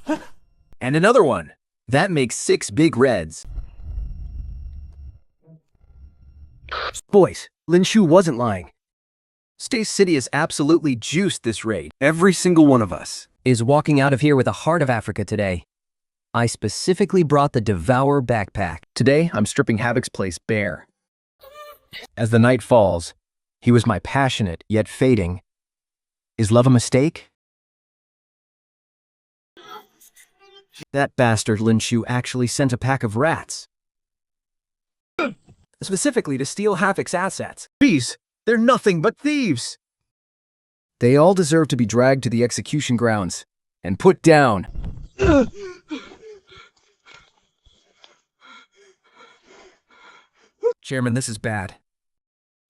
And another one. That makes 6 big reds. Boys, Lin Shu wasn't lying. Stace City is absolutely juiced this raid. Every single one of us
Is walking out of here with a heart of Africa today. I specifically brought the Devour backpack.
Today, I'm stripping Havoc's place bare. As the night falls, he was my passionate yet fading. Is love a mistake? That bastard Lin Shu actually sent a pack of rats. Specifically to steal Havoc's assets. Thieves! They're nothing but thieves! They all deserve to be dragged to the execution grounds and put down. Chairman, this is bad.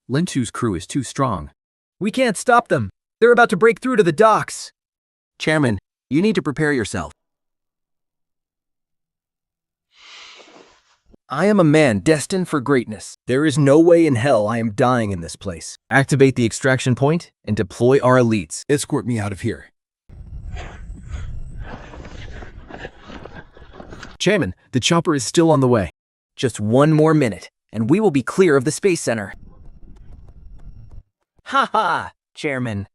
Lin Shu's crew is too strong. We can't stop them. They're about to break through to the docks. Chairman, you need to prepare yourself. I am a man destined for greatness. There is no way in hell I am dying in this place. Activate the extraction point and deploy our elites. Escort me out of here. Chairman, the chopper is still on the way. Just 1 more minute, and we will be clear of the Space Center. Ha ha, Chairman.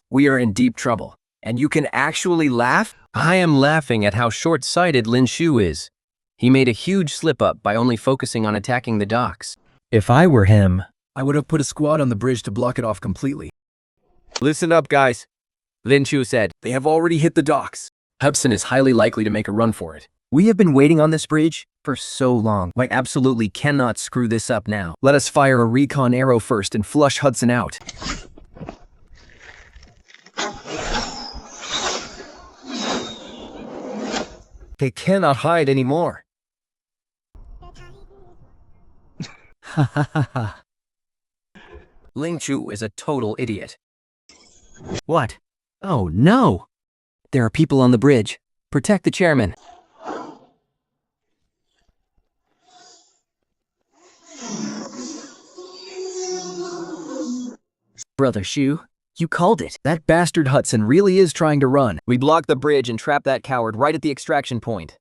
We are in deep trouble, and you can actually laugh?
I am laughing at how short-sighted Lin Shu is. He made a huge slip-up by only focusing on attacking the docks.
If I were him, I would have put a squad on the bridge to block it off completely. Listen up, guys. Lin Shu said, they have already hit the docks. Hudson is highly likely to make a run for it. We have been waiting on this bridge for so long. I absolutely cannot screw this up now. Let us fire a recon arrow first and flush Hudson out. They cannot hide anymore. Ha ha ha ha. Ling Chu is a total idiot. What? Oh no! There are people on the bridge. Protect the chairman.
Brother Shu, you called it.
That bastard Hudson really is trying to run. We blocked the bridge and trapped that coward right at the extraction point.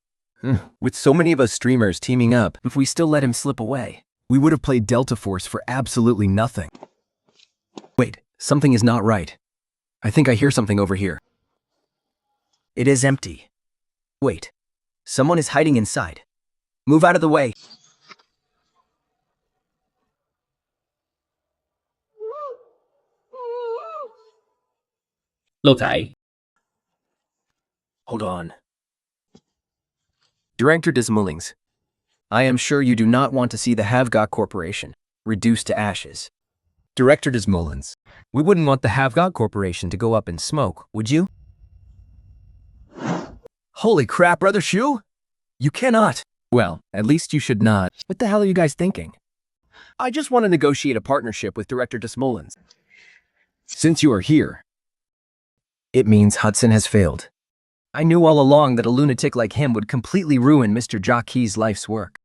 With so many of us streamers teaming up, if we still let him slip away, we would have played Delta Force for absolutely nothing. Wait, something is not right.
I think I hear something over here.
It is empty. Wait, someone is hiding inside. Move out of the way.
Lâu thải.
Hold on.
Director Desmullings, I am sure you do not want to see the Havgot Corporation reduced to ashes.
Director Desmullins, we wouldn't want the Havgot Corporation to go up in smoke, would you?
Holy crap, Brother Shu! You cannot!
Well, at least you should not.
What the hell are you guys thinking? I just want to negotiate a partnership with Director Desmullins.
Since you are here,
It means Hudson has failed. I knew all along that a lunatic like him would completely ruin Mr. Jockey's life's work.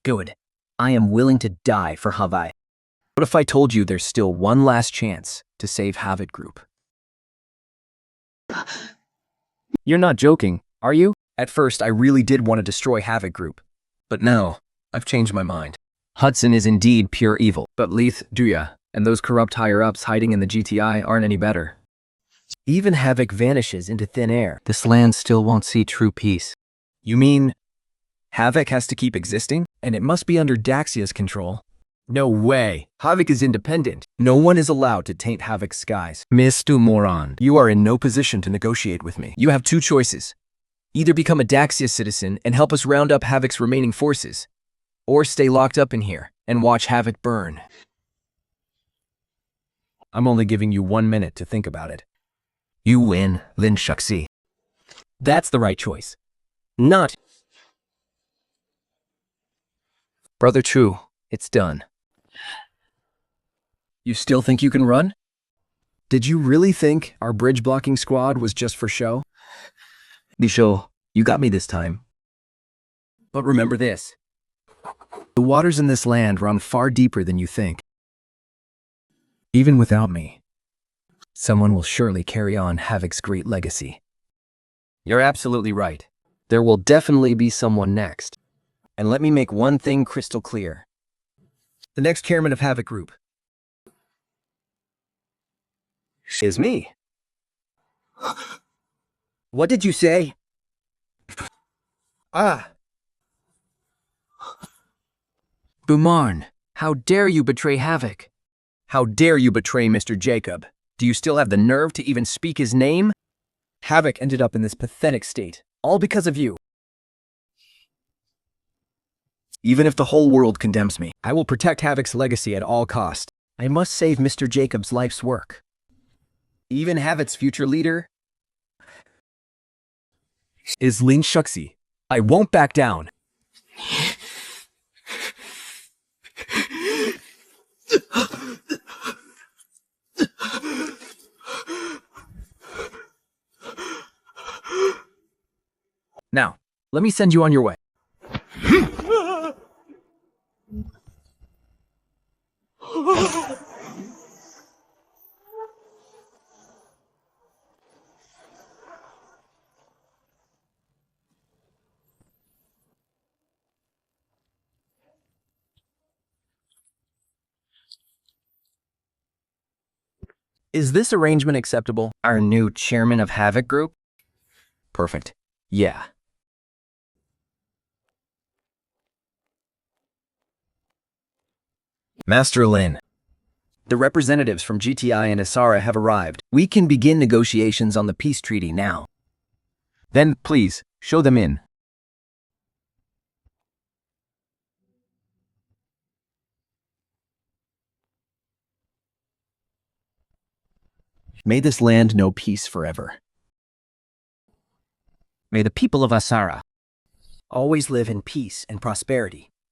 Good. I am willing to die for Hawaii.
What if I told you there's still one last chance to save Havot Group? You're not joking, are you? At first, I really did want to destroy Havot Group. But now, I've changed my mind. Hudson is indeed pure evil. But Leith, Duya, and those corrupt higher-ups hiding in the GTI aren't any better.
Even Havoc vanishes into thin air.
This land still won't see true peace. You mean Havok has to keep existing? And it must be under Daxia's control. No way. Havok is independent. No one is allowed to taint Havok's skies. Mr. Moron, you are in no position to negotiate with me. You have two choices. Either become a Daxia citizen and help us round up Havok's remaining forces, or stay locked up in here and watch Havok burn. I'm only giving you 1 minute to think about it.
You win, Lin Shuxi.
That's the right choice. Not. Brother Chu, it's done. You still think you can run? Did you really think our bridge blocking squad was just for show?
Bisho, you got me this time.
But remember this. The waters in this land run far deeper than you think. Even without me, someone will surely carry on Havok's great legacy. You're absolutely right. There will definitely be someone next. And let me make one thing crystal clear. The next chairman of Havok Group is me.
What did you say?
Bumarn, how dare you betray Havok? How dare you betray Mr. Jacob? Do you still have the nerve to even speak his name? Havok ended up in this pathetic state, all because of you. Even if the whole world condemns me, I will protect Havok's legacy at all cost.
I must save Mr. Jacob's life's work.
Even Havok's future leader is Lin Shuxi. I won't back down. Now, let me send you on your way. Is this arrangement acceptable? Our new chairman of Havok Group? Perfect. Yeah.
Master Lin.
The representatives from GTI and Asara have arrived. We can begin negotiations on the peace treaty now. Then, please, show them in. May this land know peace forever.
May the people of Asara always live in peace and prosperity.